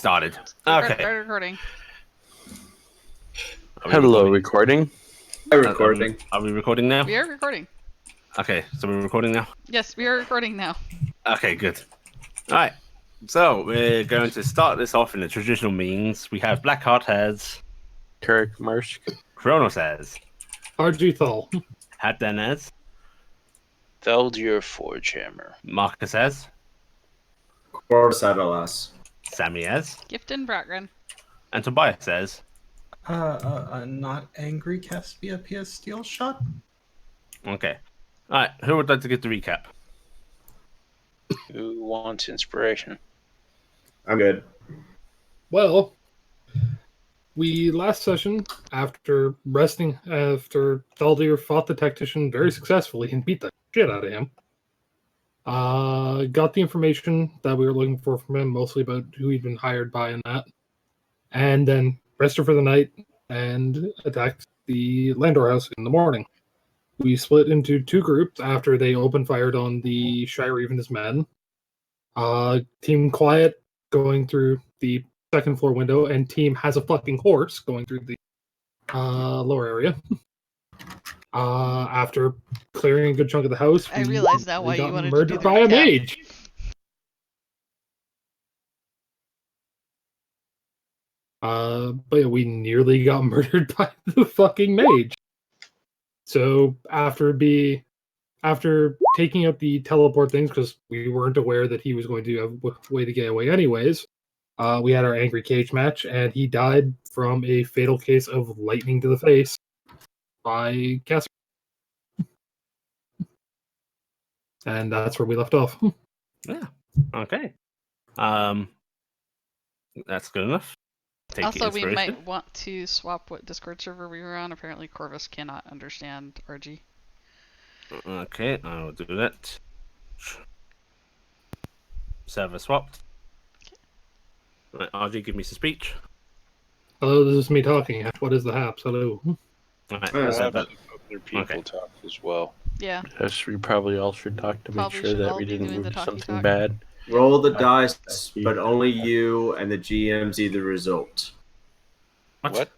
started. Start Okay. recording. Hello, recording. Hi, recording. Are we recording now? We are recording. Okay, so we're recording now? Yes, we are recording now. Okay, good. Alright, so we're going to start this off in the traditional means. We have Blackheart has... Turek Marsh. Kronos has... Arjuthal. Hadden has... Theldir Forgehammer. Marcus has... Corvus Adalas. Sammy has... Gifton Bratgren. And Tobias says... Not angry Caspia PS Steel Shot? Okay. Alright, who would like to get the recap? Who wants inspiration? I'm good. Well, we last session, after Thaldir fought the tactician very successfully and beat the shit out of him, got the information that we were looking for from him, mostly about who he'd been hired by and that, and then rested for the night and attacked the Landor house in the morning. We split into two groups after they open fired on the Shire and his men. Team Quiet going through the second floor window, and Team Has a Fucking Horse going through the lower area. After clearing a good chunk of the house, I realize now why you wanted to do murdered the by a recap. mage. But yeah, we nearly got murdered by the fucking mage. So after taking out the teleport things, because we weren't aware that he was going to have a way to get away anyways, we had our angry cage match, and he died from a fatal case of lightning to the face by Casper. And that's where we left off. Yeah. Okay. That's good enough. Take Also, we inspiration. might want to swap what Discord server we were on. Apparently, Corvus cannot understand RG. Okay, I will do that. Server swapped. Right, RG, give me some speech. Hello, this is me talking. What is the haps? Hello. Right, Yeah, so Have that- other people okay. talk as well. Yeah. Yes, we probably all should talk to make Probably sure should that all we be didn't doing the move talkie something talk. bad. Roll the dice, but only you and the GM see the result. What?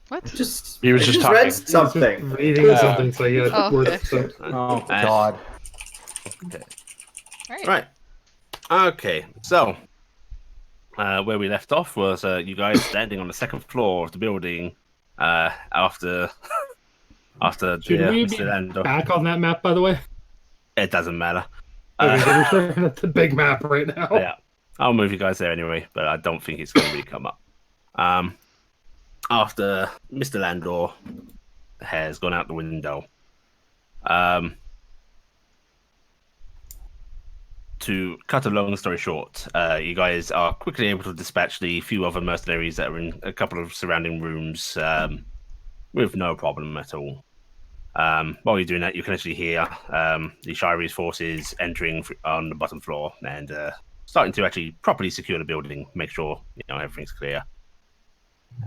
What? Just He was I just read talking. something. Reading something, so yeah, Oh, worth okay. so. Oh, God. Okay. Alright. Right. Okay, so where we left off was you guys standing on the second floor of the building after Should we be Mr. Landor. back on that map, by the way? It doesn't matter. Okay, so we're staring at the big map right now. Yeah, I'll move you guys there anyway, but I don't think it's going to really come up. After Mr. Landor has gone out the window, to cut a long story short, you guys are quickly able to dispatch the few other mercenaries that are in a couple of surrounding rooms with no problem at all. While you're doing that, you can actually hear the Shire's forces entering on the bottom floor and starting to actually properly secure the building, make sure everything's clear.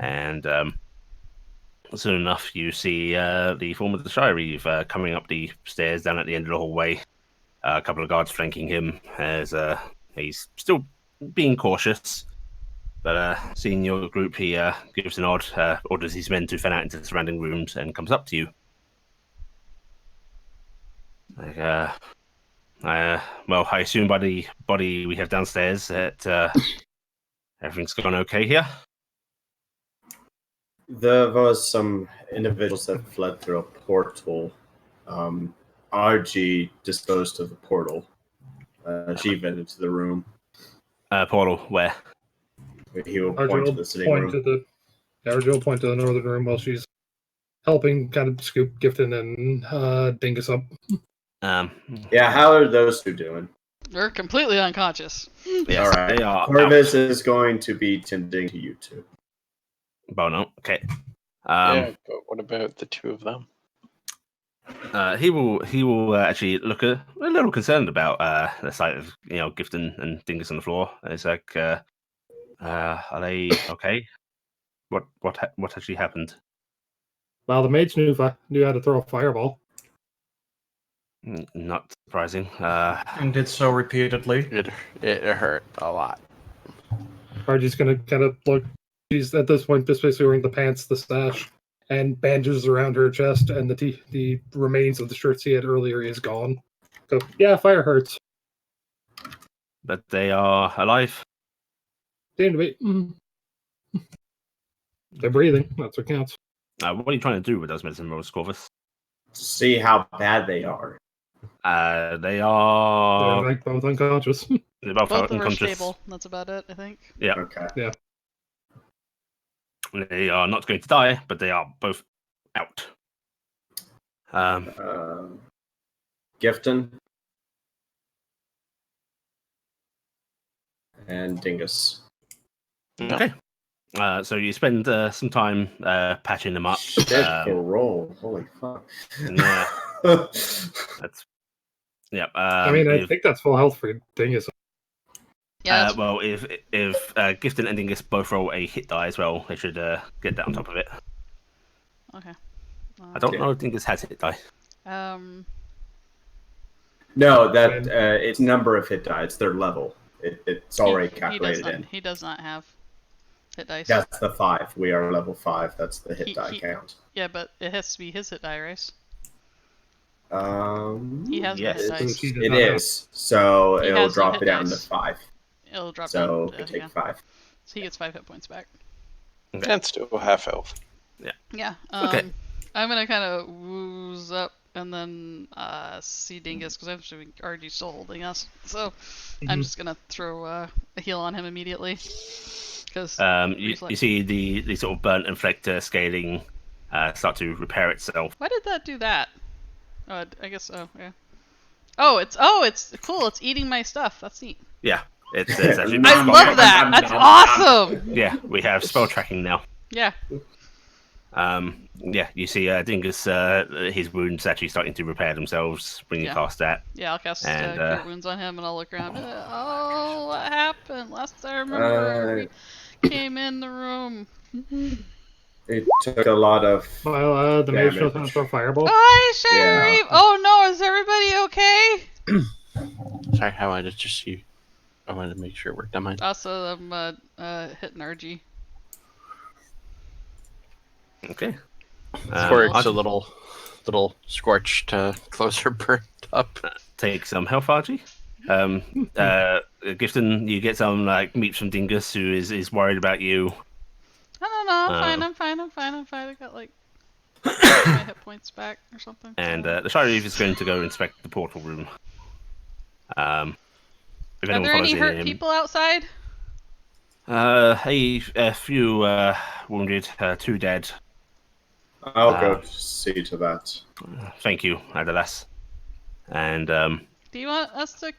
And soon enough, you see the form of the Shire coming up the stairs down at the end of the hallway. A couple of guards flanking him as he's still being cautious. But seeing your group, he gives a nod, orders his men to fan out into the surrounding rooms, and comes up to you. Like, well, I assume by the body we have downstairs that everything's gone okay here. There was some individuals that fled through a portal. RG disposed of the portal. She went into the room. Portal, where? He will point to the sitting room. RG will point to the northern room while she's helping kind of scoop Gifton and Dingus up. Yeah, how are those two doing? We're completely unconscious. Yes, All right. they are. Corvus is going to be tending to you two. Bono, okay. Yeah, but what about the two of them? He will actually look a little concerned about the sight of Gifton and Dingus on the floor. It's like, are they okay? What actually happened? Well, the mage knew how to throw a fireball. Not surprising. And did so repeatedly. It hurt a lot. Archie's gonna kind of look. She's at this point just basically wearing the pants, the stash, and bandages around her chest, and the remains of the shirts he had earlier is gone. Go, yeah, fire hurts. But they are alive. Seem to be. They're breathing. That's what counts. What are you trying to do with those medicine rolls, Corvus? See how bad they are. They They're are. like both unconscious. They're both Both of them are unconscious. stable. That's about it, I think. Yeah. Okay. They are not going to die, but they are both out. Gifton and Dingus. Okay. So you spend some time patching them up. Shit for roll. Holy fuck. Yeah. That's. Yeah. I mean, I think that's full health for Dingus. Yeah. Well, if Gifton and Dingus both roll a hit die as well, they should get that on top of it. Okay. I don't know if Dingus has hit die. No, that it's number of hit die. It's their level. It's already calculated in. He does not have hit dice. That's the 5. We are level 5. That's the hit die count. Yeah, but it has to be his hit die, right? He has no yes. hit dice. It is. So He it'll has no drop hit it down dice. to 5. It'll drop So down. we take 5. So he gets 5 hit points back. And still half health. Yeah. Okay. I'm gonna kind of wooze up and then see Dingus because I'm assuming RG's still holding us. So I'm just gonna throw a heal on him immediately. Because you see the sort of burnt inflector scaling start to repair itself. why did that do that? Oh, I guess. Oh, yeah. It's cool. It's eating my stuff. That's neat. Yeah, it's actually. I love that. That's awesome. Yeah, we have spell tracking now. Yeah. Yeah, you see Dingus, his wounds actually starting to repair themselves when you Yeah. cast that. Yeah, I'll cast And, Cure Wounds on him, and I'll look around. Oh, what happened? Last I remember, we came in the room. It took a lot of. Well, the mage knows damage. how to throw fireball. Hi, Sherry. Yeah. Oh no, is everybody okay? Sorry, I wanted to just see. I wanted to make sure it worked on mine. Also, I'm hitting RG. Okay. Coric's a little scorched, closer burnt up. Take some health, Archie. Gifton, you get some meat from Dingus, who is worried about you. No, I'm fine. I got like my hit points back or something. And the Shirreeve is going to go inspect the portal room. If Are anyone there any follows hurt him- people outside? A few wounded, 2 dead. I'll go see to that. Thank you, Adalas. And Do you want us to?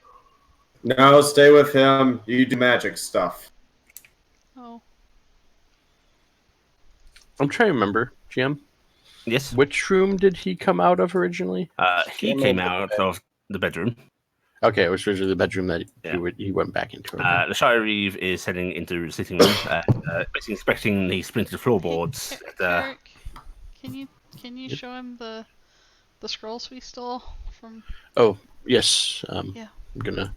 No, stay with him. You do magic stuff. Oh. I'm trying to remember, GM. yes, Which room did he come out of originally? he came out of the bedroom. Okay, it was originally the bedroom that Yeah. he went back into. The Shirreeve is heading into the sitting room, basically inspecting the splintered floorboards. Eric, can you show him the scrolls we stole from? Oh, yes. Yeah. I'm gonna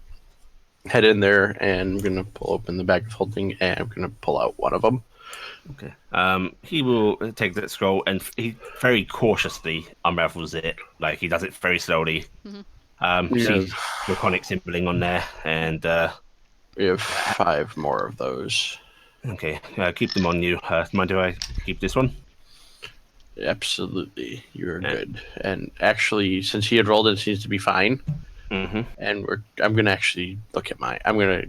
head in there and I'm gonna pull open the bag of holding and I'm gonna pull out one of them. Okay. He will take that scroll and he very cautiously unravels it. Like he does it very slowly. You see draconic symboling on there, and We have 5 more of those. okay, keep them on you. Mind do I keep this one? Absolutely, you're Yeah. good. And actually, since he had rolled, it seems to be fine. Mm-hmm. And I'm gonna actually look at my. I'm gonna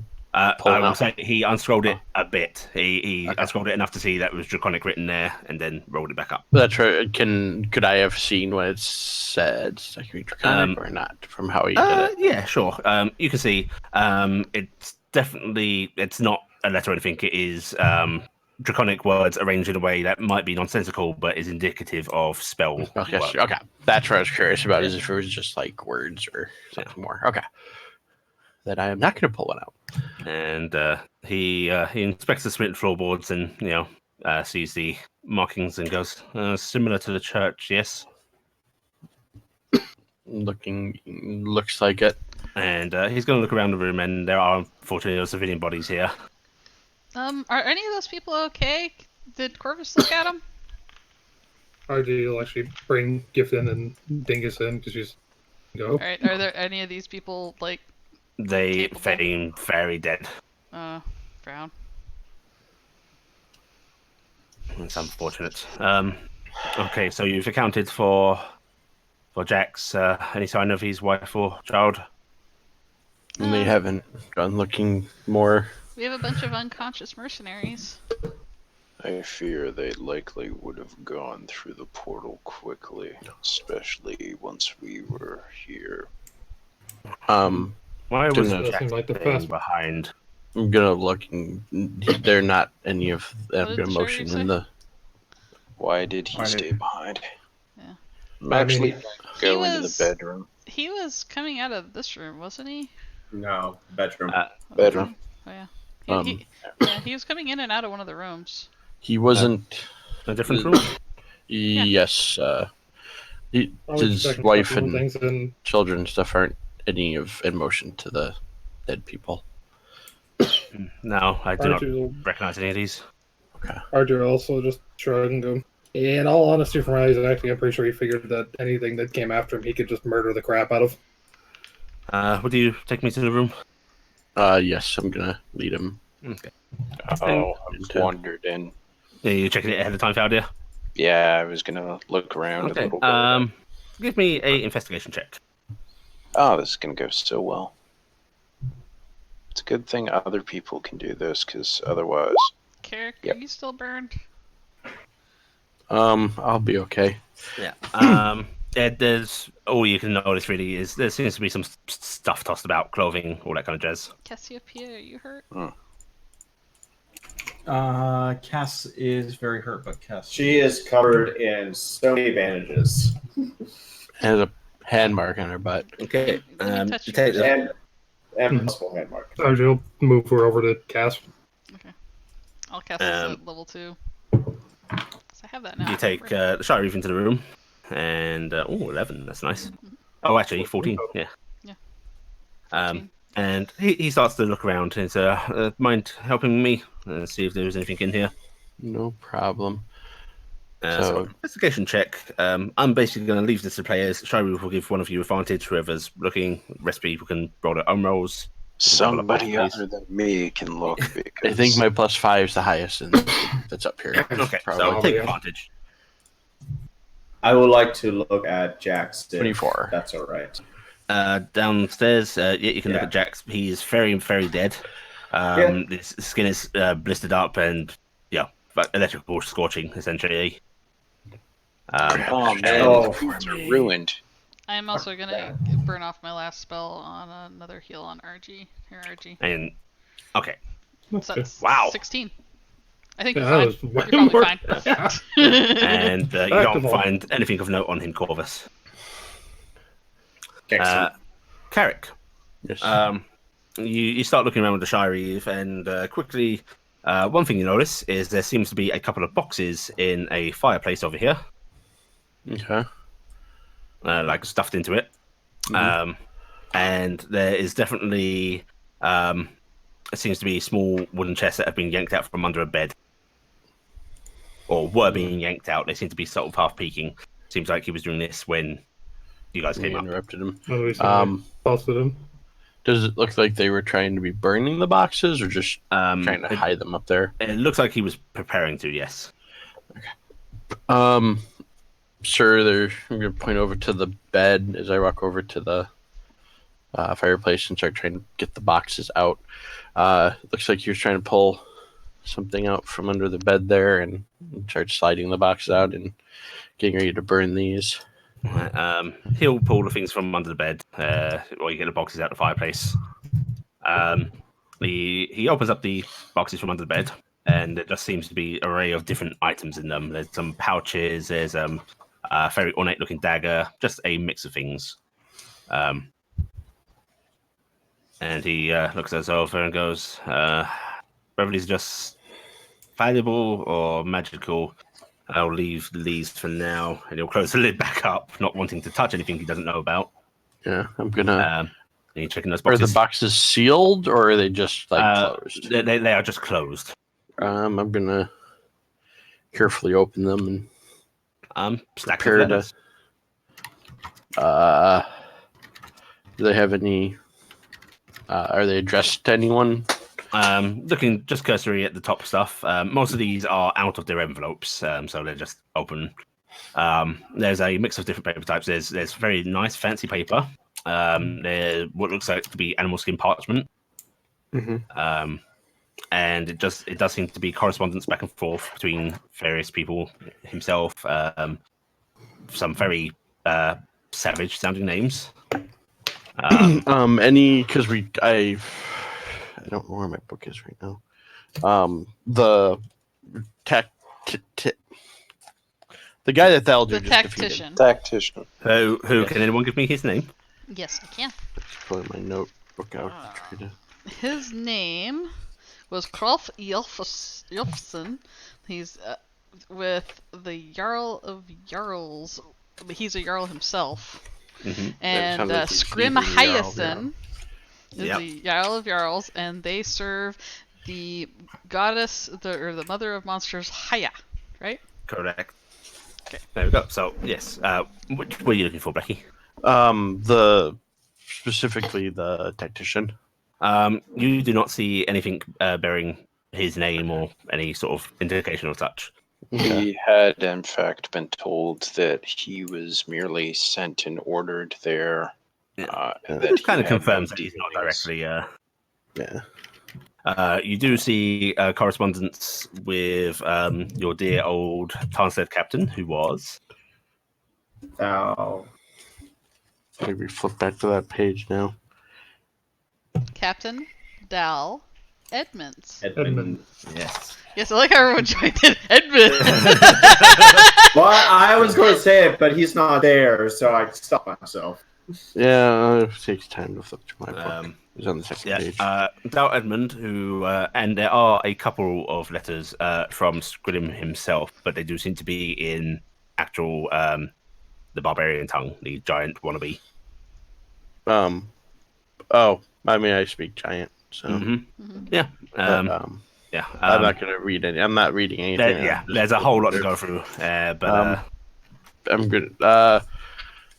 pull I it will out. say he unscrolled it a bit. He Okay. unscrolled it enough to see that it was draconic written there, and then rolled it back up. That's right. Could I have seen what it said? Like draconic or not? From how he did it. Yeah, sure. You can see it's not a letter or anything. It is draconic words arranged in a way that might be nonsensical, but is indicative of spell Okay, work. okay. That's what I was curious about. Is if it was just like words or something more. Okay. That I am not going to pull one out. And he inspects the splintered floorboards and sees the markings and goes, similar to the church, yes. Looks like it. And he's going to look around the room, and there are unfortunately no civilian bodies here. Are any of those people okay? Did Corvus look at them? RJ will actually bring Gifton and Dingus in because she's go. All right. Are there any of these people like They capable? seem very dead. Brown. It's unfortunate. Okay, so you've accounted for Jack's any sign of his wife or child? They haven't gone looking more. We have a bunch of unconscious mercenaries. I fear they likely would have gone through the portal quickly, especially once we were here. Why was Doesn't Jack seem like the staying fast- behind? I'm gonna look. And they're not any of them. What did the Motion sheriff in the. Why did he Why did- stay behind? Yeah. I'm I mean, actually he- go He into the was- bedroom. He was coming out of this room, wasn't he? No, bedroom. Bedroom. Oh yeah. He was coming in and out of one of the rooms. He wasn't. A different room? Yes. Probably His checking wife couple and things and children and stuff aren't any of in motion to the dead people. No, I do not RJ recognize any of these. will also just shrug and go. In all honesty, from what he's acting, I'm pretty sure he figured that anything that came after him, he could just murder the crap out of. Would you take me to the room? Yes, I'm gonna lead him. Okay. Oh, into- I wandered in. Are you checking it ahead of time, Faldia? Yeah, I was gonna look around a Okay. little bit. Give me a investigation check. Oh, this is gonna go so well. It's a good thing other people can do this, because otherwise, Carrick, Yep. are you still burned? I'll be okay. Yeah. There's all you can notice really is there seems to be some stuff tossed about, clothing, all that kind of jazz. Cassiopeia, are you hurt? Cass is very hurt, but Cass. She is covered in so many bandages. Has a hand mark on her butt. Okay. Let me touch you you take first. the, And possible hand mark. RJ will move her over to Cass. I'll cast this at level 2. So I have that now. you take the Shire Reef into the room, and 11. That's nice. Oh, actually, 14. Yeah. Yeah. 14. And he starts to look around and says, mind helping me see if there's anything in here? No problem. So investigation check. I'm basically going to leave this to players. Shire will give one of you advantage. Whoever's looking, rest people can roll their own rolls. somebody Please. other than me can look. Because I think my +5 is the highest, and that's up here. Okay, so Probably. take advantage. I would like to look at Jack's stick. 24. That's all right. Downstairs, you can look at Jack's. He is very, very dead. His skin is blistered up and, like electrical scorching, essentially. oh man, Oh, his boots are ruined. I am also going to burn off my last spell on another heal on RG. Here, RG. And, okay. So that's Wow. 16. I think Yeah, you're that fine. was way You're probably more- fine. And you Back don't of all. find anything of note on him, Corvus. Excellent. Carrick, Yes. you start looking around with the Shire Eve, and quickly, one thing you notice is there seems to be a couple of boxes in a fireplace over here, Okay. like stuffed into it. And there is definitely, it seems to be small wooden chests that have been yanked out from under a bed, or were being yanked out. They seem to be sort of half peeking. Seems like he was doing this when you guys We came up. interrupted him. Um, busted him. Does it look like they were trying to be burning the boxes, or just trying to hide them up there? It looks like he was preparing to. Yes. Sure. I'm gonna point over to the bed as I walk over to the fireplace and start trying to get the boxes out. Looks like he was trying to pull something out from under the bed there and start sliding the boxes out and getting ready to burn these. He'll pull the things from under the bed while you get the boxes out of the fireplace. He opens up the boxes from under the bed, and it just seems to be an array of different items in them. There's some pouches, there's a very ornate looking dagger, just a mix of things. And he looks us over and goes, whether these are just valuable or magical, I'll leave these for now. And he'll close the lid back up, not wanting to touch anything he doesn't know about. Yeah, I'm gonna. And you're checking those Are boxes. the boxes sealed, or are they just closed? They are just closed. I'm gonna carefully open them and Stack of prepare to. letters. Do they have any? Are they addressed to anyone? Looking just cursory at the top stuff. Most of these are out of their envelopes, so they're just open. There's a mix of different paper types. There's very nice, fancy paper. There's what looks like to be animal skin parchment. Mm-hmm. And it does seem to be correspondence back and forth between various people. Himself, some very savage sounding names. Any because I don't know where my book is right now. The the guy that the elder The just defeated. tactician. Tactician. Who Yes. can anyone give me his name? Yes, I can. Let's pull my notebook out. And try to... His name was Krolf Jolfson. He's with the Jarl of Jarls. He's a Jarl himself. Mm-hmm. And sounds like he's Scrim even a Jarl, Hyacinth is Yep. the Jarl of Jarls, and they serve the goddess, or the mother of monsters, Haya, right? Correct. Okay. There we go. So yes, which were you looking for, Becky? Specifically the tactician. You do not see anything bearing his name or any sort of indication of such. He had, in fact, been told that he was merely sent and ordered there. And that This he kind of had no confirms that he's not dealings. directly. Yeah. You do see correspondence with your dear old Tarnstead captain, who was. Oh, Maybe flip back to that page now. Captain Dal Edmonds. Edmund. Yes. Yes, I like how everyone joined in. Edmund. Well, I was going to say it, but he's not there, so I stopped myself. Yeah, it takes time to flip to my book. Um, It's on the second Yeah, page. Dow Edmund, who and there are a couple of letters from Scridim himself, but they do seem to be in actual the barbarian tongue, the giant wannabe. Oh, I mean, I speak giant, so Yeah, but, yeah. I'm not gonna read any. I'm not reading anything. Yeah, I'm just there's a whole lot to looking go through, but through. I'm good.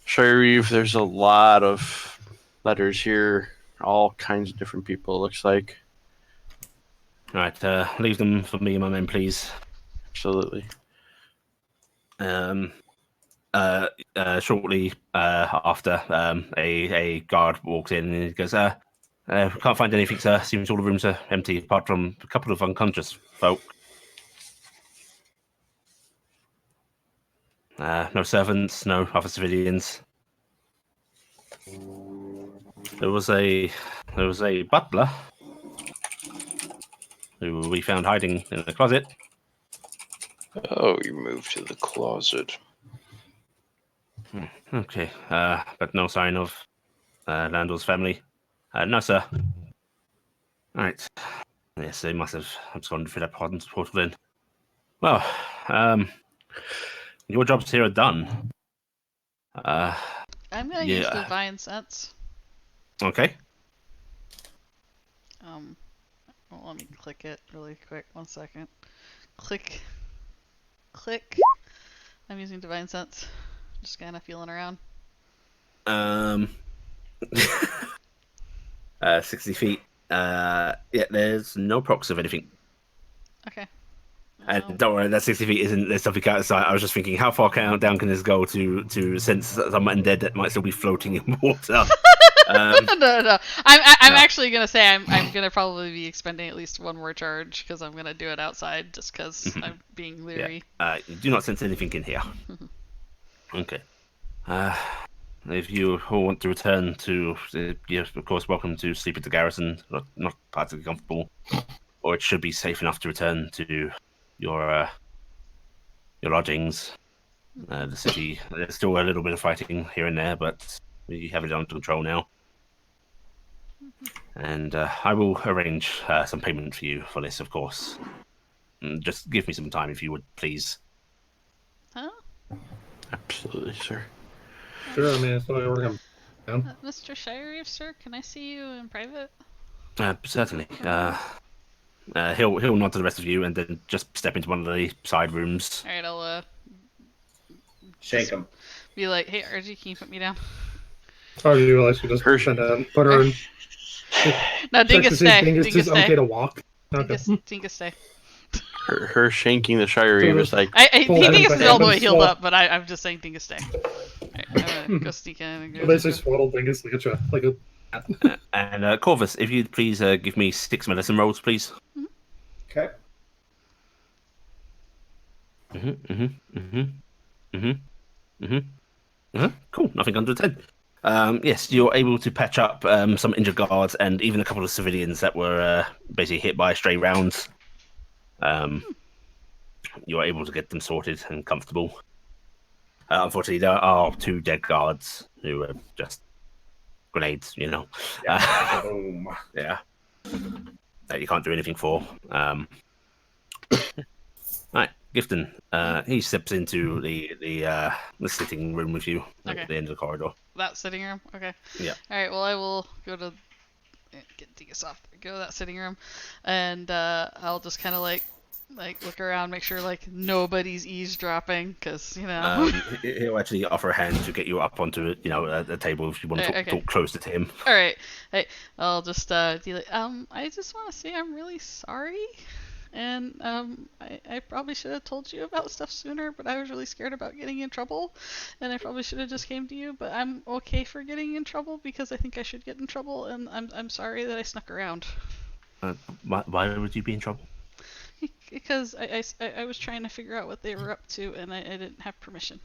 Sharif, there's a lot of letters here, all kinds of different people. It looks like. all right, leave them for me, my men, please. Absolutely. Shortly after, a guard walks in and he goes, "Can't find anything, sir. Seems all the rooms are empty, apart from a couple of unconscious folk. No servants, no other civilians. There was a butler who we found hiding in the closet. Oh, you moved to the closet. Okay, but no sign of Landor's family. No, sir. All right. Yes, they must have absconded through that portal then. Well, your jobs here are done. I'm gonna use Yeah. Divine Sense. Okay. Well, let me click it really quick. 1 second. Click. I'm using Divine Sense. Just kind of feeling around. 60 feet. Yeah, there's no procs of anything. Okay. And don't worry, that 60 feet isn't. There's something out of sight. I was just thinking, how far down can this go to sense someone dead that might still be floating in water? No. I'm No. actually gonna say I'm gonna probably be expending at least one more charge because I'm gonna do it outside just because I'm being leery. You do not sense anything in here. Okay. If you all want to return to, you're of course welcome to sleep at the garrison. Not particularly comfortable, or it should be safe enough to return to your lodgings. The city, there's still a little bit of fighting here and there, but we have it under control now. And I will arrange some payment for you for this, of course. Just give me some time, if you would, please. Huh? Absolutely, sir. Sure, I mean, it's not like we're going down. Mr. Shirey, sir, can I see you in private? Certainly. He'll nod to the rest of you and then just step into one of the side rooms. All right, I'll Shake him. be like, hey, RG, can you put me down? Oh, you realize you just Hersh- put her in. No, Check Dingus to see if stay. Dingus Dingus is okay stay. to walk. Okay. Dingus stay. her shanking the Shire Eve is like, Pull him Dingus back is all up the and way healed swap. up, but I'm just saying Dingus stay. Alright, I'm gonna go sneak in and go. They say swaddle Dingus like a And Corvus, if you'd please give me 6 medicine rolls, please. Okay. Cool. Nothing under 10. Yes, you're able to patch up some injured guards and even a couple of civilians that were basically hit by stray rounds. You are able to get them sorted and comfortable. Unfortunately, there are 2 dead guards who are just grenades, Boom. yeah. That you can't do anything for. Right, Gifton. He steps into the sitting room with you Okay. at the end of the corridor. That sitting room? Okay. Yeah. Alright, well, I will go to. Get Dingus off. Go to that sitting room. And I'll just kind of like look around, make sure like nobody's eavesdropping, because, He'll actually offer a hand to get you up onto a table if you want to talk closer to him. Alright. Hey, I'll just be like, I just want to say I'm really sorry. And I probably should have told you about stuff sooner, but I was really scared about getting in trouble, and I probably should have just came to you. But I'm okay for getting in trouble because I think I should get in trouble, and I'm sorry that I snuck around. Why would you be in trouble? Because I was trying to figure out what they were up to, and I didn't have permission.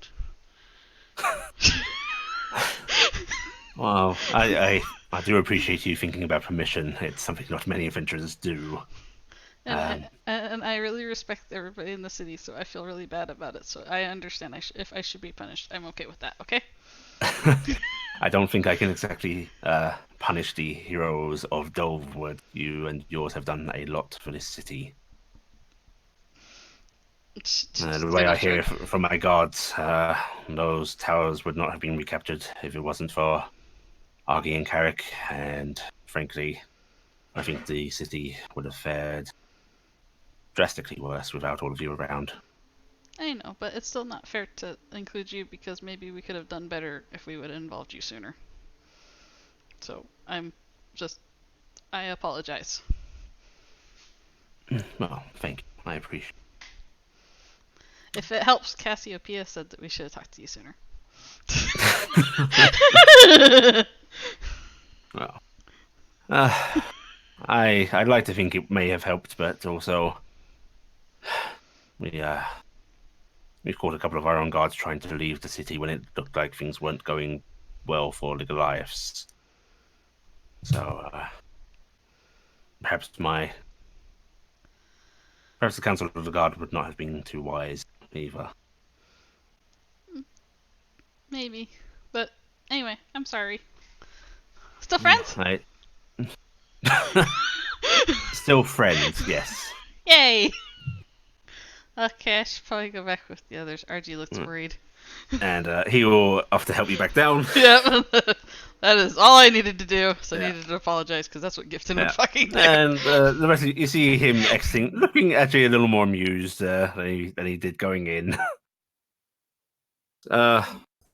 Well, I do appreciate you thinking about permission. It's something not many adventurers do. And I really respect everybody in the city, so I feel really bad about it. So I understand if I should be punished. I'm okay with that, okay? I don't think I can exactly punish the heroes of Dolwood. You and yours have done a lot for this city. The way I hear it from my guards, those towers would not have been recaptured if it wasn't for Argy and Carrick, and frankly, I think the city would have fared drastically worse without all of you around. I know, but it's still not fair to include you because maybe we could have done better if we would have involved you sooner. So I apologize. Well, thank you. I appreciate it. If it helps, Cassiopeia said that we should have talked to you sooner. Well, I'd like to think it may have helped, but also we've caught a couple of our own guards trying to leave the city when it looked like things weren't going well for the Goliaths. So perhaps the Council of the Guard would not have been too wise either. Maybe, but anyway, I'm sorry. Still friends? Still friends, yes. Yay! Okay, I should probably go back with the others. RG looks worried. And he will have to help you back down. Yep, that is all I needed to do. So I needed to apologize because that's what Gifton would fucking do. And the rest of you see him exiting, looking actually a little more amused than he did going in.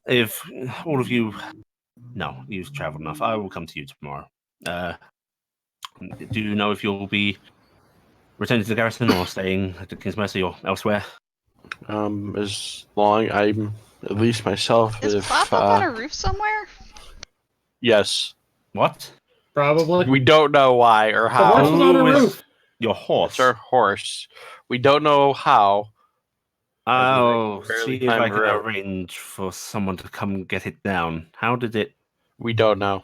If all of you, no, you've travelled enough. I will come to you tomorrow. Do you know if you'll be returning to the garrison or staying at the King's Mercy or elsewhere? As long I'm at least myself. Is Plop up on a roof somewhere? Yes. What? Probably. We don't know why or The how. horse is on a roof. Your horse? It's our horse. We don't know how. Oh, barely see if I climb can around. arrange for someone to come get it down. How did it? We don't know.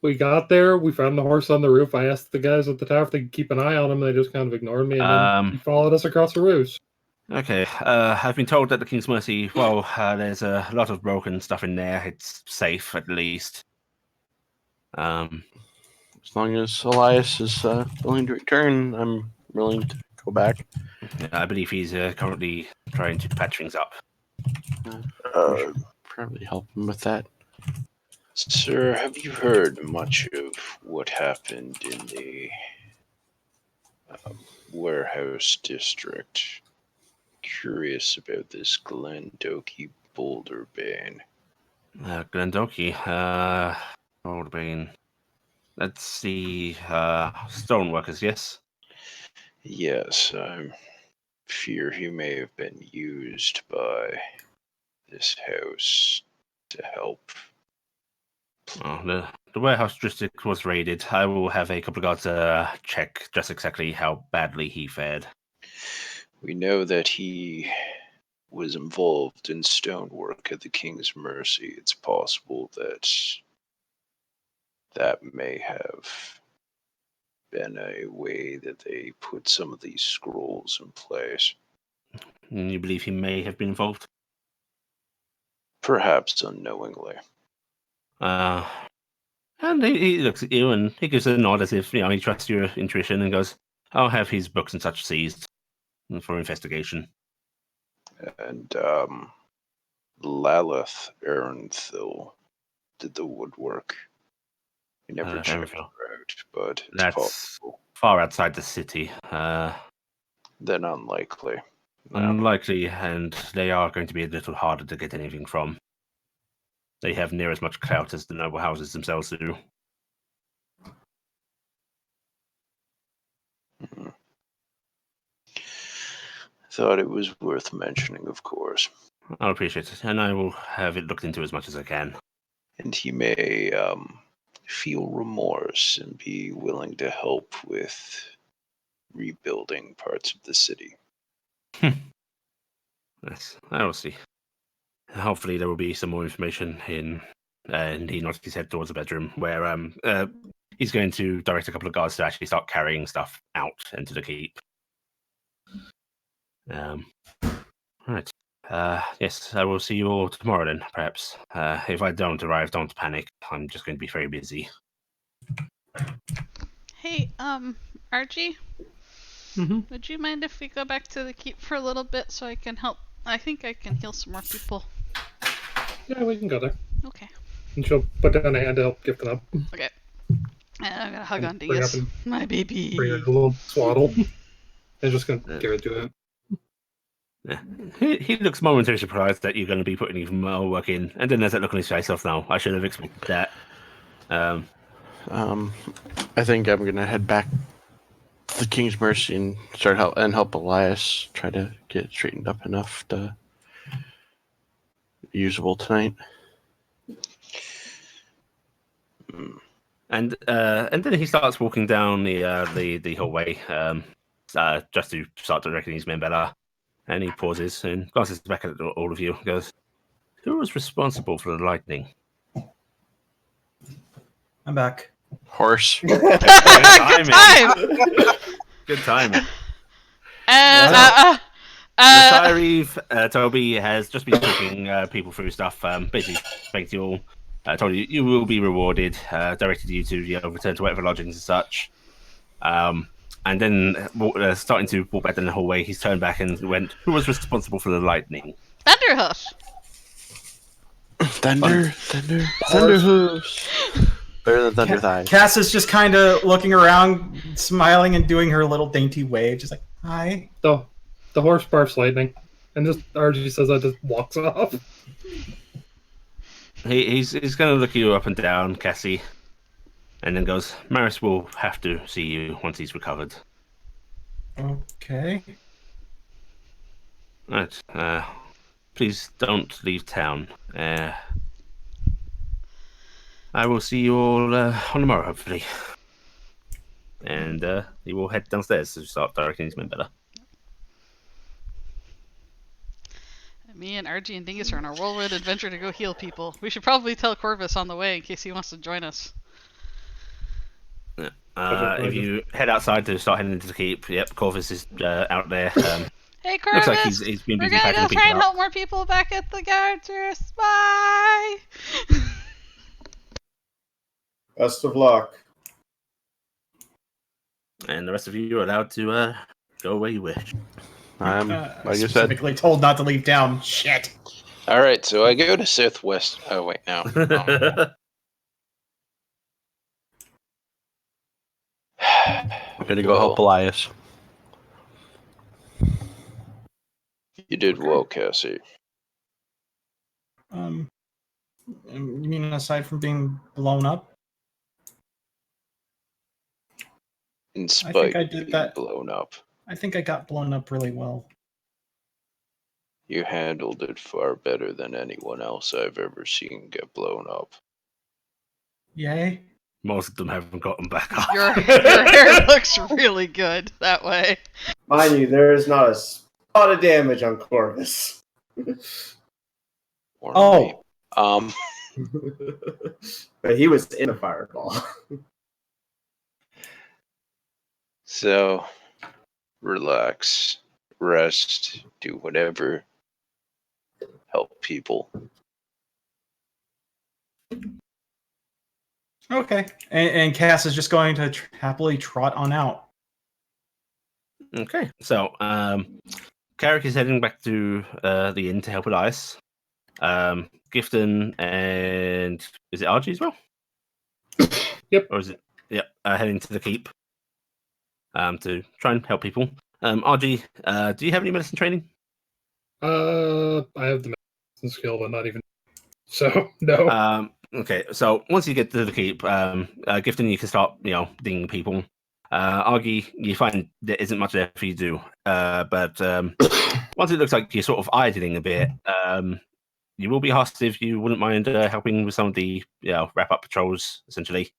We got there. We found the horse on the roof. I asked the guys at the tower if they could keep an eye on him. They just kind of ignored me, and then he followed us across the roofs. Okay. I've been told that the King's Mercy, well, there's a lot of broken stuff in there. It's safe, at least. As long as Elias is willing to return, I'm willing to go back. I believe he's currently trying to patch things up. We should probably help him with that. Sir, have you heard much of what happened in the warehouse district. Curious about this Glendoki Boulder Bane. Glendoki, Oldbane. That's the stoneworkers, yes? Yes, I fear he may have been used by this house to help. Oh, the warehouse district was raided. I will have a couple of guards check just exactly how badly he fared. We know that he was involved in stonework at the King's Mercy. It's possible that that may have been a way that they put some of these scrolls in place. And you believe he may have been involved? Perhaps unknowingly. And he looks at you and he gives a nod as if, he trusts your intuition and goes, I'll have his books and such seized for investigation. And Lalith Arenthil did the woodwork. We never checked her out, but it's That's possible. far outside the city. Then unlikely. No. Unlikely, and they are going to be a little harder to get anything from. They have near as much clout as the noble houses themselves do. Thought it was worth mentioning, of course. I'll appreciate it, and I will have it looked into as much as I can. And he may feel remorse and be willing to help with rebuilding parts of the city. Yes, I will see. Hopefully there will be some more information in and he nods his head towards the bedroom where he's going to direct a couple of guards to actually start carrying stuff out into the keep. Right. Yes, I will see you all tomorrow then, perhaps. If I don't arrive, don't panic. I'm just going to be very busy. Hey, Archie? Mm-hmm. Would you mind if we go back to the keep for a little bit so I can help? I think I can heal some more people. Yeah, we can go there. Okay. And she'll put down a hand to help gift it up. Okay. And I'm gonna hug on Bring up Dingus. and My baby. bring her a little swaddle. And just gonna give it to it. Yeah. He looks momentarily surprised that you're going to be putting even more work in, and then there's that look on his face off now. I should have expected that. I think I'm gonna head back to the King's Mercy and help Elias try to get straightened up enough to be usable tonight. And then he starts walking down the hallway just to start directing his men better. And he pauses and glances back at all of you and goes, who was responsible for the lightning? I'm back. Horse. Good Good timing. time! Good timing. Retiree Toby has just been talking people through stuff. Basically, thanked you all. Told you you will be rewarded. Directed you to return to whatever lodgings and such. And then, starting to walk back down the hallway, he's turned back and went, "Who was responsible for the lightning?" Thunderhoof! Thunderhooves. Better than Thunder Thighs. Cass is just kind of looking around, smiling, and doing her little dainty wave, just like, hi. The horse barfs lightning. And just RG says that, just walks off. He's going to look you up and down, Cassie, and then goes, "Maris will have to see you once he's recovered." Okay. Right. Please don't leave town. I will see you all on tomorrow, hopefully. And he will head downstairs to start directing his men better. Me and RG and Dingus are on our whirlwind adventure to go heal people. We should probably tell Corvus on the way in case he wants to join us. If you head outside to start heading into the keep, yep, Corvus is out there. Hey Corvus! Looks like he's been We're busy gonna packing go people try and up. help more people back at the Garters. Bye! Best of luck. And the rest of you are allowed to go where you wish. Like I said, Specifically told not to leave town. Shit. All right, so I go to southwest. Oh wait, no. I'm gonna go help Elias. You did well, Cassie. You mean aside from being blown up? In I think spite I of did being that. blown up, I think I got blown up really well. you handled it far better than anyone else I've ever seen get blown up. Yay. Most of them haven't gotten back up. Your hair looks really good that way. Mind you, there is not a spot of damage on Corvus. Or Oh, me. But he was in a fireball. So, relax, rest, do whatever, help people. okay. And Cass is just going to happily trot on out. Okay, so Carrick is heading back to the inn to help with Ice. Gifton and is it RG as well? Yep. Or is it? Yep. Heading to the keep to try and help people. RG, do you have any medicine training? I have the medicine skill, but not even. So no. Okay, so once you get to the keep, Gifton, you can start, dinging people. Argy, you find there isn't much there for you to do. But once it looks like you're sort of idling a bit, you will be asked if you wouldn't mind helping with some of the wrap up patrols, essentially.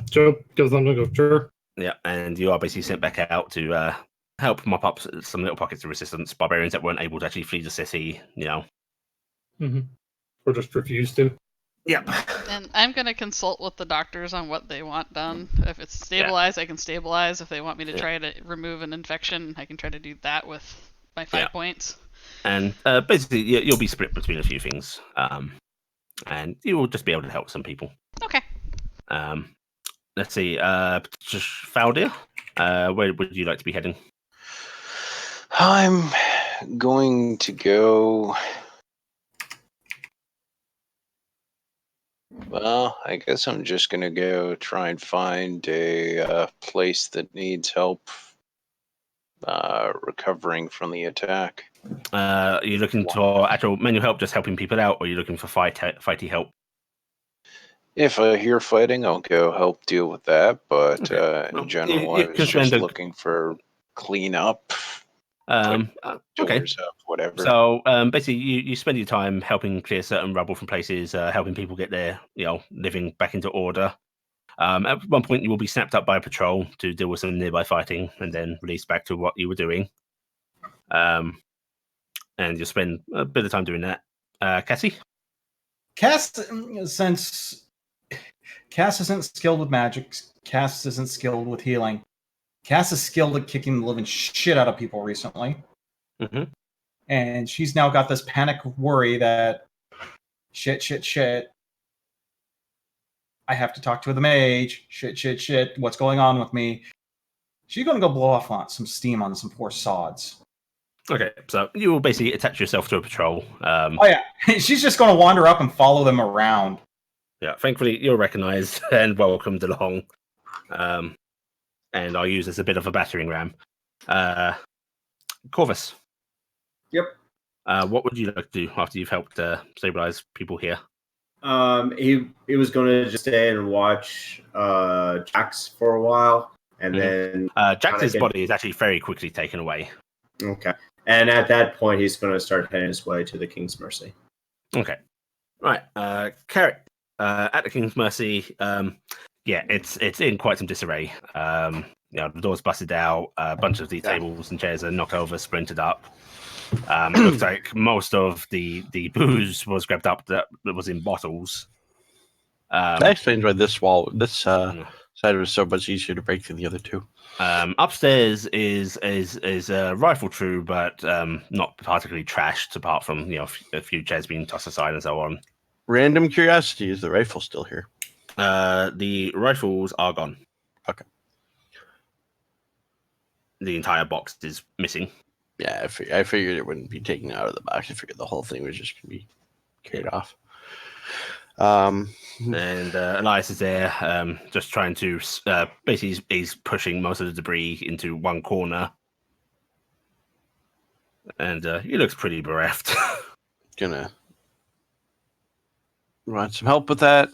Joe gives them to go. Sure. Yeah, and you are basically sent back out to help mop up some little pockets of resistance, barbarians that weren't able to actually flee the city, Mm-hmm. Or just refuse to. Yep. And I'm going to consult with the doctors on what they want done. If it's stabilize, I can stabilize. If they want me to try to remove an infection, I can try to do that with my 5 points. And basically, you'll be split between a few things. And you will just be able to help some people. Okay. Let's see. Faldir, where would you like to be heading? I'm going to go. Well, I guess I'm just going to go try and find a place that needs help recovering from the attack. Are you looking for actual manual help, just helping people out, or are you looking for fighty help? If I hear fighting, I'll go help deal with that. But Okay. in general, You I was can just spend looking for cleanup, okay. doors up, whatever. So basically, you spend your time helping clear certain rubble from places, helping people get their living back into order. At one point, you will be snapped up by a patrol to deal with some nearby fighting, and then released back to what you were doing. And you'll spend a bit of time doing that. Cassie? Cass, since Cass isn't skilled with magic, Cass isn't skilled with healing. Cass is skilled at kicking the living shit out of people recently. Mm-hmm. And she's now got this panic worry that shit. I have to talk to the mage. Shit. What's going on with me? She's going to go blow off on some steam on some poor sods. Okay, so you will basically attach yourself to a patrol. Oh, yeah. She's just going to wander up and follow them around. Yeah, thankfully, you're recognized and welcomed along. And I'll use as a bit of a battering ram. Corvus. Yep. What would you like to do after you've helped stabilize people here? He was going to just stay and watch Jax for a while, and then Jax's body is actually very quickly taken away. Okay, and at that point, he's going to start heading his way to the King's Mercy. Okay, right. Carrot at the King's Mercy. It's in quite some disarray. The door's busted out. A bunch of the tables and chairs are knocked over, splintered up. It looks like most of the booze was grabbed up that was in bottles. That explains why this side was so much easier to break than the other two. Upstairs is a rifle true, but not particularly trashed, apart from a few chairs being tossed aside and so on. Random curiosity: is the rifle still here? The rifles are gone. Okay. The entire box is missing. Yeah, I figured it wouldn't be taken out of the box. I figured the whole thing was just going to be carried off. And Elias is there, just trying to basically he's pushing most of the debris into one corner. And he looks pretty bereft. Gonna want some help with that?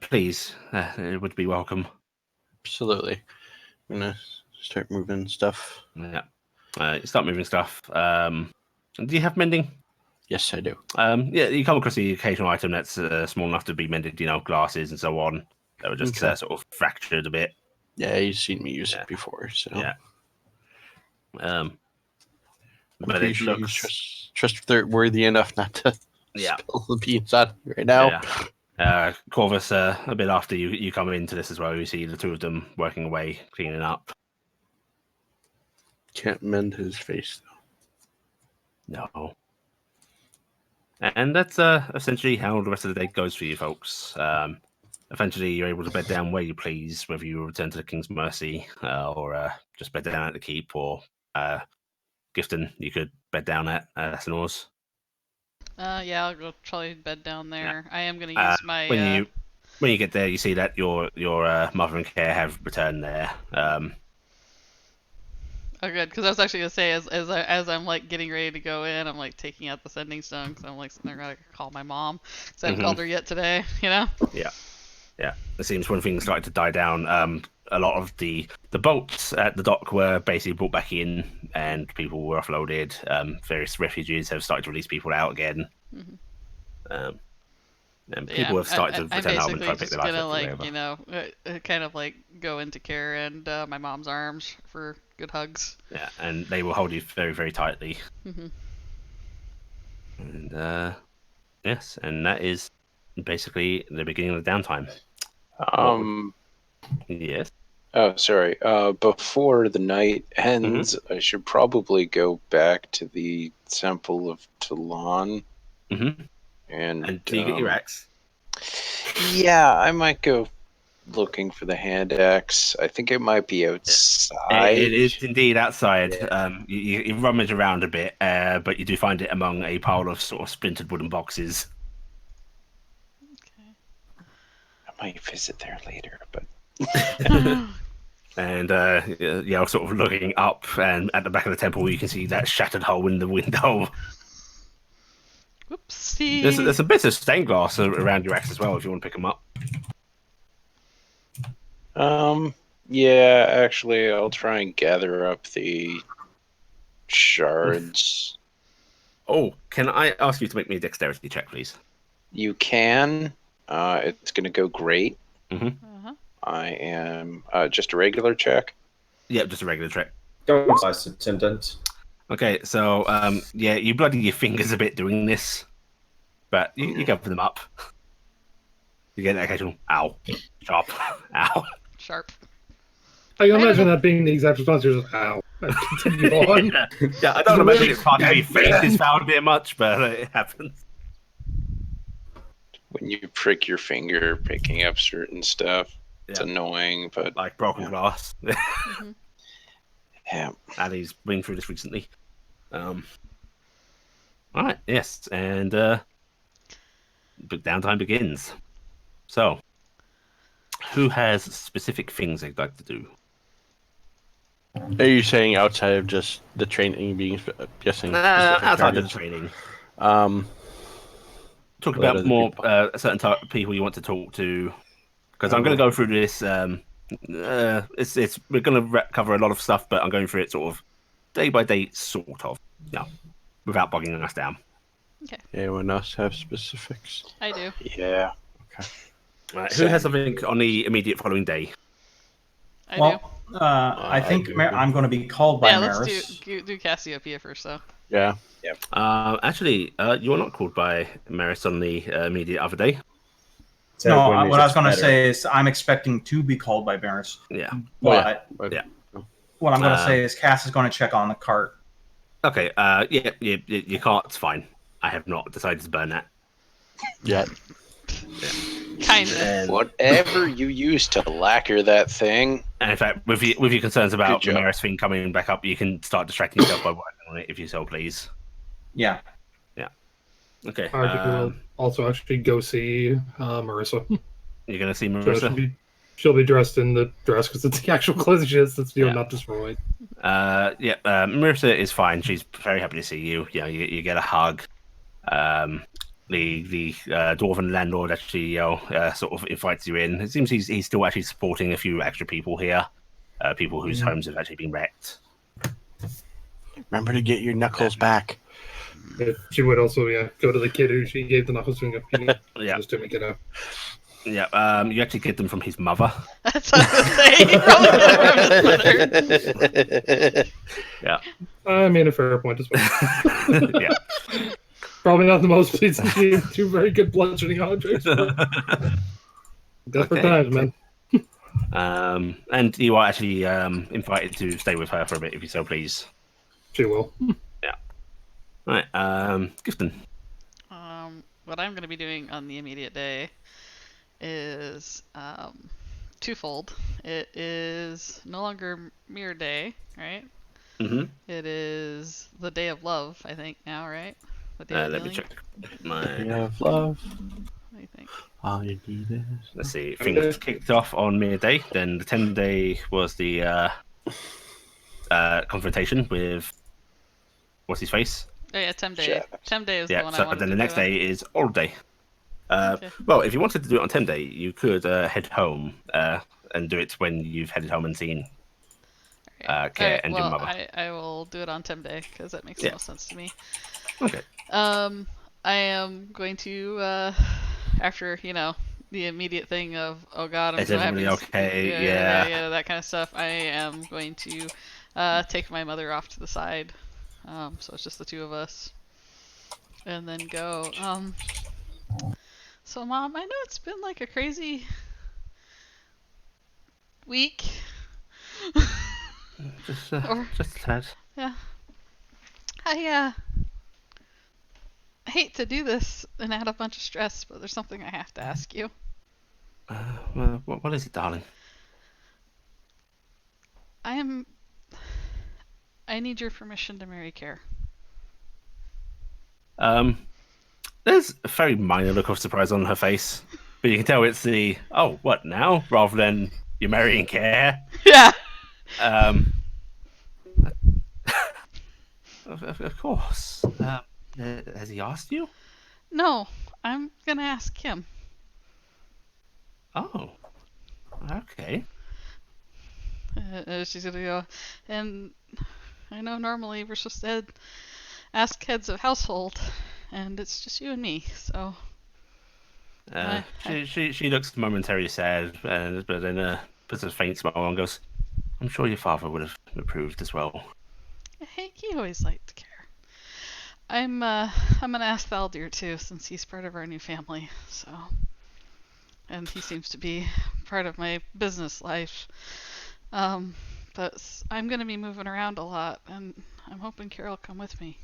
Please, it would be welcome. Absolutely. I'm gonna start moving stuff. Yeah. You start moving stuff. Do you have mending? Yes, I do. Yeah, you come across the occasional item that's small enough to be mended, glasses and so on. That were just Okay. sort of fractured a bit. Yeah, you've seen me use Yeah. it before, so Yeah. I'm But pretty it sure looks... he's trustworthy enough not to Yeah. spill the beans on me right now. Yeah. Corvus, a bit after you come into this as well, you see the two of them working away, cleaning up. Can't mend his face though. No. And that's essentially how the rest of the day goes for you folks. Eventually, you're able to bed down where you please, whether you return to the King's Mercy or just bed down at the Keep, or Gifton, you could bed down at Essenors. Yeah, I'll go probably bed down there. I am gonna use my. When you get there, you see that your mother and care have returned there. Oh, good, because I was actually gonna say as I'm like getting ready to go in, I'm like taking out the sending stone because I'm like sitting there gonna call my mom because I haven't called her yet today. Yeah. It seems when things started to die down, a lot of the boats at the dock were basically brought back in, and people were offloaded. Various refugees have started to release people out again. Mm-hmm. And people have started to return home and try to pick their life up. I'm basically just gonna kind of like go into Care and my mom's arms for good hugs. Yeah, and they will hold you very, very tightly. Mm-hmm. And yes, and that is basically the beginning of the downtime. Yes. Oh, sorry. Before the night ends, I should probably go back to the Temple of Talon. Mm-hmm. And do you get your axe? Yeah, I might go looking for the hand axe. I think it might be outside. It is indeed outside. Yeah. You rummage around a bit, but you do find it among a pile of sort of splintered wooden boxes. Okay. I might visit there later, but. And sort of looking up, and at the back of the temple, you can see that shattered hole in the window. Whoopsie. There's a bit of stained glass around your axe as well, if you want to pick them up. Yeah, actually, I'll try and gather up the shards. Oh, can I ask you to make me a dexterity check, please? You can. It's going to go great. Mm-hmm. I am just a regular check. Yep, just a regular check. Don't size attendant. Okay, so you bloody your fingers a bit doing this, but you cover them up. You get that occasional ow, sharp, ow, sharp. I can imagine that being the exact response. You're just ow. Continue on. Yeah, I don't imagine it's part of your face is found very much, but it happens. When you prick your finger picking up certain stuff, it's annoying, but like broken glass. Mm-hmm. Yeah. Ali's been through this recently. All right, yes, and downtime begins. So, who has specific things they'd like to do? Are you saying outside of just the training being guessing? Outside of the training. Talk about more certain type of people you want to talk to, because I'm going to go through this. We're going to cover a lot of stuff, but I'm going through it sort of day by day, sort of, without bogging us down. Okay. Anyone else have specifics? I do. Yeah. Okay. Right, who has something on the immediate following day? I do. I think I'm going to be called by Maris. Let's do Cassiopeia first, though. Yeah. Actually, you're not called by Maris on the immediate other day. No, what I was going to say is I'm expecting to be called by Maris. Yeah. But yeah. What I'm going to say is Cass is going to check on the cart. Okay. Your cart's fine. I have not decided to burn that. Yet. Kindness. Whatever you use to lacquer that thing. And in fact, with your concerns about the Maris thing coming back up, you can start distracting yourself by working on it if you so please. Yeah. Yeah. Okay. I will also actually go see Marissa. You're going to see Marissa? She'll be dressed in the dress because it's the actual clothing she has. That's Yeah. not destroyed. Marissa is fine. She's very happy to see you. You get a hug. The dwarven landlord actually sort of invites you in. It seems he's still actually supporting a few extra people here, people whose homes have actually been wrecked. Remember to get your knuckles back. But she would also go to the kid who she gave the knuckles to and go, Yeah. just to make it up. Yeah, you actually get them from his mother. That's what I was gonna say. He probably got it from his mother. Yeah. I made a fair point as well. Yeah. Probably not the most pleasing team. Two very good bludgeoning objects. Desperate times, man. And you are actually invited to stay with her for a bit, if you so please. She will. Yeah. Right. Gifton. What I'm going to be doing on the immediate day is twofold. It is no longer Mirror Day, right? Mm-hmm. It is the Day of Love, I think, now, right? The Day of Let me Healing? check my. Of love. What do you think? All you need is. Let's see. Things kicked off on Mere Day. Then the 10-day was the confrontation with what's his face. Oh yeah, Tem Day. Jack. Tem Day is the Yeah. one I So wanted then to the next do on. day is Old Day. Okay. Well, if you wanted to do it on 10 Day, you could head home and do it when you've headed home and seen Care and your mother. I will do it on Tem Day because that makes the most sense to me. Okay. I am going to after the immediate thing of oh god, I'm Is so happy. everybody okay? Yeah, that kind of stuff. I am going to take my mother off to the side, so it's just the two of us, and then go. So Mom, I know it's been like a crazy week. Just Or- just a tad. Yeah. I hate to do this and add a bunch of stress, but there's something I have to ask you. Well, what is it, darling? I need your permission to marry Care. There's a very minor look of surprise on her face, but you can tell it's the oh, what now, rather than you're marrying Care. Yeah. Of course. Has he asked you? No, I'm gonna ask him. Oh, okay. She's gonna go, and I know normally we're supposed to ask heads of household, and it's just you and me, so. She looks momentarily sad, but then puts a faint smile on and goes, I'm sure your father would have approved as well. Hey, he always liked Care. I'm gonna ask Valdir too, since he's part of our new family, so. And he seems to be part of my business life. But I'm gonna be moving around a lot, and I'm hoping Care will come with me.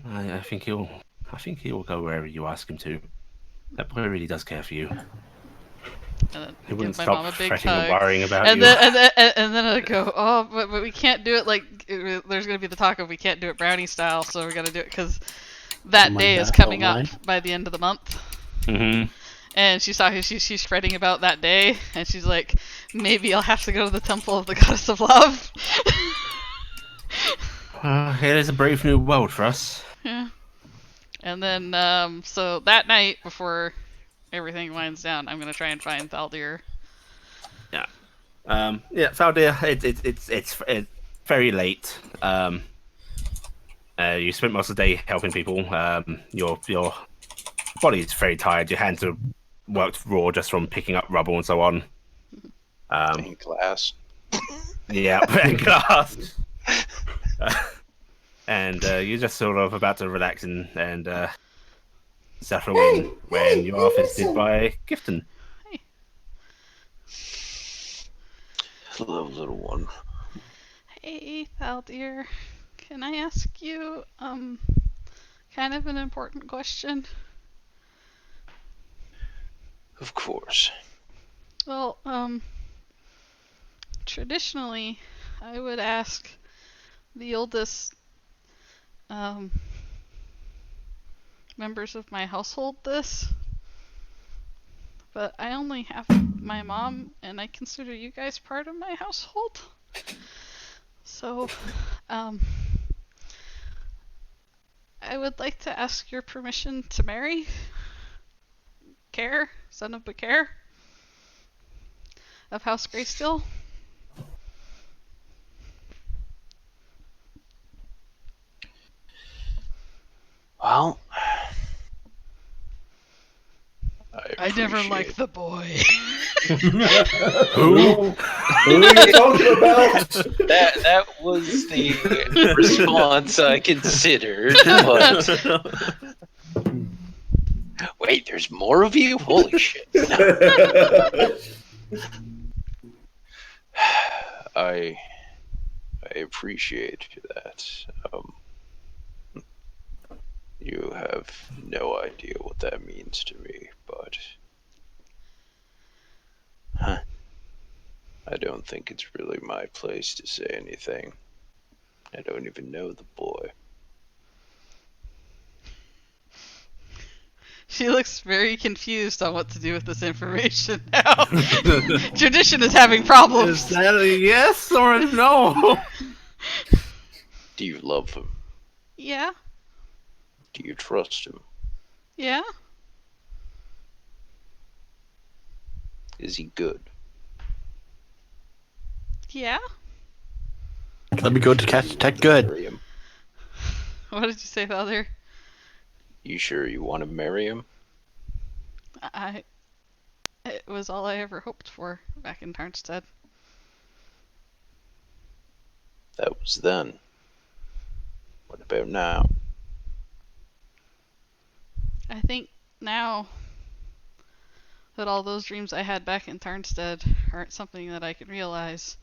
I think he'll go wherever you ask him to. That boy really does care for you. And then He wouldn't give my mom stop a big fretting and hug. worrying about And you. then I go, oh, but we can't do it there's going to be the talk of we can't do it brownie style, so we got to do it because that day is coming up by the end of the month. Mm-hmm. And she's fretting about that day, and she's like, maybe I'll have to go to the Temple of the Goddess of Love. It is a brave new world for us. Yeah. And then, so that night before everything winds down, I'm going to try and find Thaldir. Yeah. Valdir, it's very late. You spent most of the day helping people. Your body is very tired. Your hands are worked raw just from picking up rubble and so on. In class. Yeah, and glass. And you're just sort of about to relax and settle in when you are visited by Gifton. Hello, little one. Hey, Thaldir. Can I ask you, kind of an important question? Of course. Well, traditionally, I would ask the oldest, members of my household this, but I only have my mom, and I consider you guys part of my household. So, I would like to ask your permission to marry Care, son of Bakare, of House Greysteel. Well, I never liked the boy. Who? Who are you talking about? That was the response I considered, but wait, there's more of you? Holy shit. I appreciate that. You have no idea what that means to me, but I don't think it's really my place to say anything. I don't even know the boy. She looks very confused on what to do with this information now. Tradition is having problems. Is that a yes or a no? Do you love him? Yeah, Do you trust him? yeah. Is he good? Yeah? Let me go to catch tech good. Marry him? What did you say, Father? You sure you want to marry him? It was all I ever hoped for back in Tarnstead. That was then. What about now? I think now that all those dreams I had back in Tarnstead aren't something that I can realize,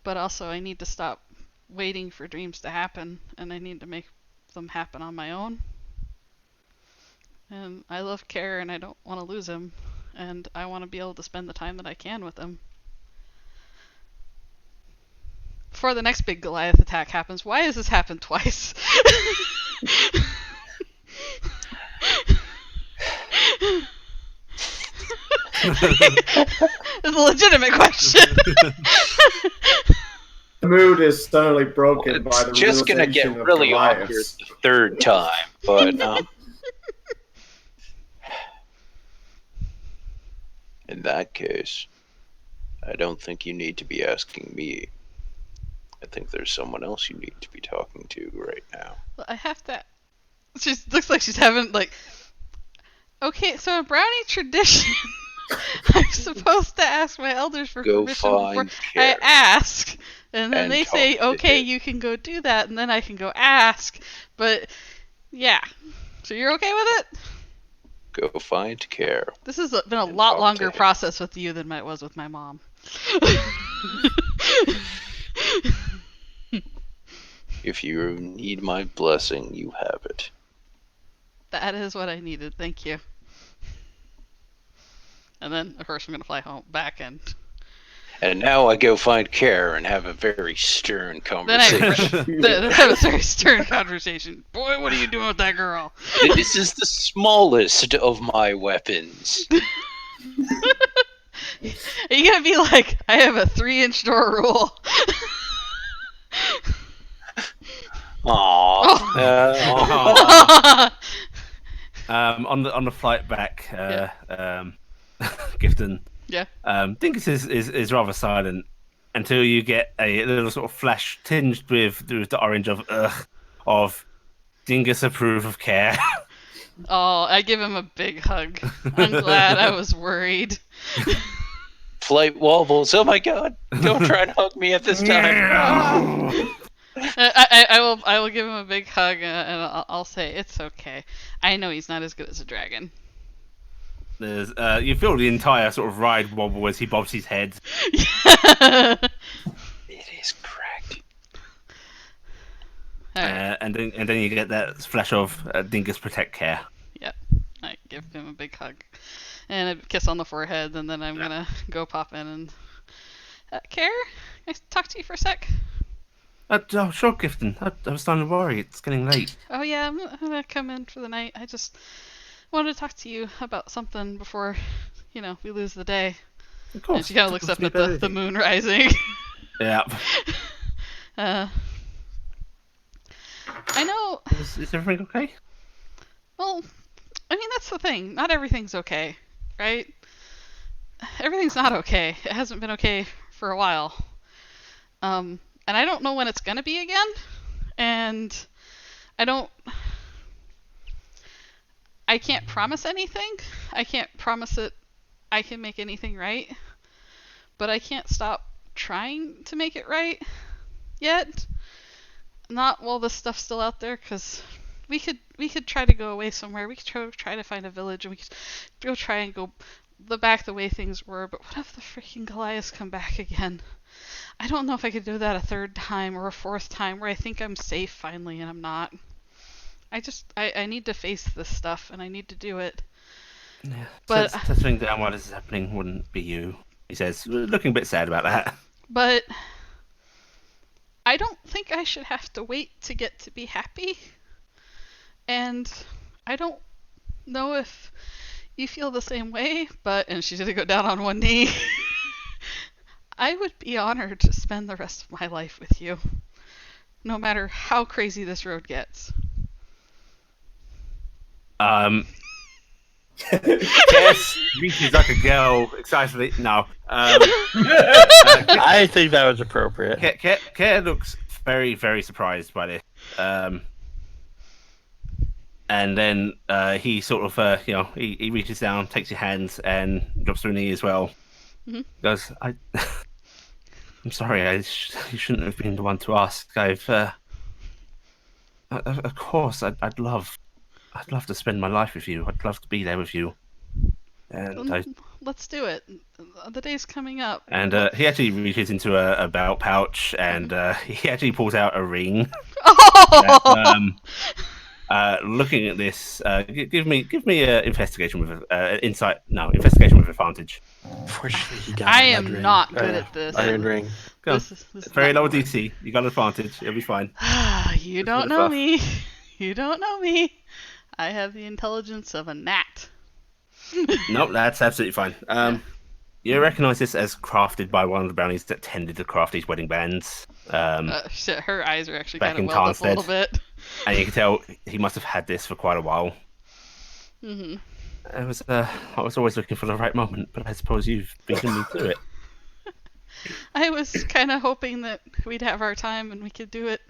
but also I need to stop waiting for dreams to happen, and I need to make them happen on my own. And I love Care, and I don't want to lose him, and I want to be able to spend the time that I can with him. Before the next big Goliath attack happens, why has this happened twice? It's a legitimate question. The mood is suddenly broken by the It's just gonna realization get of really awkward Goliaths. the third time, but in that case, I don't think you need to be asking me. I think there's someone else you need to be talking to right now. Well, I have to. She looks like she's having like. Okay, so in brownie tradition, I'm supposed to ask my elders for Go permission before find I Care. ask, and then And they talk say, to "Okay, him." you can go do that," and then I can go ask. But yeah, so you're okay with it? Go find Care. This has been a And lot talk to longer him. process with you than it was with my mom. If you need my blessing, you have it. That is what I needed. Thank you. And then, of course, I'm gonna fly home back, and And now I go find Care and have a very stern then I conversation. have a very stern conversation. Boy, what are you doing with that girl? This is the smallest of my weapons. Are you gonna be like, I have a 3-inch door rule? Aww. On the flight back, Gifton. Yeah. Dingus is rather silent until you get a little sort of flash tinged with the orange of Dingus approve of Care. Oh, I give him a big hug. I'm glad. I was worried. Flight wobbles. Oh my god. Don't try and hug me at this time. I will give him a big hug, and I'll say it's okay. I know he's not as good as a dragon. There's you feel the entire sort of ride wobble as he bobs his head. It is correct. Alright. And then you get that flash of Dingus protect Care. Yep. I give him a big hug and a kiss on the forehead, and then I'm gonna go pop in and Care, can I talk to you for a sec? Oh, sure, Gifton. I was starting to worry. It's getting late. Oh yeah, I'm gonna come in for the night. I just wanted to talk to you about something before we lose the day. Of course. And she kind of looks up at the moon rising. Yeah. I know. Is everything okay? Well, I mean, that's the thing. Not everything's okay, right? Everything's not okay. It hasn't been okay for a while. And I don't know when it's gonna be again. And I can't promise anything. I can't promise that I can make anything right. But I can't stop trying to make it right yet. Not while this stuff's still out there, because we could try to go away somewhere. We could try to find a village, and we could go try and go the way things were. But what if the freaking Goliaths come back again? I don't know if I could do that a third time or a fourth time where I think I'm safe finally and I'm not. I need to face this stuff, and I need to do it. Yeah. But Settling down while this is happening wouldn't be you, he says, looking a bit sad about that. But I don't think I should have to wait to get to be happy. And I don't know if you feel the same way, and she's going to go down on one knee. I would be honored to spend the rest of my life with you, no matter how crazy this road gets. Yes, reaches like a girl excitedly. No. I think that was appropriate. Care looks very, very surprised by this. And then he sort of, he reaches down, takes your hands, and drops to a knee as well. Mm-hmm. Goes, I'm sorry, you shouldn't have been the one to ask. Of course, I'd love to spend my life with you. I'd love to be there with you. And let's do it. The day's coming up. And he actually reaches into a belt pouch, and he actually pulls out a ring. Oh! Looking at this, give me an investigation with investigation with advantage. Fortunately, he got I a am red ring. not good at this. Iron ring. Go on. This is Very not low my- DC. You got an advantage. It'll be fine. You Just don't for the know buff. me. You don't know me. I have the intelligence of a gnat. Nope, that's absolutely fine. You recognise this as crafted by one of the brownies that tended to craft these wedding bands. Shit, her eyes are actually Back kind of in welled up a little Tarnstead. bit. And you can tell he must have had this for quite a while. Hmm. I was always looking for the right moment, but I suppose you've beaten me to it. I was kind of hoping that we'd have our time and we could do it.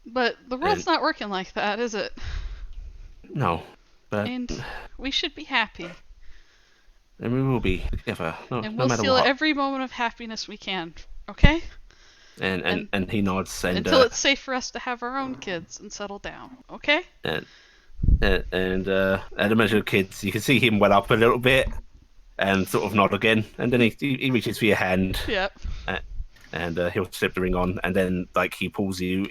But the world's not working like that, is it? No, but And we should be happy. and we will be together, no And we'll matter steal what. every moment of happiness we can, okay? And he nods and Until it's safe for us to have our own kids and settle down, okay? and the measure of kids, you can see him well up a little bit and sort of nod again, and then he reaches for your hand. Yep. And he'll slip the ring on, and then he pulls you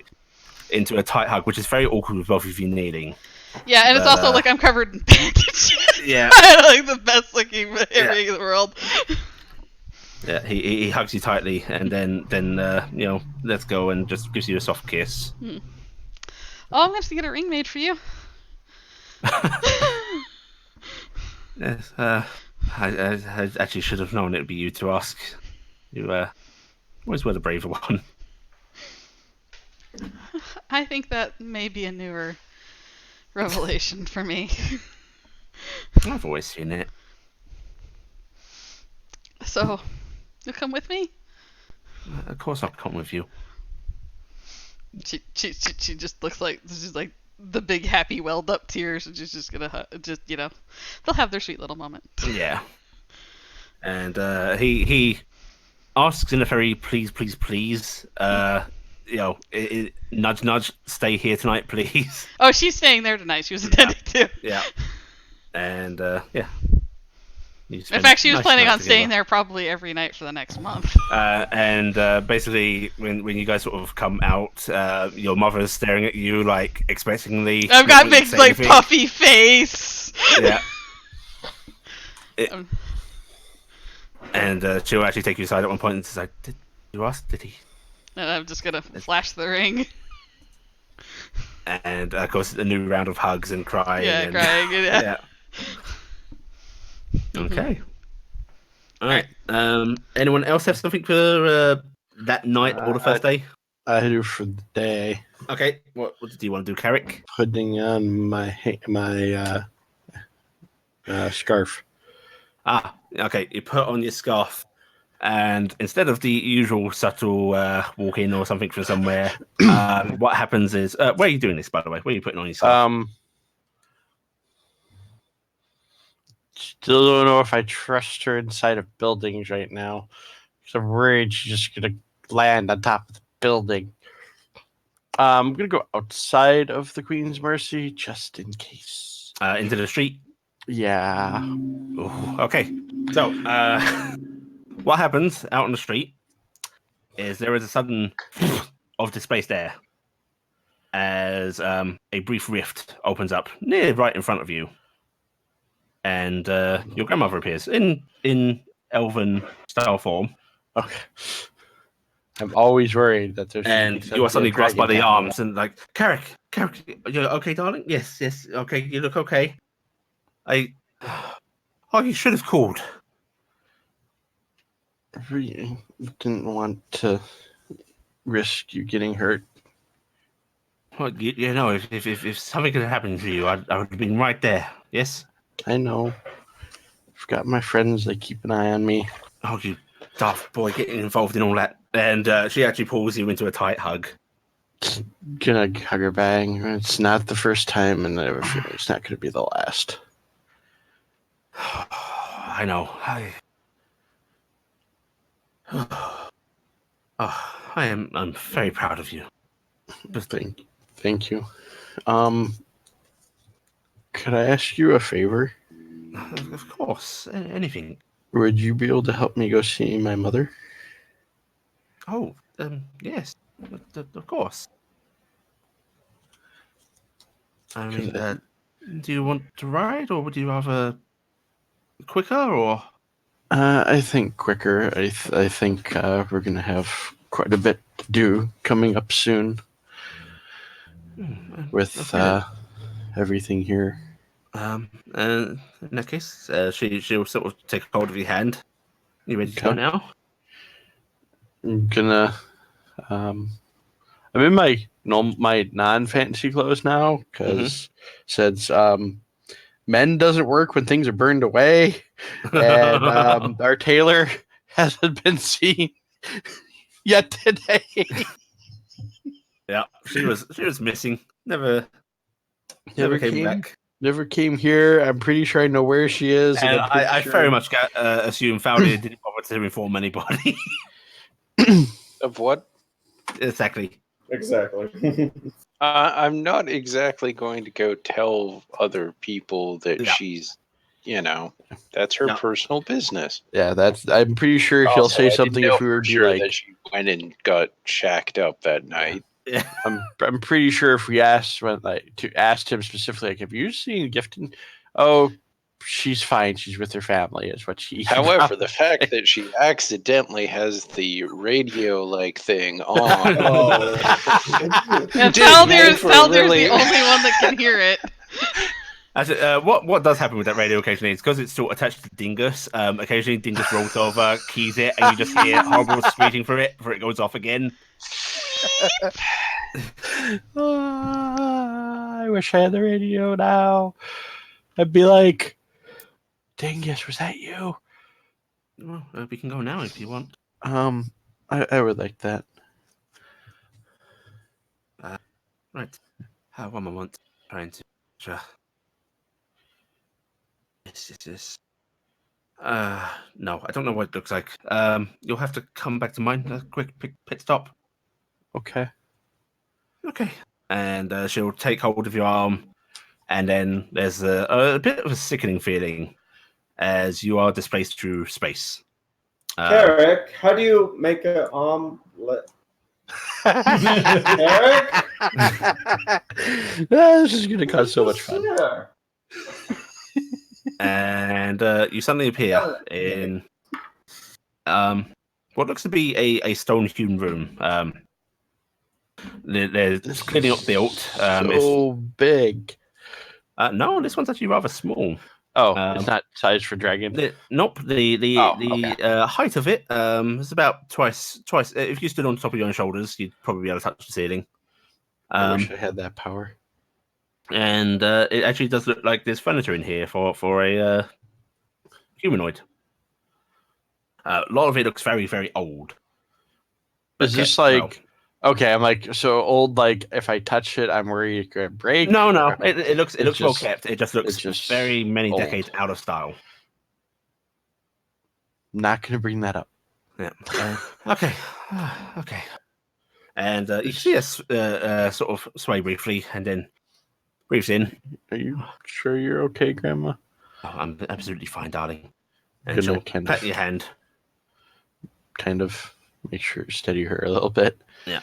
into a tight hug, which is very awkward with both of you kneeling. Yeah, and it's But, also like I'm covered in bandages. Yeah. Like the best looking ring in the world. Yeah, he hugs you tightly, and then lets go and just gives you a soft kiss. Oh, I'm gonna have to get a ring made for you. Yes, I actually should have known it would be you to ask. You always were the braver one. I think that may be a newer revelation for me. I've always seen it. So, you'll come with me? Of course, I'll come with you. She just looks like this is like the big happy welled up tears, and she's just gonna they'll have their sweet little moment. Yeah. And he asks in a very please, nudge, nudge, stay here tonight, please. Oh, she's staying there tonight. She was intending to. Yeah. And yeah. In fact, she was planning on staying there probably every night for the next month. And basically, when you guys sort of come out, your mother's staring at you expectingly. I've got not big really saying puffy face. anything. Yeah. And she'll actually take you aside at one point and say, "Did you ask? Did he?" And I'm just gonna flash the ring. And of course, a new round of hugs and crying. Yeah, and, crying. Yeah. Okay. All right. Anyone else have something for that night or the first day? I do for the day. Okay. What do you want to do, Carrick? Putting on my scarf. Okay. You put on your scarf, and instead of the usual subtle walk in or something from somewhere, what happens is, where are you doing this, by the way? Where are you putting on your scarf? Still don't know if I trust her inside of buildings right now. So I'm worried she's just gonna land on top of the building. I'm gonna go outside of the Queen's Mercy just in case. Into the street. Yeah. Ooh, okay. So, what happens out on the street is there is a sudden of displaced air as a brief rift opens up near right in front of you, and your grandmother appears in elven style form. Okay. I'm always worried that there's. And you are suddenly grasped by the arms and like, Carrick, you okay, darling? Yes, okay, you look okay. Oh, you should have called. I didn't want to risk you getting hurt. Well, you know, if something could have happened to you, I would have been right there. Yes. I know. I've got my friends. They keep an eye on me. Oh, you daft boy, getting involved in all that. And she actually pulls you into a tight hug. Gonna hug her back. It's not the first time, and I have a feeling it's not gonna be the last. I know. I'm very proud of you. Thank you. Could I ask you a favor? Of course, anything. Would you be able to help me go see my mother? Oh, yes, of course. I mean, do you want to ride, or would you rather quicker, or? I think quicker. I think we're gonna have quite a bit to do coming up soon with everything here. And in that case, she'll sort of take hold of your hand. You ready to go now? I'm gonna. I'm in my non-fantasy clothes now because since men doesn't work when things are burned away, and our tailor hasn't been seen yet today. Yeah, she was missing. Never came back. Never came here. I'm pretty sure I know where she is. And I very much assume Faldi didn't bother to inform anybody. Of what? Exactly. I'm not exactly going to go tell other people that she's, that's her personal business. Yeah, I'm pretty sure he'll say something if we were to sure that she went and got shacked up that night. Yeah. I'm pretty sure if we asked him specifically, like, have you seen Gifton? Oh, she's fine. She's with her family, is what she. However, the fact that she accidentally has the radio-like thing on. And Faldir's the only one that can hear it. What does happen with that radio occasionally is because it's still attached to Dingus. Occasionally, Dingus rolls over, keys it, and you just hear horrible screeching for it before it goes off again. I wish I had the radio now. I'd be like, Dingus, was that you? Well, we can go now if you want. I would like that. Right. One moment. Trying to. Yes. No, I don't know what it looks like. You'll have to come back to mine. A quick pit stop. Okay. And she'll take hold of your arm, and then there's a bit of a sickening feeling as you are displaced through space. Eric, how do you make an omelet? Eric? This is going to cause so much fun. And you suddenly appear in what looks to be a stone-hewn room. It's clearly not built. So big. No, this one's actually rather small. Oh, Um, it's not size for dragon. Nope. Oh, The height of it is about twice. If you stood on top of your own shoulders, you'd probably be able to touch the ceiling. I wish I had that power. And it actually does look like there's furniture in here for a humanoid. A lot of it looks very, very old. Is this kept well. like okay? I'm like so old. Like if I touch it, I'm worried it could break. No. or- It looks It's well just- kept. It just looks it's just very many old. decades out of style. Not gonna bring that up. Yeah. Okay. Okay. And you can see us sort of sway briefly, and then breathes in. Are you sure you're okay, Grandma? Oh, I'm absolutely fine, darling. And Gonna she'll kind pat of- your hand. Kind of make sure steady her a little bit. Yeah.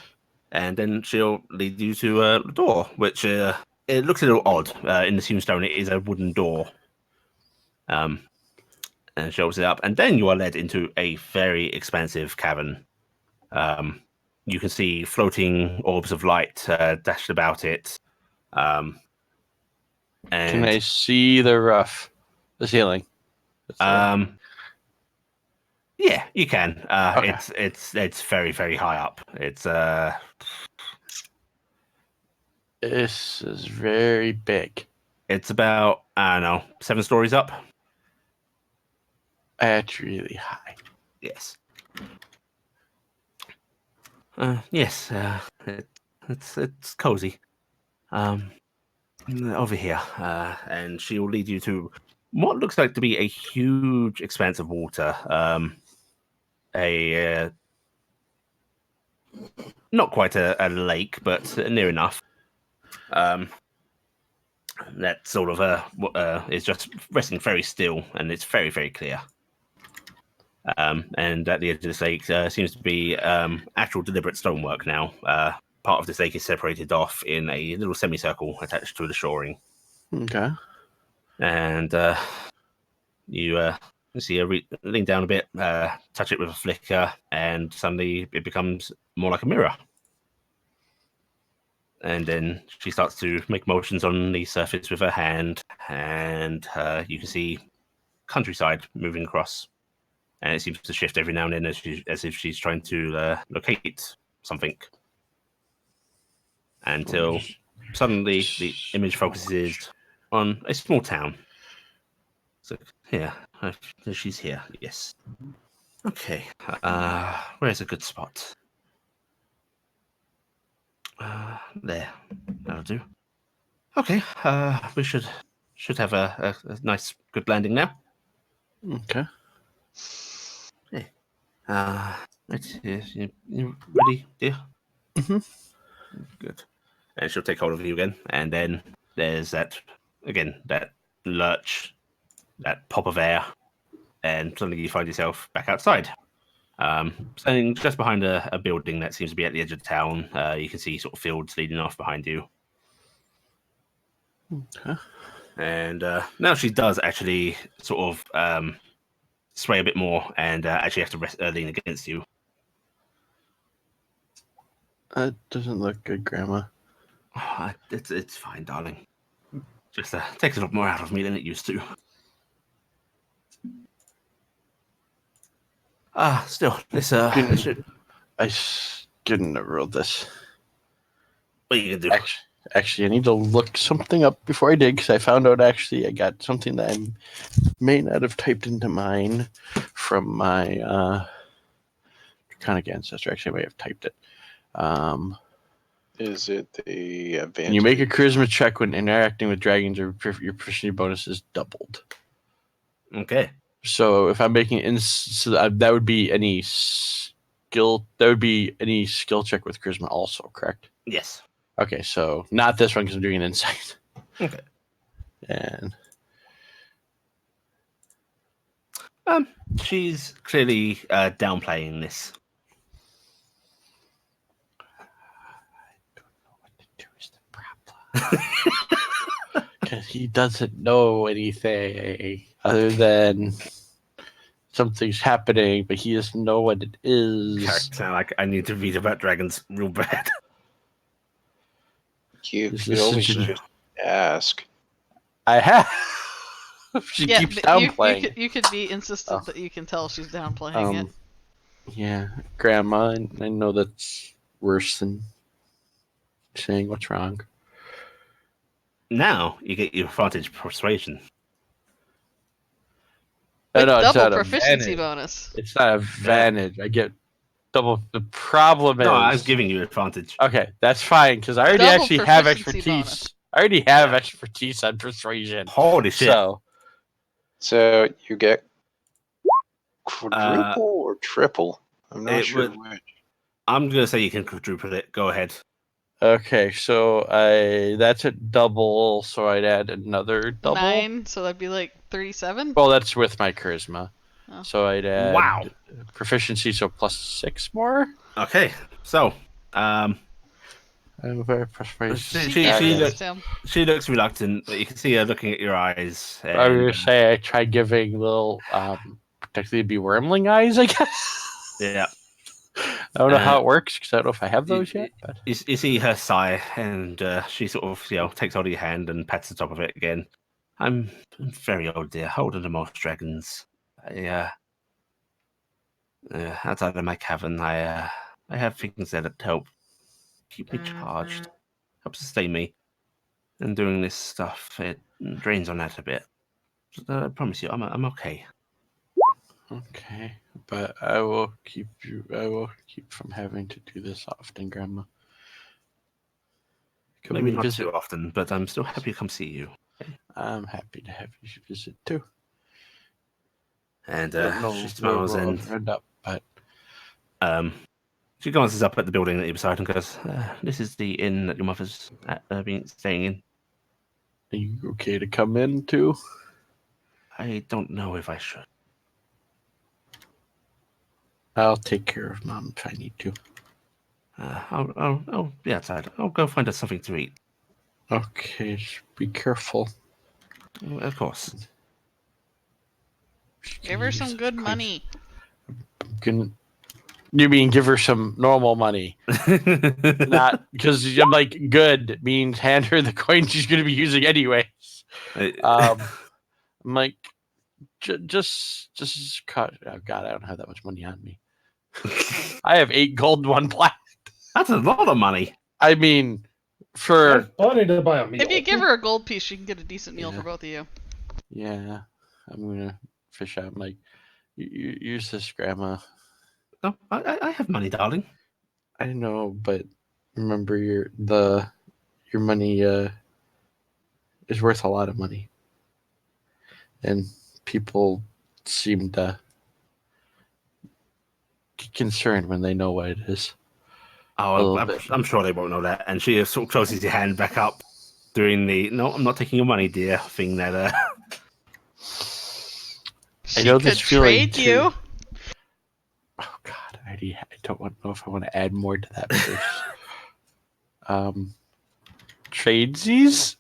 And then she'll lead you to the door, which it looks a little odd. In the tombstone, it is a wooden door. And she opens it up, and then you are led into a very expansive cavern. You can see floating orbs of light dashed about it. And Can I see the ceiling? yeah, you can. Okay. It's very, very high up. It's This is very big. it's about, I don't know, 7 stories up. That's really high. Yes. Yes. It's cozy. Over here, and she will lead you to what looks like to be a huge expanse of water. Not quite a lake, but near enough. That sort of is just resting very still, and it's very, very clear. And at the edge of this lake seems to be actual deliberate stonework now. Part of this lake is separated off in a little semicircle attached to the shoring. Okay. And you see her lean down a bit, touch it with a flicker, and suddenly it becomes more like a mirror. And then she starts to make motions on the surface with her hand, and you can see countryside moving across. And it seems to shift every now and then as if she's trying to locate something. Until suddenly the image focuses on a small town. So, yeah, she's here, yes. Okay, where's a good spot? There, that'll do. Okay, we should have a nice, good landing now. Okay. Right, you ready, dear? Mhm. Good. And she'll take hold of you again, and then there's that lurch, that pop of air, and suddenly you find yourself back outside. Standing just behind a building that seems to be at the edge of town. You can see sort of fields leading off behind you. Okay. And now she does actually sort of sway a bit more and actually have to lean against you. That doesn't look good, Grandma. Oh, it's fine, darling. Just takes a lot more out of me than it used to. Still, this should... I shouldn't have rolled this. What are you gonna do? Actually, I need to look something up before I did because I found out actually I got something that I may not have typed into mine from my draconic ancestor. Actually, I may have typed it. Is it the advantage? When you make a charisma check when interacting with dragons, your proficiency bonus is doubled. Okay. So if I'm making that would be any skill. That would be any skill check with charisma, also correct? Yes. Okay, so not this one because I'm doing an insight. Okay. And she's clearly downplaying this. I don't know what to do is the problem. Because he doesn't know anything other than something's happening, but he doesn't know what it is. Character, like I need to read about dragons real bad. You This could is always such a- just ask. I have. she Yeah, keeps but downplaying. you could be insistent that you can tell she's downplaying it. Yeah, Grandma, I know that's worse than saying what's wrong. Now you get your advantage persuasion. With No, it's double not proficiency advantage. bonus. It's not advantage. I get double. The problem is. No, I was giving you advantage. Okay, that's fine because I already Double actually have proficiency expertise. bonus. I already have expertise on persuasion. Holy shit! So you get quadruple or triple? I'm not it sure would- which. I'm gonna say you can quadruple it. Go ahead. Okay, so that's a double, so I'd add another double. 9, so that'd be like 37. Well, that's with my charisma. Oh. So I'd add Wow. proficiency, so +6 more. Okay, so I'm very persuasive. she looks reluctant, but you can see her looking at your eyes. I was And, gonna say I tried giving little, technically it'd be wormling eyes, I guess. yeah, I don't know how it works because I don't know if I have those yet. But you see her sigh, and she sort of takes hold of your hand and pats the top of it again. I'm very old, dear. Older than most dragons. Outside of my cavern, I have things that help keep me charged, help sustain me. And doing this stuff, it drains on that a bit. But, I promise you, I'm okay. okay, but I will keep from having to do this often, Grandma. Come Maybe and not visit. too often, but I'm still happy to come see you. I'm happy to have you visit too. And she smiles we'll and end up, but she glances up at the building that you're beside and goes, "This is the inn that your mother's been staying in." are you okay to come in too? I don't know if I should. I'll take care of Mom if I need to. I'll be outside. I'll go find us something to eat. Okay, just be careful. Of course. Give her some good money. You mean give her some normal money? Not because I'm like good means hand her the coin she's going to be using anyways. I'm like just cut. Oh God, I don't have that much money on me. I have 8 gold, 1 plat. That's a lot of money. I mean, for plenty to buy a meal. If you give her a gold piece, she can get a decent meal for both of you. yeah, I'm gonna fish out. I'm like, use this, Grandma. No, I have money, darling. I know, but remember your money is worth a lot of money, and people seem to get concerned when they know what it is. Oh, I'm sure they won't know that. And she sort of closes your hand back up, doing the "no, I'm not taking your money, dear" thing that. She I know could this feeling trade you. Oh God, I don't know if I want to add more to that verse. Tradesies?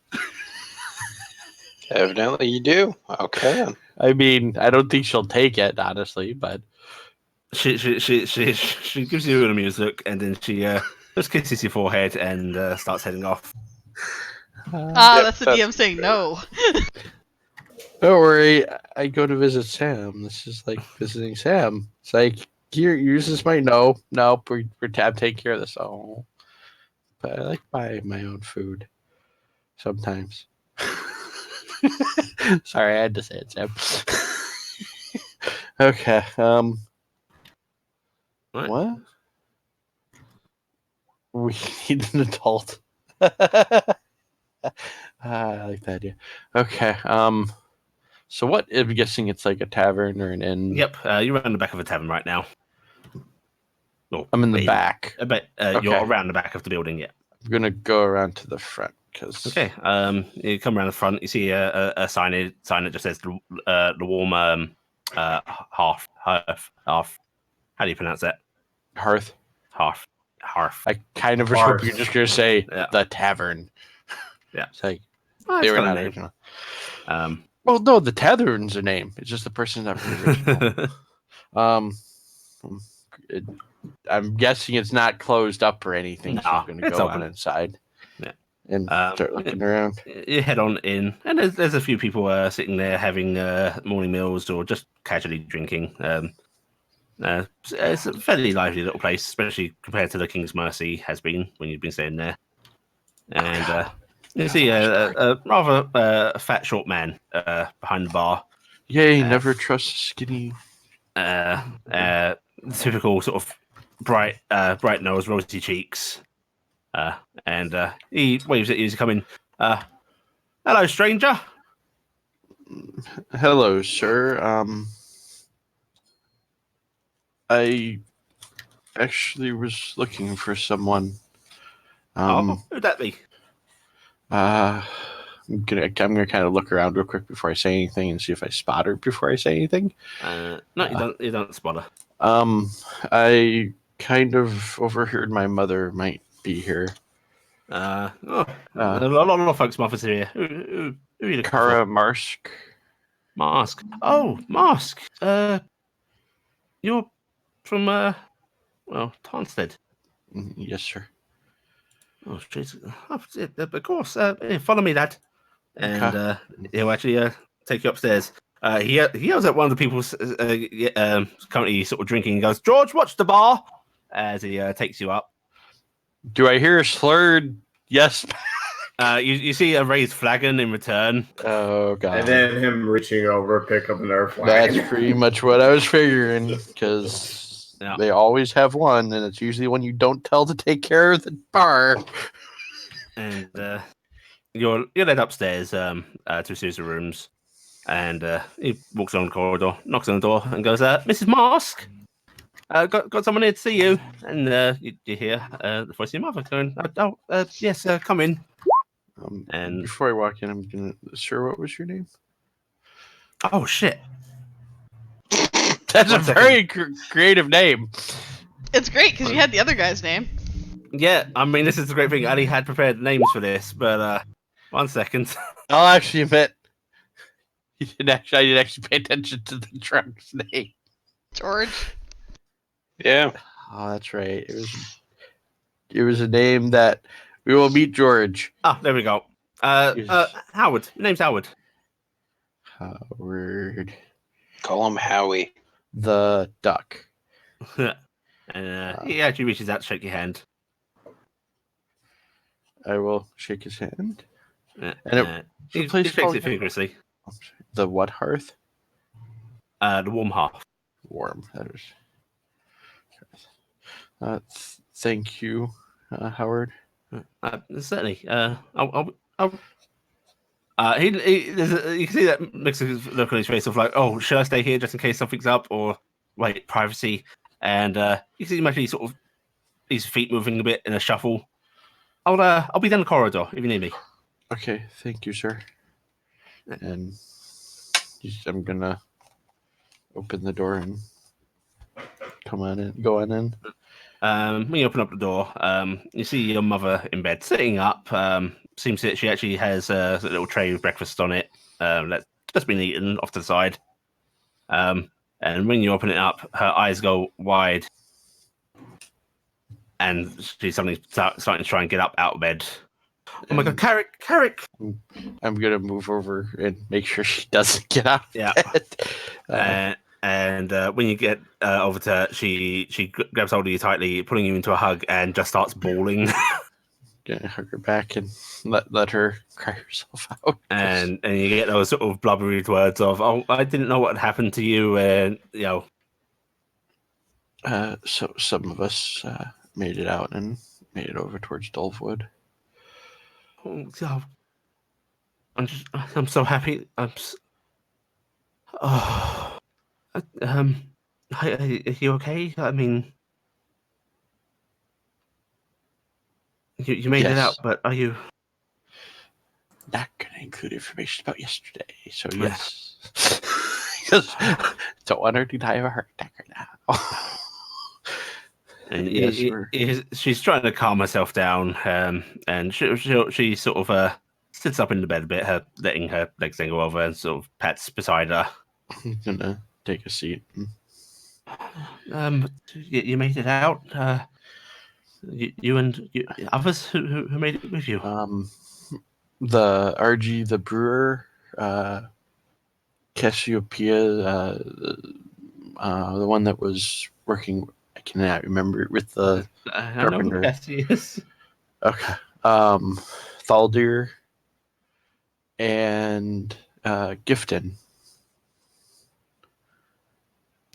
Evidently you do. Okay. I mean, I don't think she'll take it, honestly, but She gives you an amused look, and then she just kisses your forehead and starts heading off. That's the DM saying no. don't worry, I go to visit Sam. This is like visiting Sam. It's like, here, use this money. No, we're taking care of this. Oh, but I like buying my own food sometimes. Sorry, I had to say it, Sam. Okay. What? We need an adult. I like that idea. Okay. So what? I'm guessing it's like a tavern or an inn. Yep, you're around the back of a tavern right now. Oh, I'm in the back. But you're around the back of the building, yeah. I'm gonna go around to the front because. Okay. You come around the front. You see a sign that just says the warm hearth. How do you pronounce that? Hearth. Hearth. I kind of was hoping you're just gonna say the tavern. Yeah. It's like They were not original. Well, no, the tavern's a name. It's just the person's not really original. I'm guessing it's not closed up or anything. No, so I'm gonna it's go open. on inside. Yeah. and start looking around. You head on in, and there's a few people sitting there having morning meals or just casually drinking. It's a fairly lively little place, especially compared to the King's Mercy has been when you've been staying there. And you see a rather fat, short man behind the bar. Yay! Never trust a skinny. Typical sort of bright nose, rosy cheeks. And he waves at you as you come in. Hello, stranger. Hello, sir. I actually was looking for someone. Who'd that be? I'm gonna kind of look around real quick before I say anything and see if I spot her before I say anything. No, you don't spot her. I kind of overheard my mother might be here. A lot of folks' mothers are here. Who are you looking Kara for? Marsk. Mask. Oh, Mask. You're from Tarnstead. Yes, sir. Oh, jeez. Of course. Here, follow me, Dad. And Okay. he'll actually take you upstairs. He yells at one of the people currently sort of drinking and goes, "George, watch the bar!" As he takes you up. Do I hear a slurred yes? You see a raised flagon in return. Oh god. And then him reaching over, pick up another flag. That's pretty much what I was figuring, because they always have one, and it's usually when you don't tell to take care of the bar. And you're led upstairs to a series of rooms, and he walks along the corridor, knocks on the door, and goes, "Mrs. Mask, got someone here to see you." And you hear the voice of your mother going, "Yes, come in." And before I walk in, I'm gonna. Sir, what was your name? Oh shit! That's a very creative name. It's great because you had the other guy's name. Yeah, I mean, this is the great thing. Ali had prepared names for this, but 1 second. I'll actually admit, I didn't actually pay attention to the drunk's name. George. Yeah. Oh, that's right. It was a name that we will meet George. Oh, there we go. Howard. Your name's Howard. Howard. Call him Howie. The duck. And he actually reaches out to shake your hand. I will shake his hand. And he shakes it vigorously. The what hearth? The warm hearth. Warm. That is. Thank you, Howard. Certainly. You can see that mix of look on his face of like, oh, should I stay here just in case something's up, or wait, privacy? And you see him actually sort of his feet moving a bit in a shuffle. I'll be down the corridor if you need me. Okay, thank you, sir. And I'm gonna open the door and go on in. When you open up the door, you see your mother in bed, sitting up. Seems that she actually has a little tray with breakfast on it that's just been eaten off to the side. And when you open it up, her eyes go wide, and she's suddenly starting to try and get up out of bed. Oh my god, Carrick! I'm gonna move over and make sure she doesn't get out. Yeah. And when you get over to her, she grabs hold of you tightly, pulling you into a hug, and just starts bawling. Gonna hug her back and let her cry herself out. And you get those sort of blubbery words of, "Oh, I didn't know what had happened to you," and So some of us made it out and made it over towards Dolpwood. Oh, I'm so happy. Are you okay? I mean, you made it out, but are you? Not gonna include information about yesterday, so yes. Because don't want her to die of a heart attack right now. And yes, she's trying to calm herself down, and she sort of sits up in the bed a bit, letting her legs go over, and sort of pats beside her. I'm gonna take a seat. You made it out. You and others who made it with you. The RG, the brewer, Cassiopeia, the one that was working. I cannot remember with the I know who carpenter. Cassie is. Okay. Thaldir and Gifton.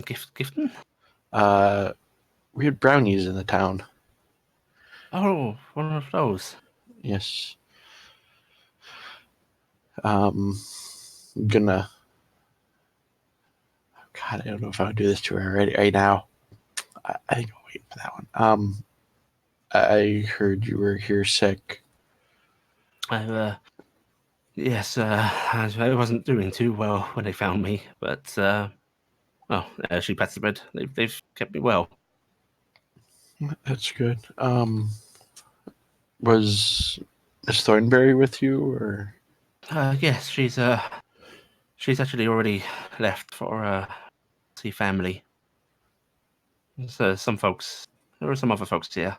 Gifton? We had brownies in the town. Oh, one of those. Yes. I'm gonna. God, I don't know if I would do this to her right now. I think I'll wait for that one. I heard you were here sick. Yes, I wasn't doing too well when they found me, but she pats the bed. They've kept me well. That's good. Was Miss Thornberry with you, or? Yes, she's actually already left for see family. So some folks, there are some other folks here.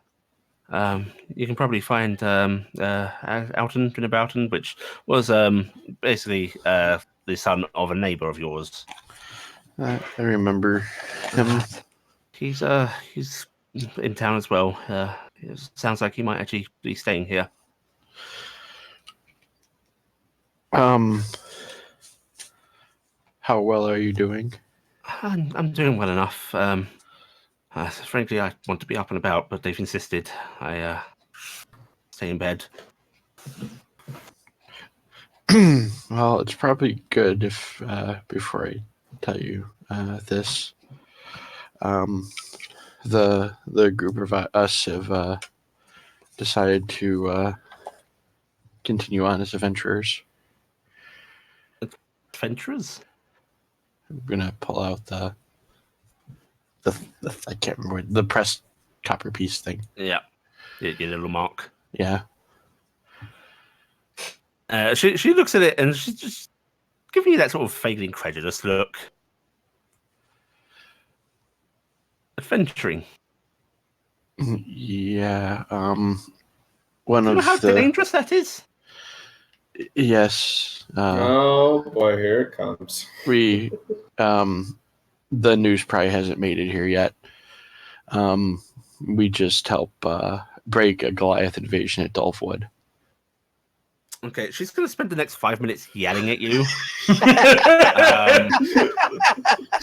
You can probably find Alton Boughton, which was basically the son of a neighbor of yours. I remember him. He's in town as well. It sounds like he might actually be staying here. How well are you doing? I'm doing well enough. Frankly, I want to be up and about, but they've insisted I stay in bed. Well, it's probably good if before I tell you this, the group of us have decided to continue on as adventurers. Adventurers? I'm gonna pull out the I can't remember the pressed copper piece thing. Yeah, your little mark. Yeah. She looks at it and she's just giving you that sort of vaguely incredulous look. Adventuring. Yeah. Do One you know of how the dangerous that is? yes. Oh boy, here it comes. We the news probably hasn't made it here yet. We just help break a Goliath invasion at Dolphwood. Okay, she's going to spend the next 5 minutes yelling at you. Do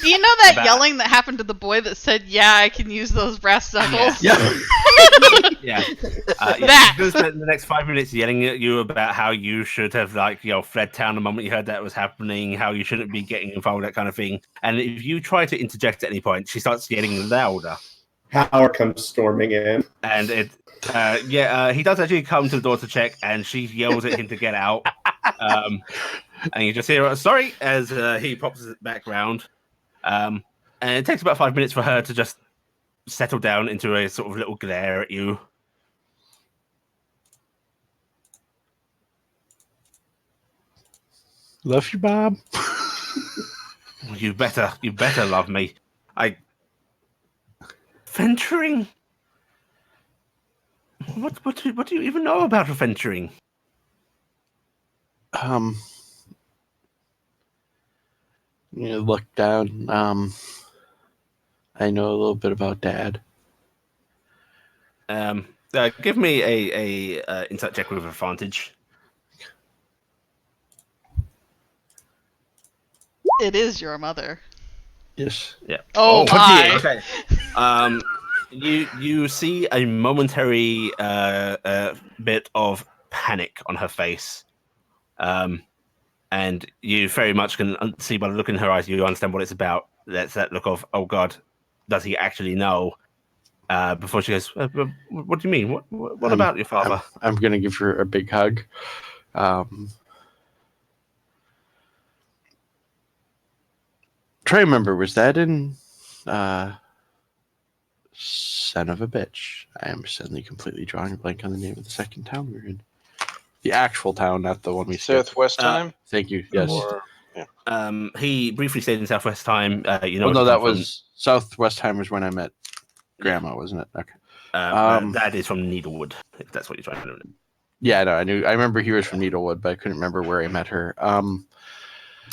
you know that About- yelling that happened to the boy that said, "Yeah, I can use those brass knuckles"? Yeah. Yeah. That. She's going to spend the next 5 minutes yelling at you about how you should have, fled town the moment you heard that was happening, how you shouldn't be getting involved, that kind of thing. And if you try to interject at any point, she starts yelling louder. Howard comes storming in. And he does actually come to the door to check, and she yells at him to get out. And you just hear, "Sorry," as he pops it back round. And it takes about 5 minutes for her to just settle down into a sort of little glare at you. Love you, Bob. You better love me. Venturing? What do you even know about venturing? Look down. I know a little bit about Dad. Give me a insight check with advantage. It is your mother. Yes. Yeah. Oh my. Okay. You see a momentary bit of panic on her face, and you very much can see by the look in her eyes. You understand what it's about. That's that look of, "Oh God, does he actually know?" Before she goes, "What do you mean? What about your father?" I'm gonna give her a big hug. Try to remember, was that in Son of a Bitch? I am suddenly completely drawing a blank on the name of the second town we were in. The actual town, not the one we skipped. Southwest Time? Thank you. Yes. Or, He briefly stayed in Southwest Time. No, that was Southwest Time was when I met Grandma, wasn't it? Okay. That is from Needlewood, if that's what you're trying to know. Yeah, no, I remember he was from Needlewood, but I couldn't remember where I met her.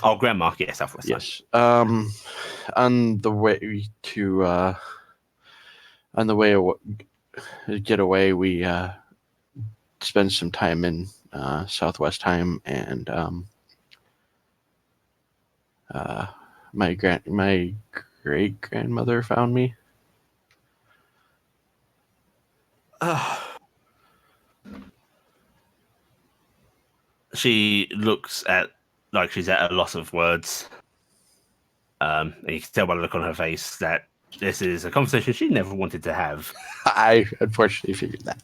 Oh, Grandma, yeah, Southwest. Yes. On the way to get away, we spent some time in Southwest time, and my great grandmother found me. She looks at like she's at a loss of words. And you can tell by the look on her face that this is a conversation she never wanted to have. I unfortunately figured that.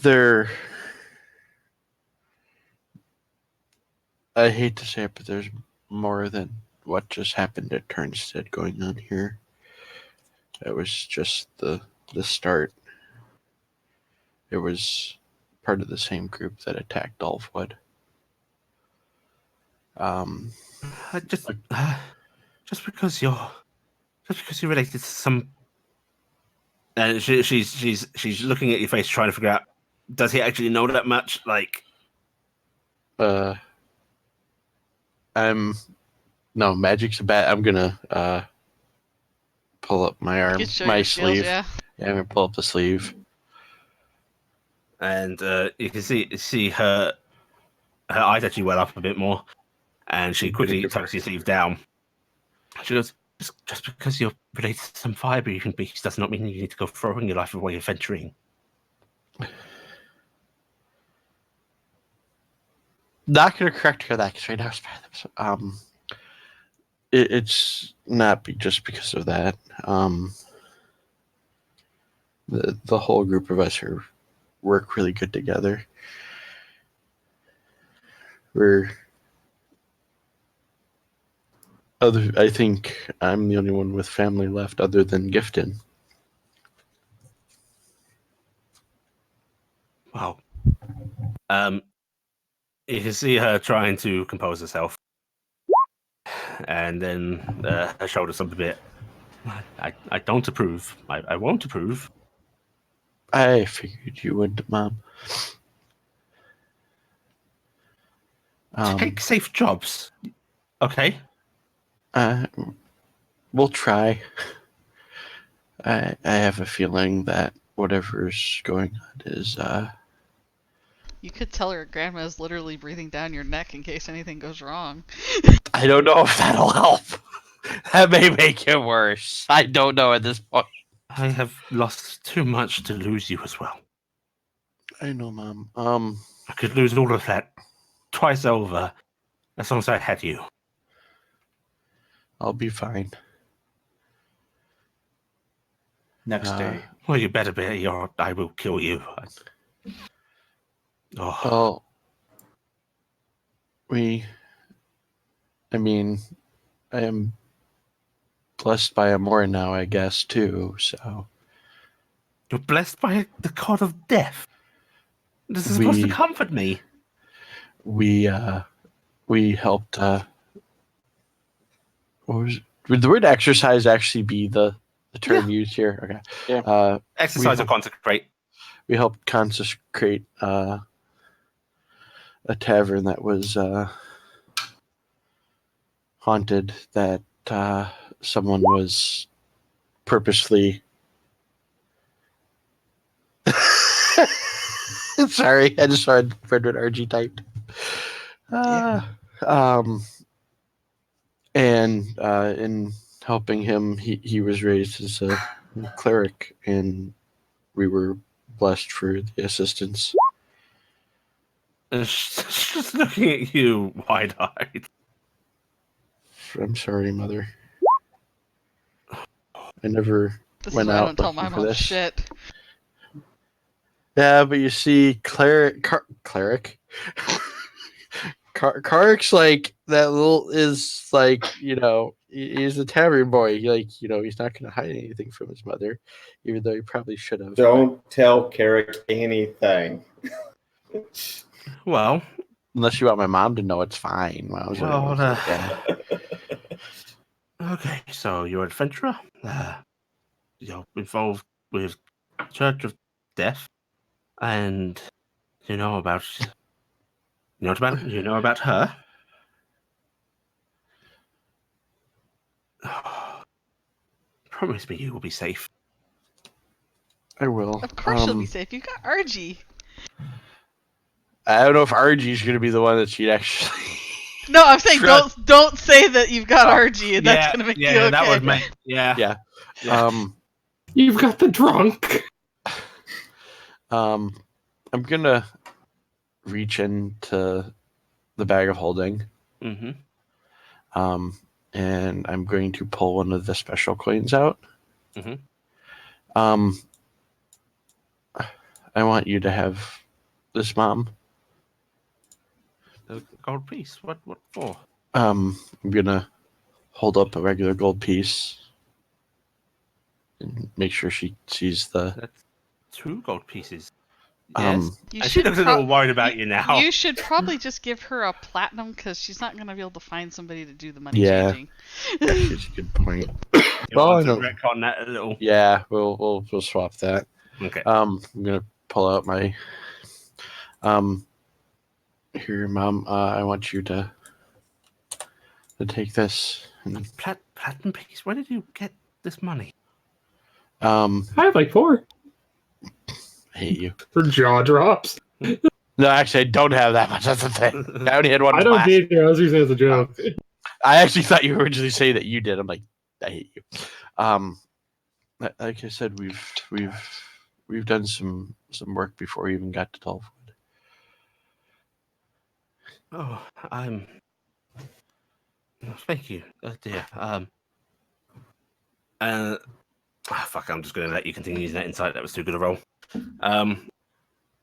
There, I hate to say it, but there's more than what just happened at Tarnstead going on here. It was just the start. It was part of the same group that attacked Dolphwood. Just because you're related to some, and she's looking at your face, trying to figure out, does he actually know that much? Like, no, magic's a bad. I'm gonna pull up my arm, You can show my your sleeve. skills, yeah. Yeah, I'm gonna pull up the sleeve. and you can see her eyes actually well up a bit more, and she quickly tucks your sleeve down. She goes, just because you're related to some fire-breathing beast does not mean you need to go throwing your life away adventuring. Not gonna correct her that because right now it's part of them. It's not just because of that. The whole group of us work really good together. I think I'm the only one with family left other than Gifton. Wow. You can see her trying to compose herself, and then her shoulders up a bit. I don't approve. I won't approve. I figured you would, Mom. Take safe jobs. Okay. We'll try. I have a feeling that whatever's going on is You could tell her grandma is literally breathing down your neck in case anything goes wrong. I don't know if that'll help. That may make it worse. I don't know at this point. I have lost too much to lose you as well. I know, Mom. I could lose all of that twice over as long as I had you. I'll be fine. Next day. Well, you better be, or I will kill you. Oh, Well, I mean, I am blessed by Amor now, I guess, too, so. you're blessed by the god of death. This is supposed to comfort me. We helped, what was it? Would the word exercise actually be the term used here? Okay. Yeah. Exercise or consecrate. We helped consecrate a tavern that was haunted, that someone was purposely sorry, I just saw Frederick RG typed. And in helping him, he was raised as a cleric, and we were blessed for the assistance. Just looking at you wide-eyed. I'm sorry, Mother. I never This went is why I out don't tell looking my for mom this. shit. Yeah, but you see, cleric, Carrick's like that little is like, you know, he's a tavern boy. Like, you know, he's not going to hide anything from his mother, even though he probably should have. Don't tell Carrick anything. Well, unless you want my mom to know, it's fine. Mom's well, Okay, so you're an adventurer. You're involved with Church of Death, and you know about her. Promise me you will be safe. I will. Of course she'll be safe. You got Argy. I don't know if RG's going to be the one that she'd actually. No, I'm saying Trust- don't say that you've got Argy and that's gonna make you okay. that was meant. Yeah. You've got the drunk. I'm gonna reach into the bag of holding. Mm-hmm. And I'm going to pull one of the special coins out. Mhm. I want you to have this, Mom. The gold piece. What for? I'm gonna hold up a regular gold piece and make sure she sees the. That's 2 gold pieces. Um, Yes. And she looks a little worried about you now. You should probably just give her a platinum because she's not going to be able to find somebody to do the money Yeah. changing. That's a good point. You Well, want I to know. retcon that a little. Yeah, we'll swap that. Okay. I'm gonna pull out my. Here, Mom. I want you to take this. And, Platinum piece. Where did you get this money? I have like 4 I hate you. for jaw drops. No, actually, I don't have that much. That's the thing. I only had one. I don't class. need it. I was using it as a joke. I actually thought you were originally saying that you did. I'm like, I hate you. Like I said, we've done some work before we even got to Dolphin. Oh, thank you. Oh dear. Fuck. I'm just going to let you continue using that insight. That was too good a roll.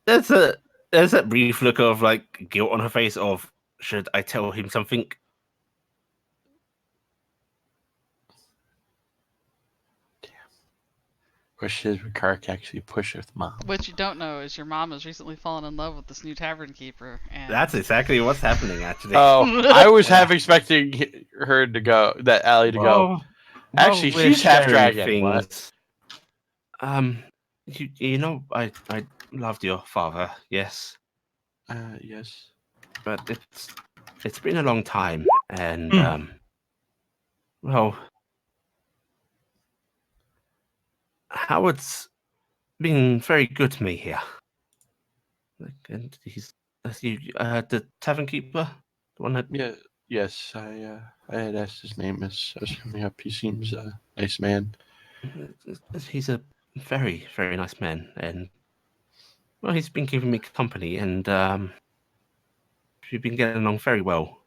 There's that brief look of like guilt on her face. Of should I tell him something? Question is, would Kark actually push with Mom? What you don't know is your mom has recently fallen in love with this new tavern keeper. And That's exactly what's happening, actually. Oh, I was half expecting her to go, that Allie to go. Actually, we're she's half sharing dragon. things. You know, I loved your father, yes, Yes. but it's been a long time, and well, Howard's been very good to me here. And he's the tavern keeper, the one that Yeah. Yes. I had asked his name as I was coming up. He seems a nice man. he's a very, very nice man, and well, he's been keeping me company, and we've been getting along very well.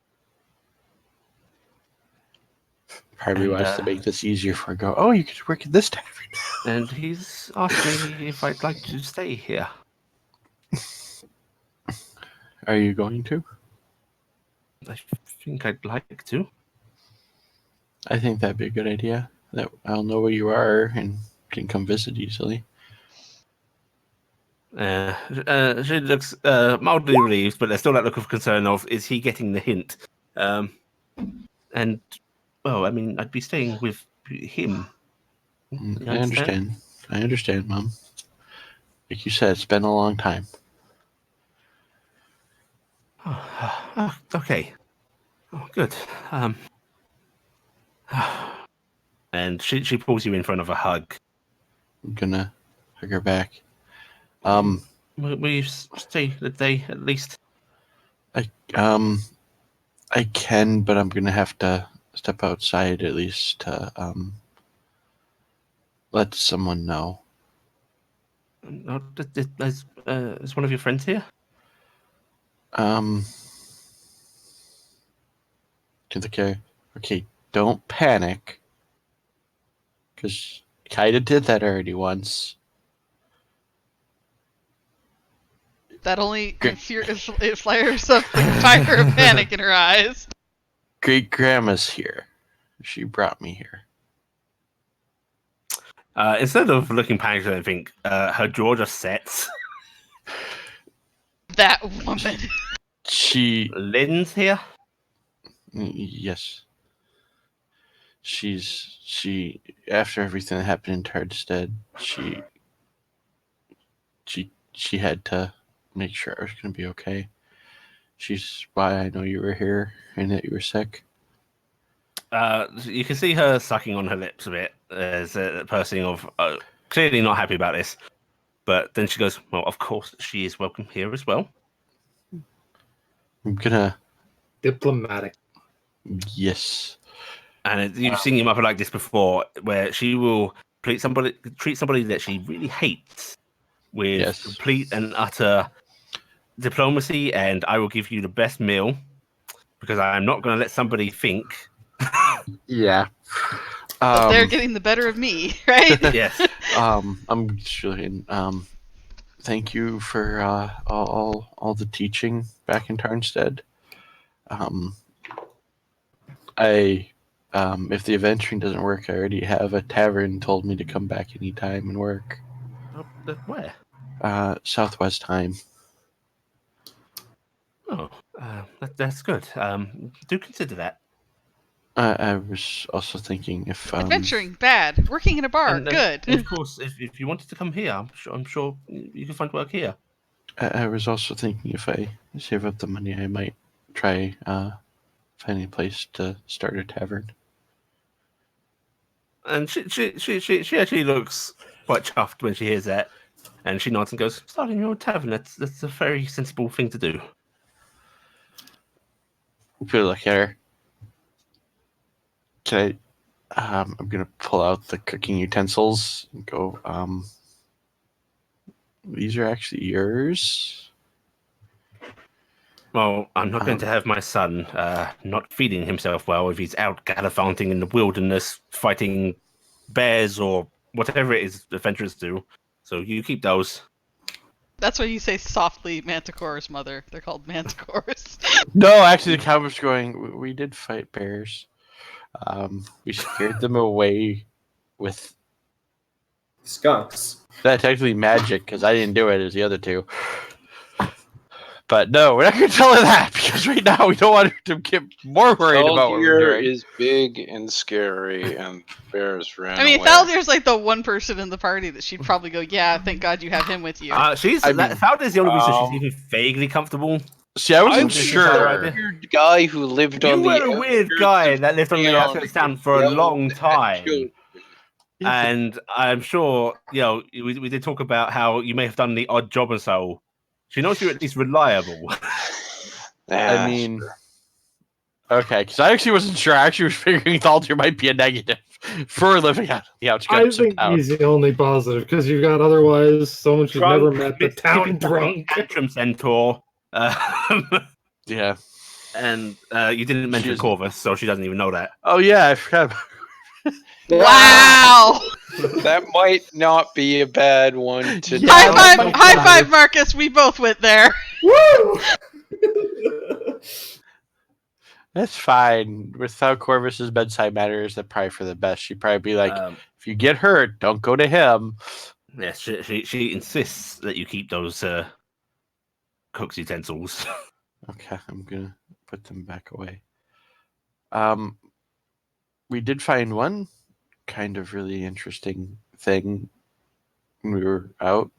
Probably And, wants to make this easier for her. Go. Oh, you could work at this tavern. And he's asked me if I'd like to stay here. Are you going to? I think I'd like to. I think that'd be a good idea. That I'll know where you are and can come visit easily. She looks mildly relieved, but there's still that look of concern of, is he getting the hint? And, well, I mean, I'd be staying with him. You I understand. I understand, Mom. Like you said, it's been a long time. Oh, okay. Oh, good. And she pulls you in for another hug. I'm gonna hug her back. Will you stay the day at least? I can, but I'm gonna have to step outside at least to let someone know. Is one of your friends here? Okay, don't panic. Because kinda did that already once. that only it flares up the fire of panic in her eyes. Great grandma's here. She brought me here. Instead of looking panicked, I think her jaw just sets. That woman. She Lynn's here. Yes. she after everything that happened in Tarnstead, she had to make sure I was gonna be okay. She's why I know you were here and that you were sick. You can see her sucking on her lips a bit as a person of clearly not happy about this. But then she goes, "Well, of course she is welcome here as well." I'm gonna Diplomatic. yes. And you've seen your mother like this before, where she will treat somebody that she really hates with Yes. complete and utter diplomacy, and I will give you the best meal because I am not going to let somebody think. Yeah. But they're getting the better of me, right? Yes. I'm just really thank you for all the teaching back in Tarnstead. If the adventuring doesn't work, I already have a tavern told me to come back anytime and work. Where? Southwest Time. Oh, that's good. Do consider that. I was also thinking if Adventuring, bad. Working in a bar, good. And of course, if you wanted to come here, I'm sure you can find work here. I was also thinking if I save up the money, I might try finding a place to start a tavern. And she actually looks quite chuffed when she hears that, and she nods and goes, "Starting your own tavern. That's a very sensible thing to do." Good look at her. Can I? I'm gonna pull out the cooking utensils and go. These are actually yours. Well, I'm not going to have my son not feeding himself well if he's out gallivanting in the wilderness, fighting bears or whatever it is adventurers do. So you keep those. That's why you say softly Manticore's mother. They're called Manticores. No, actually, the cowboys going. We did fight bears. We scared them away with Skunks. that technically magic because I didn't do it as the other two. But no, we're not going to tell her that because right now we don't want her to get more worried about what we're Thaldir doing. is big and scary, and bears ran I mean, away. Thaldir's like the one person in the party that she'd probably go, yeah, thank God you have him with you. Falda's the only reason she's even vaguely comfortable. See, I wasn't I'm sure. a weird guy who lived You on the were a weird outskirts guy of that lived on the town outskirts of town and for a yelled long at time. children. And I'm sure, we did talk about how you may have done the odd job and so. She knows you're at least reliable. I mean, okay, because I actually wasn't sure. I actually was figuring Thaldir might be a negative for living out the I outskirts of think town. he's the only positive because you've got otherwise someone she's never met, the town drunk. Tantrum Centaur. Yeah. And you didn't mention Corvus, so she doesn't even know that. Oh, yeah, I forgot. Wow! That might not be a bad one to Yeah, High five, Marcus. We both went there. Woo! That's fine. Without Corvus's bedside manners, that's probably for the best. She'd probably be like, if you get hurt, don't go to him. Yes, she insists that you keep those cook's utensils. Okay, I'm going to put them back away. We did find one kind of really interesting thing when we were out.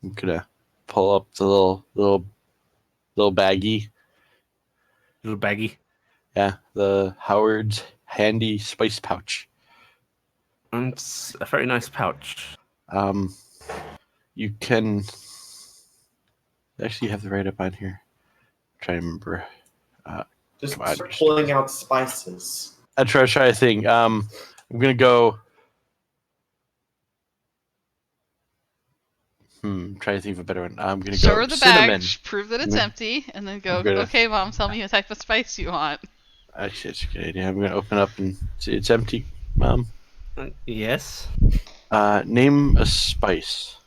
I'm going to pull up the little baggie. Little baggie. Yeah, the Howard's handy spice pouch. It's a very nice pouch. You can actually have the write up on here. I'm trying to remember. Just start pulling out spices. I try to think. I'm gonna go. Try to think of a better one. I'm gonna Show go her the cinnamon. bag, prove that it's empty, and then go, gonna- okay, Mom, tell me what type of spice you want. Actually, it's a good idea. I'm gonna open up and see it's empty, Mom. Yes. Name a spice.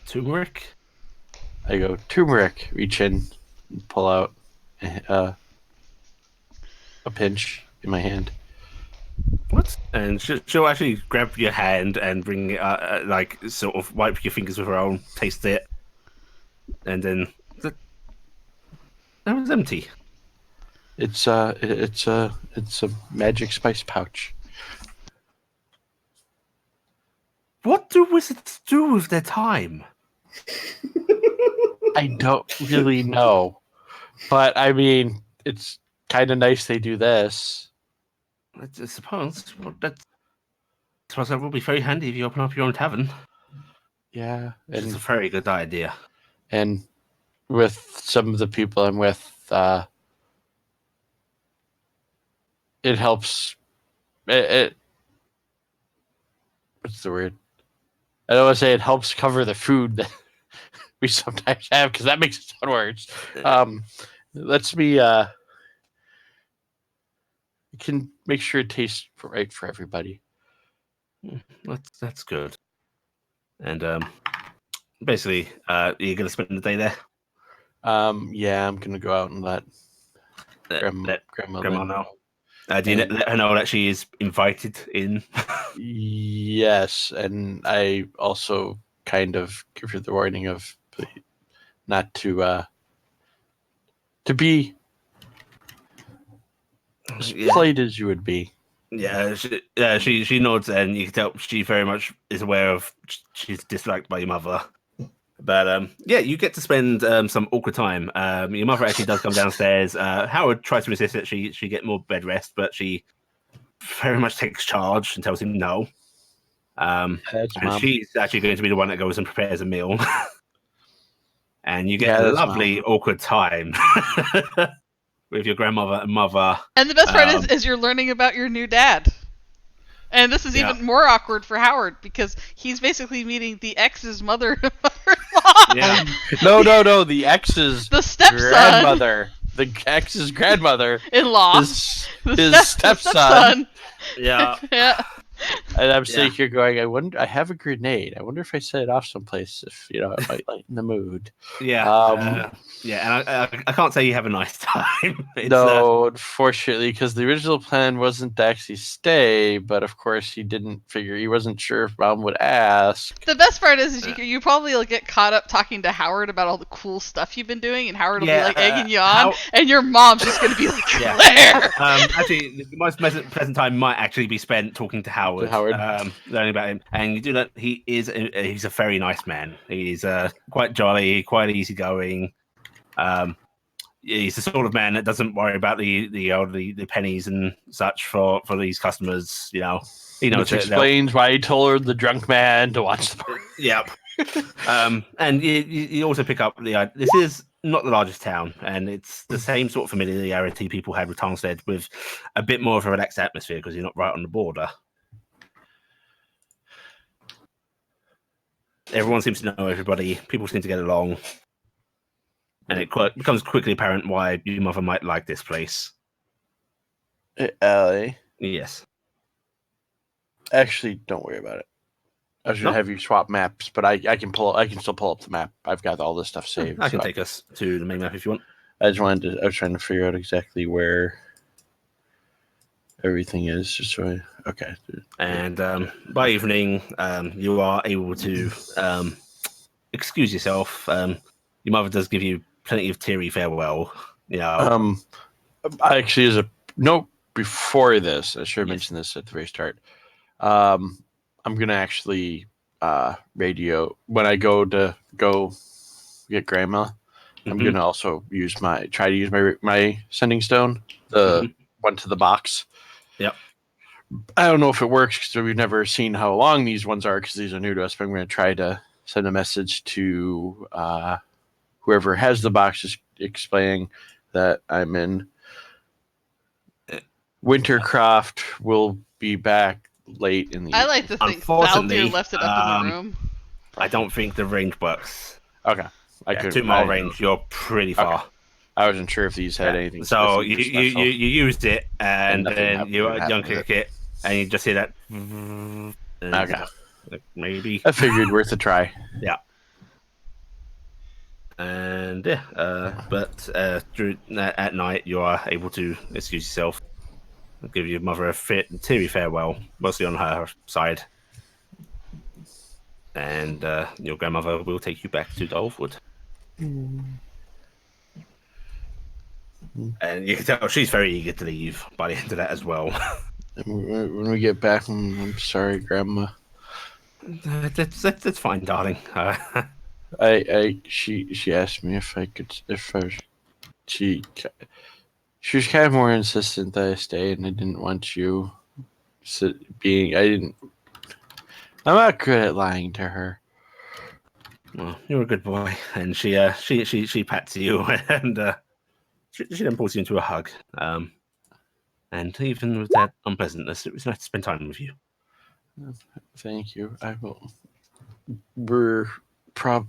Turmeric. I go turmeric. Reach in, and pull out a pinch in my hand. What? And she'll actually grab your hand and bring it, like, sort of wipe your fingers with her own, taste it, and then that was empty. It's a magic spice pouch. What do wizards do with their time? I don't really know, but I mean, it's kind of nice they do this. I suppose. Well, I suppose that will be very handy if you open up your own tavern. Yeah, It's a and very good idea. with some of the people I'm with, it helps. It what's the word? I don't want to say it helps cover the food that we sometimes have because that makes it sound worse. Lets me can make sure it tastes right for everybody. That's good. And basically, you're gonna spend the day there. Yeah, I'm gonna go out and let Grandma Grandma in. know. Do you And- let her know that she is invited in? Yes, and I also kind of give her the warning of not to be as polite as you would be. Yeah, she nods, and you can tell she very much is aware of she's disliked by your mother. But yeah, you get to spend some awkward time. Your mother actually does come downstairs. Howard tries to resist it. She get more bed rest, but she very much takes charge and tells him no. That's And Mom. she's actually going to be the one that goes and prepares a meal. And you get Yeah, a that's lovely awkward time with your grandmother and mother. And the best part is you're learning about your new dad. And this is even more awkward for Howard because he's basically meeting the ex's mother-in-law. Yeah. No. The ex's the stepson. grandmother. The ex's grandmother. In-law. His stepson. stepson. Yeah. Yeah. And I'm sitting here going, I have a grenade. I wonder if I set it off someplace, if it might lighten the mood. Yeah. Yeah, and I can't say you have a nice time. No, unfortunately, because the original plan wasn't to actually stay, but of course he wasn't sure if Mom would ask. The best part is you probably get caught up talking to Howard about all the cool stuff you've been doing, and Howard will be egging you on, and your mom's just going to be like, Claire! Actually, the most pleasant time might actually be spent talking to Howard. Learning about him. And you do that, he's a very nice man. He's quite jolly, quite easygoing. He's the sort of man that doesn't worry about the pennies and such for these customers. He knows. Which explains why he told the drunk man to watch the party. Yep. And you also pick up this is not the largest town, and it's the same sort of familiarity people had with Tarnstead, with a bit more of a relaxed atmosphere because you're not right on the border. Everyone seems to know everybody. People seem to get along. And it becomes quickly apparent why your mother might like this place. Ellie? Yes. Actually, don't worry about it. I was going to have you swap maps, but I can still pull up the map. I've got all this stuff saved. I can take us to the main map if you want. I was trying to figure out exactly where everything is. Okay. And by evening, you are able to excuse yourself. Your mother does give you plenty of teary farewell. Actually, as a note before this, I should have mentioned this at the very start. I'm gonna actually radio when I go get Grandma. I'm gonna also try to use my sending stone, the one to the box. Yep. I don't know if it works because we've never seen how long these ones are because these are new to us. But I'm gonna try to send a message to whoever has the boxes explaining that I'm in Wintercroft. Will be back late in the evening. I like to think Valdir left it up in the room. I don't think the range works. Okay. 2 mile range, you're pretty far. Okay. I wasn't sure if these had anything. So you used it, and then you unkick it, and you just hear that. Okay. Maybe. I figured worth a try. Yeah. And but at night you are able to excuse yourself, give your mother a teary farewell, mostly on her side, and your grandmother will take you back to Dolpwood. And you can tell she's very eager to leave by the end of that as well. When we get back, I'm sorry, Grandma. That's fine, darling. She asked me if she was kind of more insistent that I stay, and I didn't want you I'm not good at lying to her. Well, you're a good boy, and she pats you, and she then pulls you into a hug. And even with that unpleasantness, it was nice to spend time with you. Thank you. I will.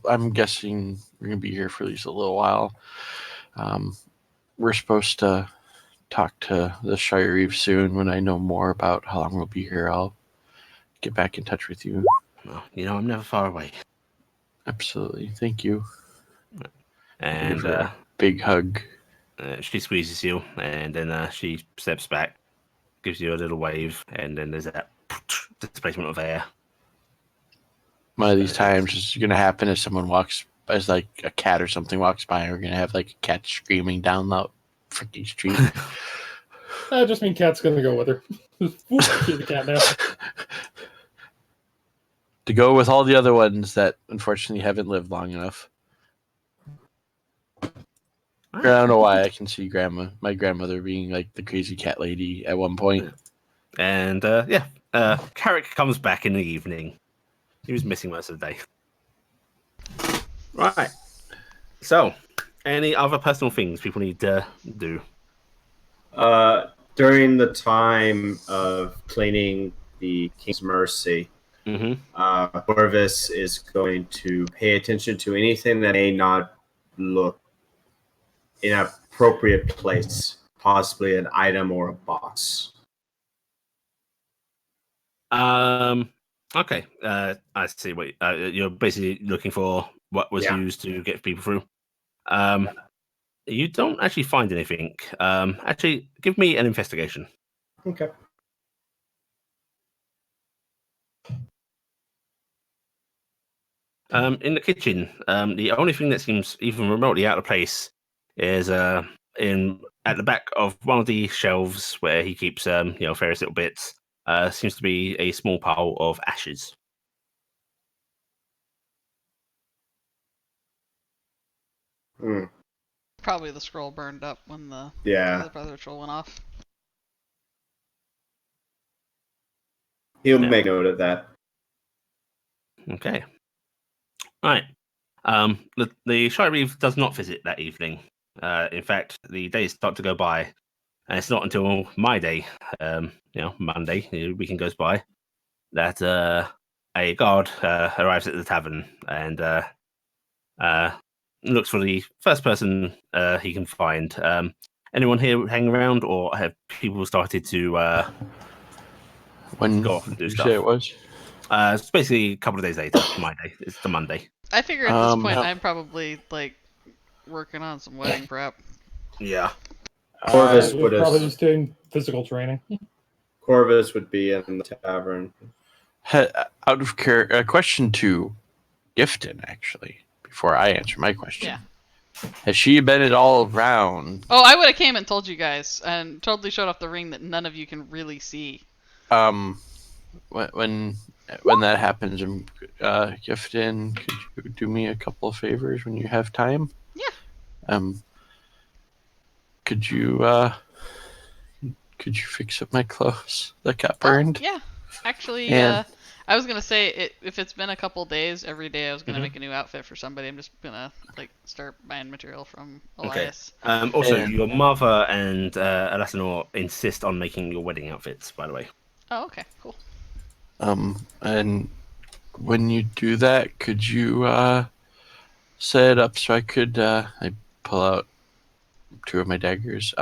I'm guessing we're gonna be here for at least a little while. We're supposed to talk to the Shire Reeve soon. When I know more about how long we'll be here, I'll get back in touch with you. Well, I'm never far away. Absolutely. Thank you. And Give her a big hug. she squeezes you, and then she steps back, gives you a little wave, and then there's that displacement of air. One of these times it's going to happen as as like a cat or something walks by, and we're going to have like a cat screaming down the freaking street. I just mean Cat's gonna go with her. See the cat now. To go with all the other ones that unfortunately haven't lived long enough. I don't know why I can see my grandmother being like the crazy cat lady at one point. And Carrick comes back in the evening. He was missing most of the day. Right. So, any other personal things people need to do? During the time of cleaning the King's Mercy, Corvus is going to pay attention to anything that may not look in an appropriate place, possibly an item or a box. Okay. I see. Wait. You're basically looking for what was used to get people through. You don't actually find anything. Actually, give me an investigation. Okay. In the kitchen, the only thing that seems even remotely out of place is at the back of one of the shelves where he keeps various little bits. Seems to be a small pile of ashes. Probably the scroll burned up when the Brother Ritual went off. He'll make note of that. Okay. All right. The Shire Reeve does not visit that evening. In fact, the days start to go by, and it's not until my day, Monday, the weekend goes by, that a guard arrives at the tavern and looks for the first person he can find. Anyone here hanging around, or have people started to when go off and do you stuff? say it was? It's basically a couple of days later. My day. It's the Monday. I figure at this point I'm probably like working on some wedding prep. Yeah. Corvus would probably just doing physical training. Corvus would be in the tavern. Out of care, question to Gifton, actually, before I answer my question. Yeah. Has she been at all around? Oh, I would have came and told you guys and totally showed off the ring that none of you can really see. When that happens, Gifton, could you do me a couple of favors when you have time? Yeah. Could you fix up my clothes that got burned? Oh, yeah. Actually, I was gonna say if it's been a couple days, every day I was gonna make a new outfit for somebody. I'm just gonna start buying material from Elias. Okay. Also, your mother and Alasanor insist on making your wedding outfits. By the way. Oh, okay, cool. And when you do that, could you set it up so I could I pull out 2 of my daggers,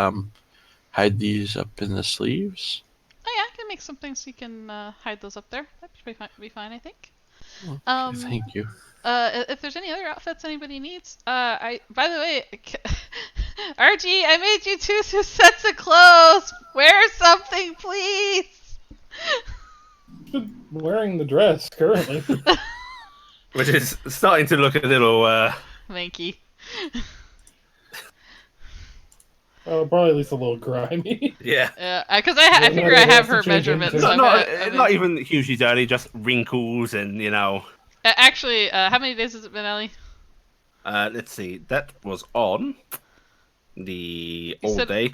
hide these up in the sleeves? Oh yeah, I can make something so you can hide those up there. That should be fine, I think. Okay, thank you. If there's any other outfits anybody needs, by the way, Archie, I made you 2 sets of clothes. Wear something, please. Wearing the dress currently. Which is starting to look a little Manky. Probably at least a little grimy. Yeah. Because I Well, figure no, I it have has to her change measurements. into- So Not even hugely dirty, just wrinkles and Actually, how many days has it been, Ellie? Let's see. That was on the You old said- day.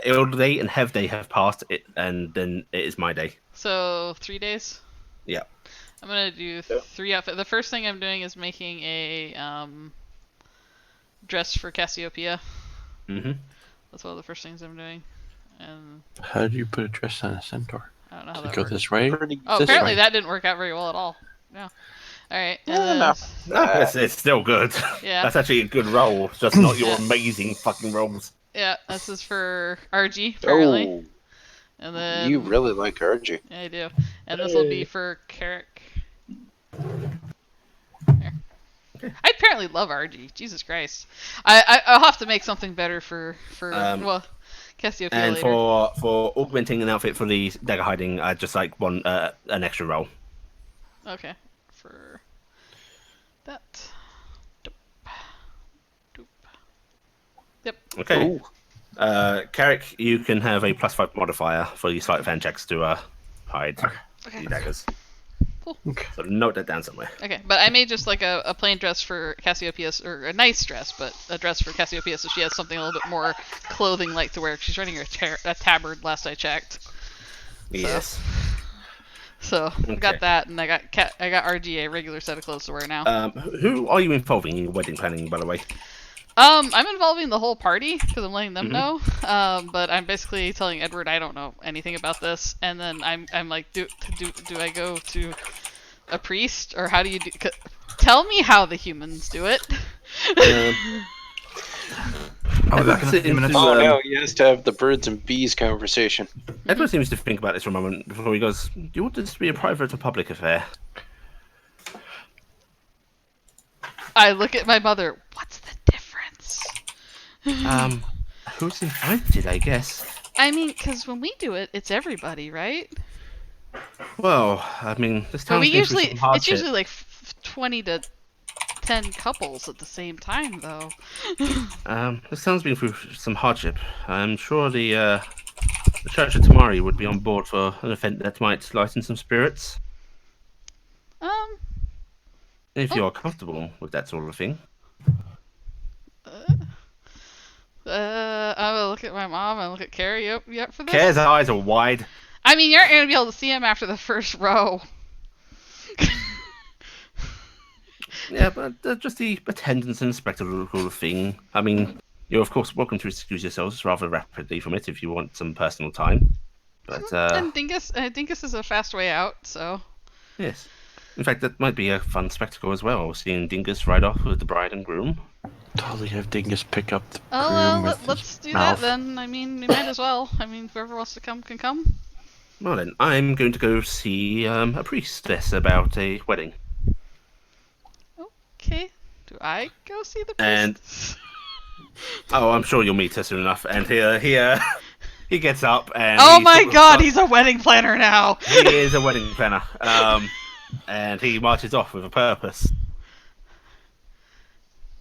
Old day and Hev day have passed it, and then it is my day. So 3 days. Yeah. I'm gonna do 3 outfits. The first thing I'm doing is making a dress for Cassiopeia. Mm-hmm. That's one of the first things I'm doing. And How do you put a dress on a centaur? I don't know how Does that it go works. this way? Oh, This apparently way? that didn't work out very well at all. Yeah. All right. And Yeah, then, no. It's still good. Yeah. That's actually a good roll. It's just not your Yeah. amazing fucking rolls. yeah, this is for RG apparently. Oh, And then you really like RG. Yeah, I do. And this will be for Carrick. Here. I apparently love RG. Jesus Christ. I'll have to make something better for Cassiopeia And later. for augmenting an outfit for the dagger hiding, I just like one an extra roll. Okay. For that. Doop. Doop. Yep. Okay. Ooh. Carrick, you can have a +5 modifier for your sleight of hand checks to hide Okay. your daggers. Cool. So note that down somewhere. Okay, but I made just like a plain dress for Cassiopeia, or a nice dress, but a dress for Cassiopeia, so she has something a little bit more clothing-like to wear. She's running a tabard, last I checked. Yes. So I Okay. got that, and I got RG a regular set of clothes to wear now. Who are you involving in your wedding planning, by the way? I'm involving the whole party because I'm letting them know. Mm-hmm. But I'm basically telling Edward I don't know anything about this, and then I'm like, do I go to a priest, or how do you do? Tell me how the humans do it. I'll be back in a few minutes. Oh no, he has to have the birds and bees conversation. Edward seems to think about this for a moment before he goes, do you want this to be a private or public affair? I look at my mother. What's the difference? Who's invited, I guess? I mean, because when we do it, it's everybody, right? Well, I mean, this But town's we been through usually some hardship. it's usually like 20 to 10 couples at the same time, though. This town's been through some hardship. I'm sure the Church of Tamari would be on board for an event that might lighten some spirits. If you're comfortable with that sort of thing. I will look at my mom and look at Carrie. You up for this? Care's eyes are wide. I mean, you're not gonna be able to see him after the first row. Yeah, but just the attendance and spectacle thing. I mean, you're of course welcome to excuse yourselves rather rapidly from it if you want some personal time. But And Dingus is a fast way out, so. yes. In fact, that might be a fun spectacle as well, seeing Dingus ride off with the bride and groom. Totally have Dingus pick up the Oh groom well, with let's his do mouth. that then. I mean, we might as well. I mean, whoever wants to come can come. Well then, I'm going to go see a priestess about a wedding. Okay. Do I go see the priest? And oh, I'm sure you'll meet her soon enough. And he gets up and Oh he my sort of God, starts- he's a wedding planner now. He is a wedding planner. And he marches off with a purpose.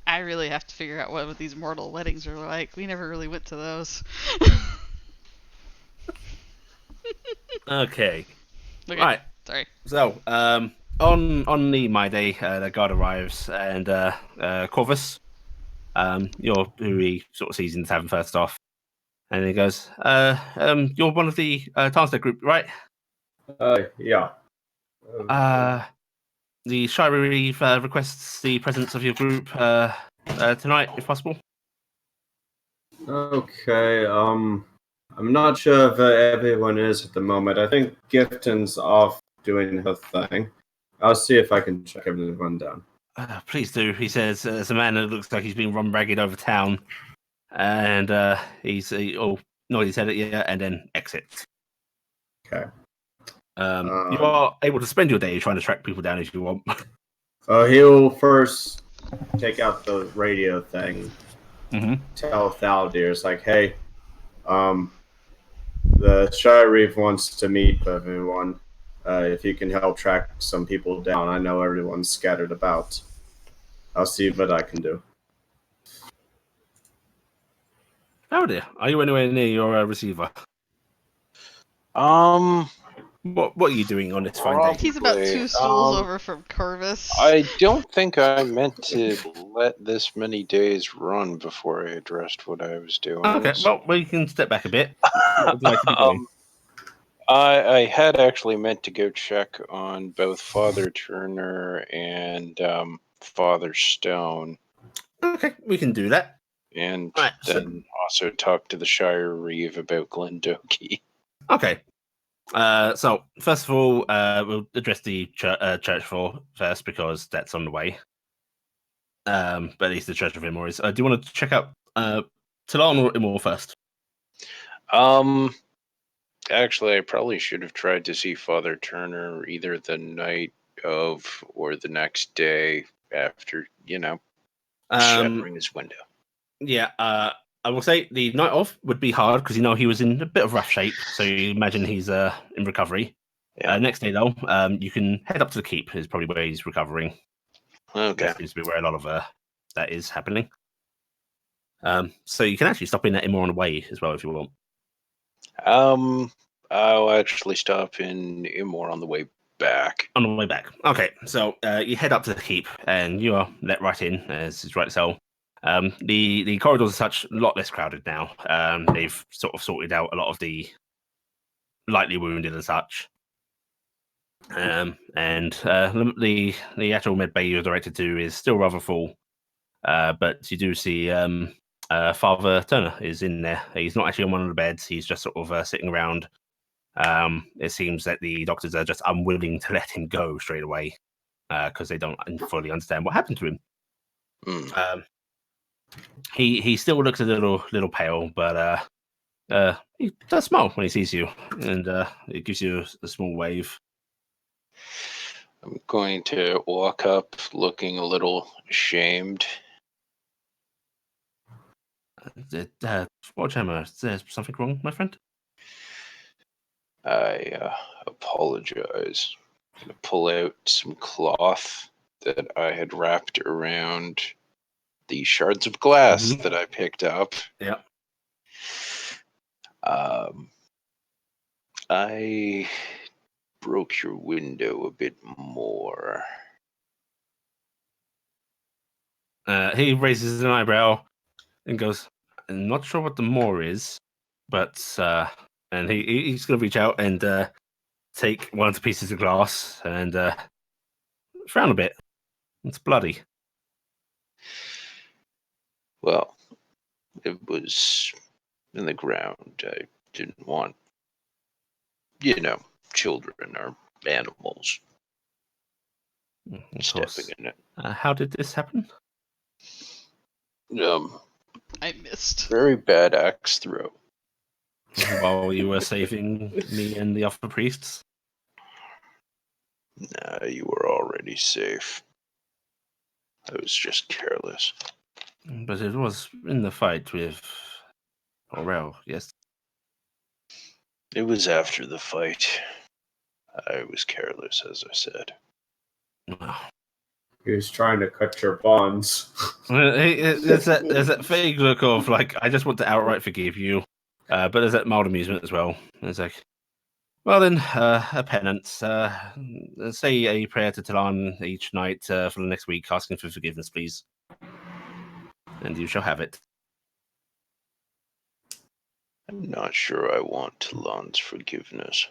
I really have to figure out what these mortal weddings are like. We never really went to those. Okay. Okay. Right. Sorry. So, on the my day, the guard arrives and Corvus, who he sort of sees in the tavern first off, and he goes, "You're one of the Tarnstead group, right? Yeah. The Shire Reeve requests the presence of your group tonight, if possible." Okay. I'm not sure if everyone is at the moment. I think Gifton's off doing her thing. I'll see if I can check everyone down. Please do. He says, as a man that looks like he's been run ragged over town, and nod his head at you, and then exits. Okay. You are able to spend your day trying to track people down if you want. He'll first take out the radio thing. Mm-hmm. Tell Thaldir, it's like, hey, the Shire Reeve wants to meet with everyone. If you can help track some people down, I know everyone's scattered about. I'll see what I can do. Oh dear. Are you anywhere near your receiver? What are you doing on this fine day? He's about Probably, 2 stools over from Corvus. I don't think I meant to let this many days run before I addressed what I was doing. Okay, well, we can step back a bit. What would you like to be doing? I had actually meant to go check on both Father Turner and Father Stone, Okay, we can do that. and Right, then also talk to the Shire Reeve about Glendoki. Okay. So first of all, we'll address the church floor first because that's on the way. But at least the Church of Immor is. Do you want to check out Talon or Immor first? Actually, I probably should have tried to see Father Turner either the night of or the next day after, shattering his window. Yeah, I will say the night of would be hard because he was in a bit of rough shape. So you imagine he's in recovery. Yeah. Next day though, you can head up to the keep. Is probably where he's recovering. Okay. That seems to be where a lot of that is happening. So you can actually stop in at Immor on the way as well if you want. I'll actually stop in Immor on the way back. On the way back. Okay, so you head up to the keep and you are let right in, as is right so. The corridors are such a lot less crowded now. They've sort of sorted out a lot of the lightly wounded and such. And the actual med bay you're directed to is still rather full. But you do see Father Turner is in there. He's not actually on one of the beds. He's just sort of sitting around. It seems that the doctors are just unwilling to let him go straight away because they don't fully understand what happened to him. He still looks a little pale, but he does smile when he sees you, and it gives you a small wave. I'm going to walk up looking a little ashamed. Warhammer, is there something wrong, my friend? I apologize. I'm going to pull out some cloth that I had wrapped around the shards of glass that I picked up. Yeah. I broke your window a bit more. He raises an eyebrow and goes, "I'm not sure what the more is, but and he's going to reach out and take one of the pieces of glass and frown a bit. It's bloody." Well, it was in the ground. I didn't want, children or animals Of stepping course. in it. How did this happen? I missed. Very bad axe throw. While you were saving me and the other priests? Nah, you were already safe. I was just careless. But it was in the fight with Aurel, yes? It was after the fight. I was careless, as I said. Well, He was trying to cut your bonds. there's that vague look of like, I just want to outright forgive you. But there's that mild amusement as well. It's like, well then, a penance. Say a prayer to Talon each night for the next week, asking for forgiveness, please. And you shall have it. I'm not sure I want Talon's forgiveness.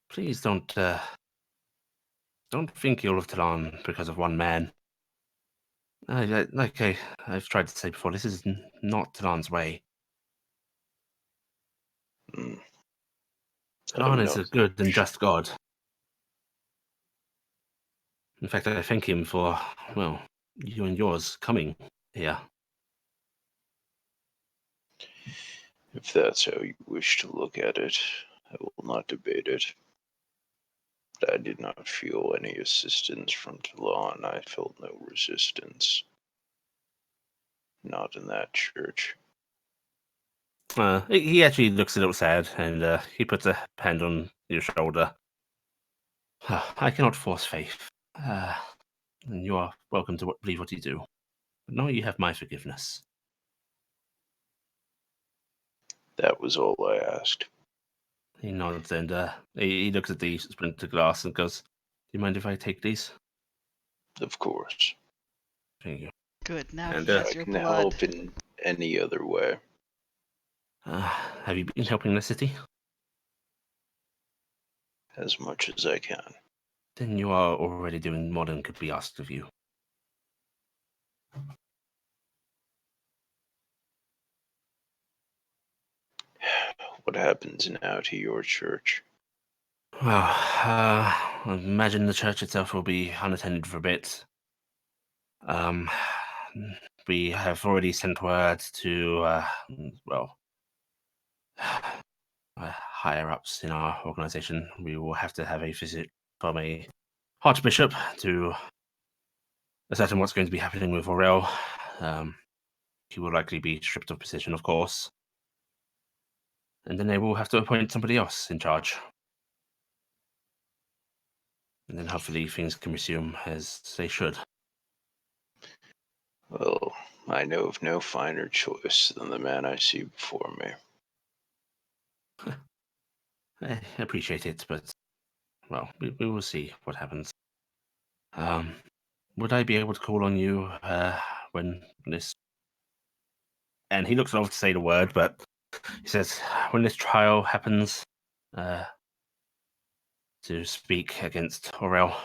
Please don't think ill of Talon because of one man. Like I've tried to say before, this is not Talon's way. Talon is a good and just god. In fact, I thank him for, well, you and yours coming here. If that's how you wish to look at it, I will not debate it. I did not feel any assistance from Talon. I felt no resistance. Not in that church. He actually looks a little sad, and he puts a hand on your shoulder. I cannot force faith. And you are welcome to believe what you do. But know you have my forgiveness. That was all I asked. He nods and he looks at the splinter glass and goes, "Do you mind if I take these?" Of course. Thank you. Good. Now And, he If has I your can blood. help in any other way. Have you been helping the city? As much as I can. Then you are already doing more than could be asked of you. What happens now to your church? Well, I imagine the church itself will be unattended for a bit. We have already sent word to, higher ups in our organization. We will have to have a visit from a archbishop to ascertain what's going to be happening with Aurel. He will likely be stripped of position, of course. And then they will have to appoint somebody else in charge. And then hopefully things can resume as they should. Well, I know of no finer choice than the man I see before me. I appreciate it, but, well, we will see what happens. Would I be able to call on you when this... And he looks over to say the word, but he says, when this trial happens, to speak against Aurel.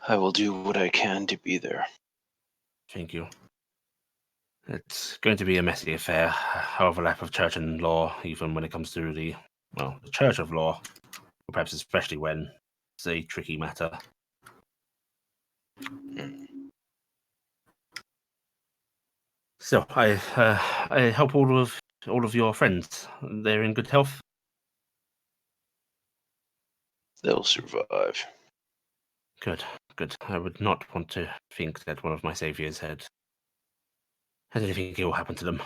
I will do what I can to be there. Thank you. It's going to be a messy affair, overlap of church and law, even when it comes to the church of law, or perhaps especially when it's a tricky matter. So, I hope all of your friends, they're in good health. They'll survive. Good. I would not want to think that one of my saviors had anything ill happen to them.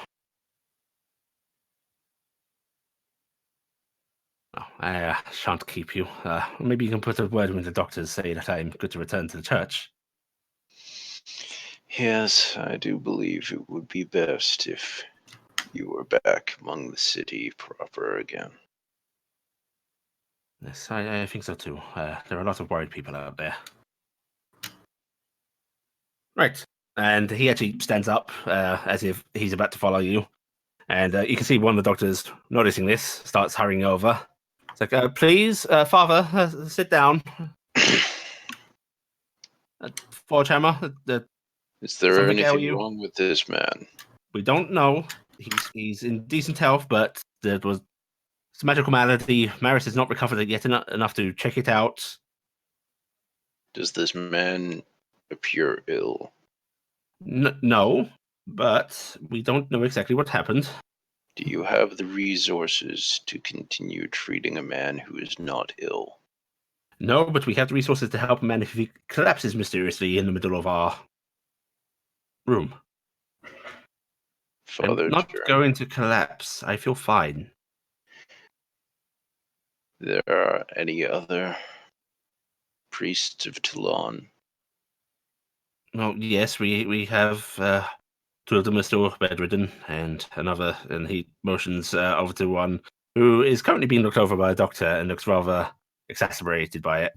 Oh, I shan't keep you. Maybe you can put a word with the doctors, say that I'm good to return to the church. Yes, I do believe it would be best if you were back among the city proper again. Yes, I think so too. There are a lot of worried people out there. Right. And he actually stands up as if he's about to follow you. And you can see one of the doctors noticing this, starts hurrying over. It's like, please, Father, sit down. Forge Hammer, Is there something ail anything you? wrong with this man? We don't know. He's in decent health, but there was it's a magical malady. Maris has not recovered it yet enough to check it out. Does this man appear ill? No, but we don't know exactly what happened. Do you have the resources to continue treating a man who is not ill? No, but we have the resources to help a man if he collapses mysteriously in the middle of our room. Father I'm not Turner, going to collapse. I feel fine. there are any other priests of Toulon? Well, yes, we have two of them are still bedridden, and he motions over to one who is currently being looked over by a doctor and looks rather exacerbated by it.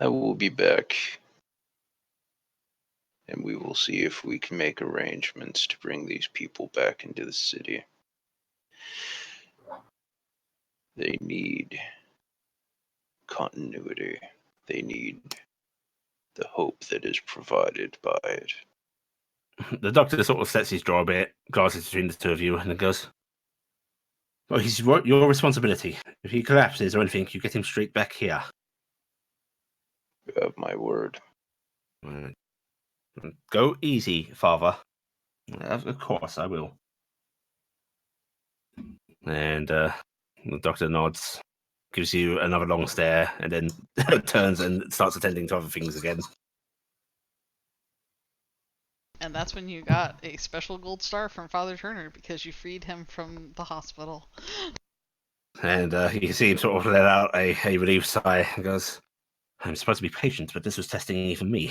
I will be back, and we will see if we can make arrangements to bring these people back into the city. They need continuity. They need the hope that is provided by it. The doctor sort of sets his jaw a bit, glances between the two of you, and then goes, "Well, he's your responsibility. If he collapses or anything, you get him straight back here." You have my word. Go easy, Father. Of course, I will. And the doctor nods, gives you another long stare, and then turns and starts attending to other things again. And that's when you got a special gold star from Father Turner because you freed him from the hospital. And you see him sort of let out a relieved sigh and goes, I'm supposed to be patient, but this was testing even me.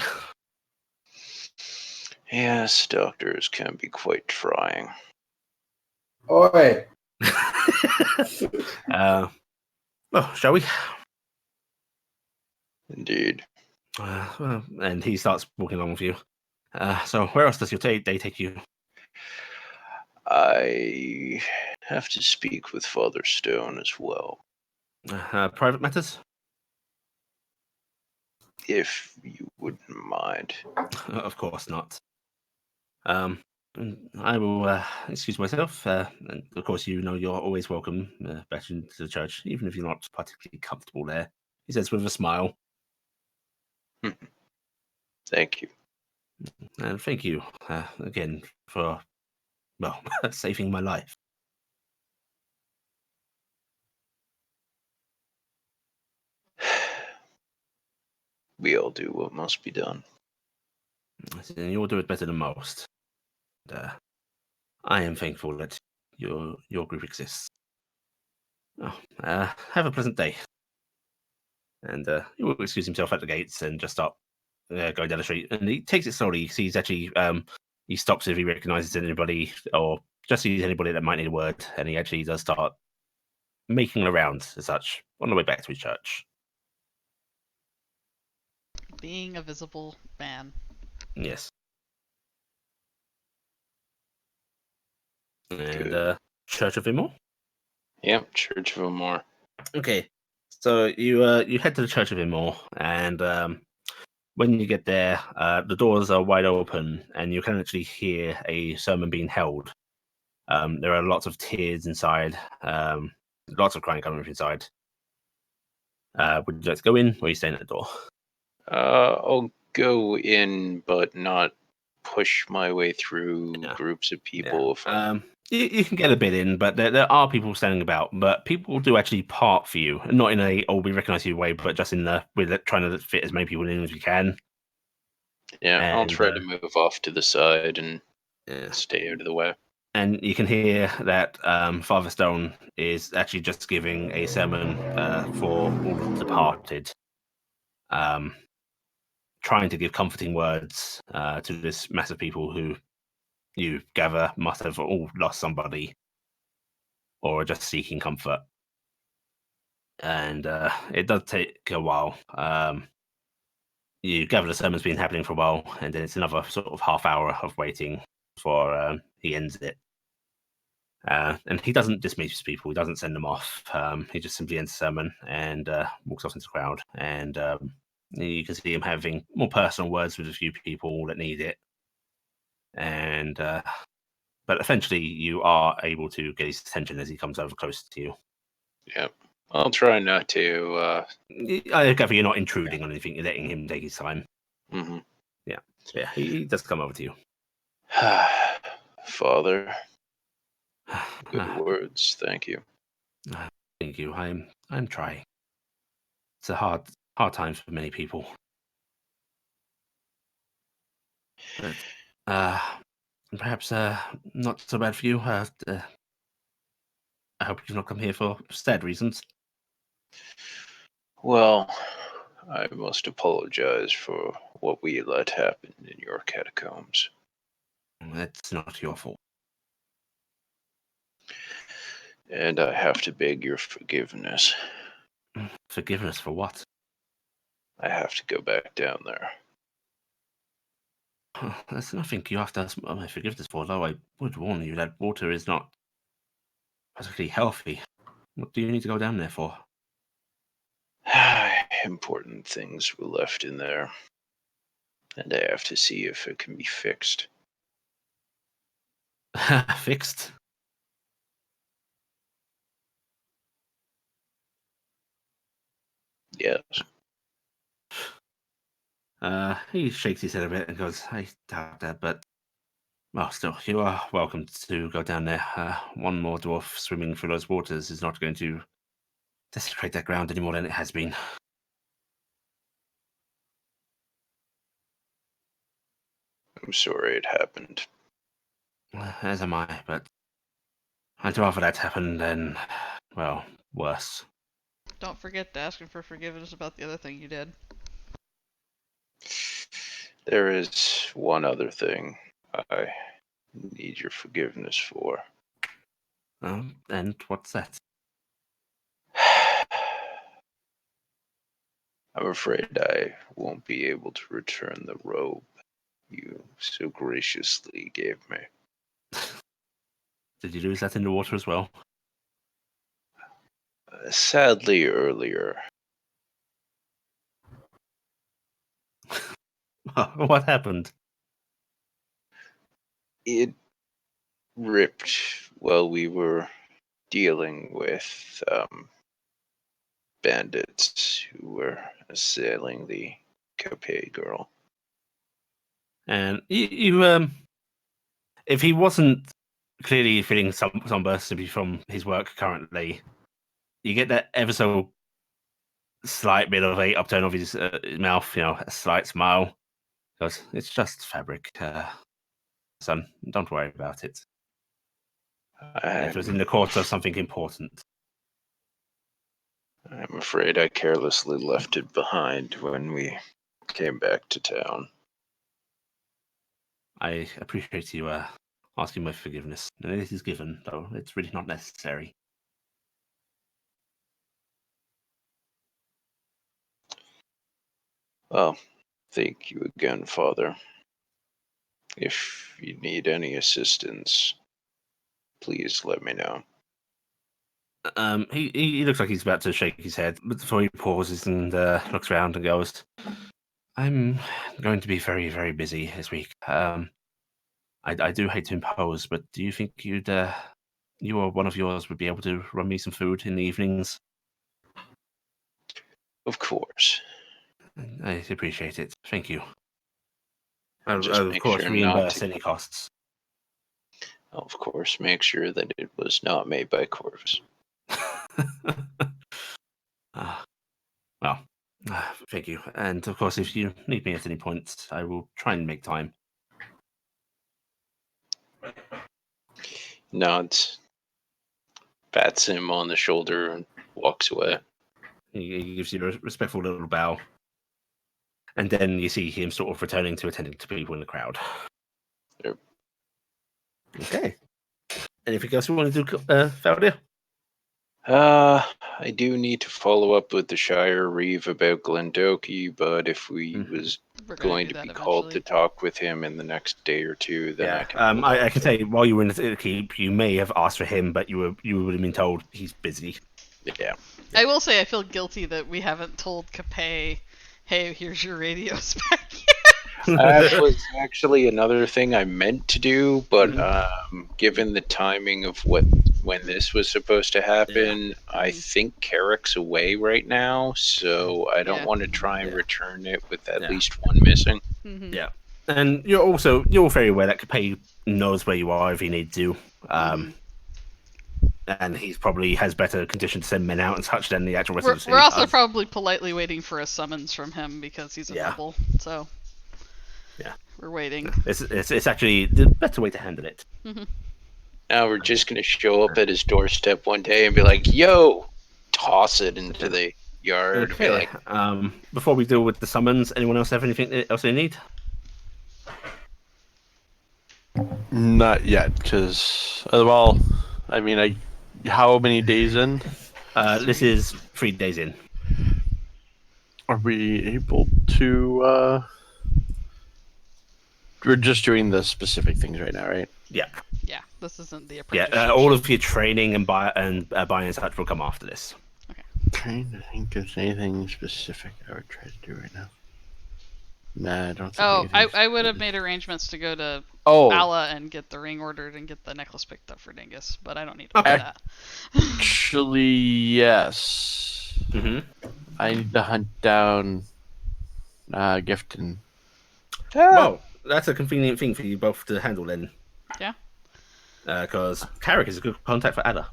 Yes, doctors can be quite trying. Oi! Well, shall we? Indeed. Well, and he starts walking along with you. So where else does your day take you? I have to speak with Father Stone as well, Private matters? if you wouldn't mind. Of course not. I will excuse myself. And of course, you know you're always welcome back into the church, even if you're not particularly comfortable there. He says with a smile. Thank you. And thank you again for, well, saving my life. We all do what must be done. And you'll do it better than most. And, I am thankful that your group exists. Oh, have a pleasant day. And he will excuse himself at the gates and just start going down the street. And he takes it slowly. He's actually he stops if he recognizes anybody or just sees anybody that might need a word. And he actually does start making around as such on the way back to his church. Being a visible man. Yes. And Good. Church of Immoral? Yep, Church of Amor. Okay. So you head to the Church of Immoral, and when you get there, the doors are wide open, and you can actually hear a sermon being held. There are lots of tears inside, lots of crying coming from inside. Would you like to go in, or are you staying at the door? I'll go in, but not push my way through groups of people. Yeah. You can get a bit in, but there are people standing about. But people do actually part for you, not in a we recognise you way, but just in the we're trying to fit as many people in as we can. Yeah, And, I'll try to move off to the side and stay out of the way. And you can hear that Father Stone is actually just giving a sermon for all the departed, trying to give comforting words to this mass of people who you gather must have all lost somebody or are just seeking comfort. And it does take a while. You gather the sermon's been happening for a while, and then it's another sort of half hour of waiting before he ends it. And he doesn't dismiss people. He doesn't send them off. He just simply ends the sermon and walks off into the crowd. And you can see him having more personal words with a few people that need it. And but eventually, you are able to get his attention as he comes over close to you. Yep. I'll try not to. I gather you're not intruding on anything. You're letting him take his time. Mm-hmm. Yeah, he does come over to you. Father, good words. Thank you. Thank you. I'm trying. It's a hard time for many people. But perhaps not so bad for you. I hope you've not come here for sad reasons. Well, I must apologize for what we let happen in your catacombs. That's not your fault. And I have to beg your forgiveness. Forgiveness for what? I have to go back down there. There's nothing you have to ask my forgiveness for, though I would warn you that water is not particularly healthy. What do you need to go down there for? Important things were left in there. And I have to see if it can be fixed. Fixed? Yes. He shakes his head a bit and goes, I doubt that, but well, still, you are welcome to go down there. One more dwarf swimming through those waters is not going to desecrate that ground any more than it has been. I'm sorry it happened. As am I, but I'd rather that happen than, well, worse. Don't forget to ask him for forgiveness about the other thing you did. There is one other thing I need your forgiveness for. And what's that? I'm afraid I won't be able to return the robe you so graciously gave me. Did you lose that in the water as well? Sadly, earlier. What happened? It ripped while we were dealing with bandits who were assailing the Capet girl. And if he wasn't clearly feeling sunburst from his work currently, you get that ever so slight bit of a upturn of his mouth, a slight smile. Because it's just fabric, son. Don't worry about it. It was in the course of something important. I'm afraid I carelessly left it behind when we came back to town. I appreciate you asking my forgiveness. And it is given, though it's really not necessary. Well, thank you again, Father. If you need any assistance, please let me know. He looks like he's about to shake his head, but before he pauses and looks around and goes, "I'm going to be very, very busy this week. I do hate to impose, but do you think you or one of yours would be able to run me some food in the evenings?" Of course. I appreciate it. Thank you. I'll Just of make course sure not reimburse to. any costs. Of course, make sure that it was not made by Corvus. Well, thank you. And of course, if you need me at any point, I will try and make time. Nods, pats him on the shoulder, and walks away. He gives you a respectful little bow. And then you see him sort of returning to attending to people in the crowd. Yep. Okay. Anything else you want to do, Faldia? I do need to follow up with the Shire Reeve about Glendoki, but if we was We're going do to be that called to eventually. talk with him in the next day or two, then I Yeah. can. I can say while you were in the keep, you may have asked for him, but you would have been told he's busy. Yeah. I will say I feel guilty that we haven't told Capet, hey, here's your radio spec. That was actually another thing I meant to do, but Mm-hmm. Given the timing of when this was supposed to happen, I think Carrick's away right now, so I don't want to try and return it with at least one missing. Mm-hmm. Yeah. And you're very aware that Capet knows where you are if he needs to. And he probably has better condition to send men out and such than the actual rest of the city. We're also probably politely waiting for a summons from him because he's a noble. So yeah, we're waiting. It's actually the better way to handle it. Mm-hmm. Now we're just gonna show up at his doorstep one day and be like, "Yo!" Toss it into the yard. Okay. Be like, before we deal with the summons, anyone else have anything else they need? Not yet, because I mean, how many days in? This is 3 days in. Are we able to? We're just doing the specific things right now, right? Yeah. Yeah, this isn't the apprenticeship. Yeah, all of your training and buying and such will come after this. Okay. Trying to think of anything specific I would try to do right now. Nah, I don't think. Oh, I would have made arrangements to go to Oh. Ala and get the ring ordered and get the necklace picked up for Dingus, but I don't need to do that. Actually, yes. Mm-hmm. I need to hunt down Gifton. Well, that's a convenient thing for you both to handle then. Yeah. Because Carrick is a good contact for Ada.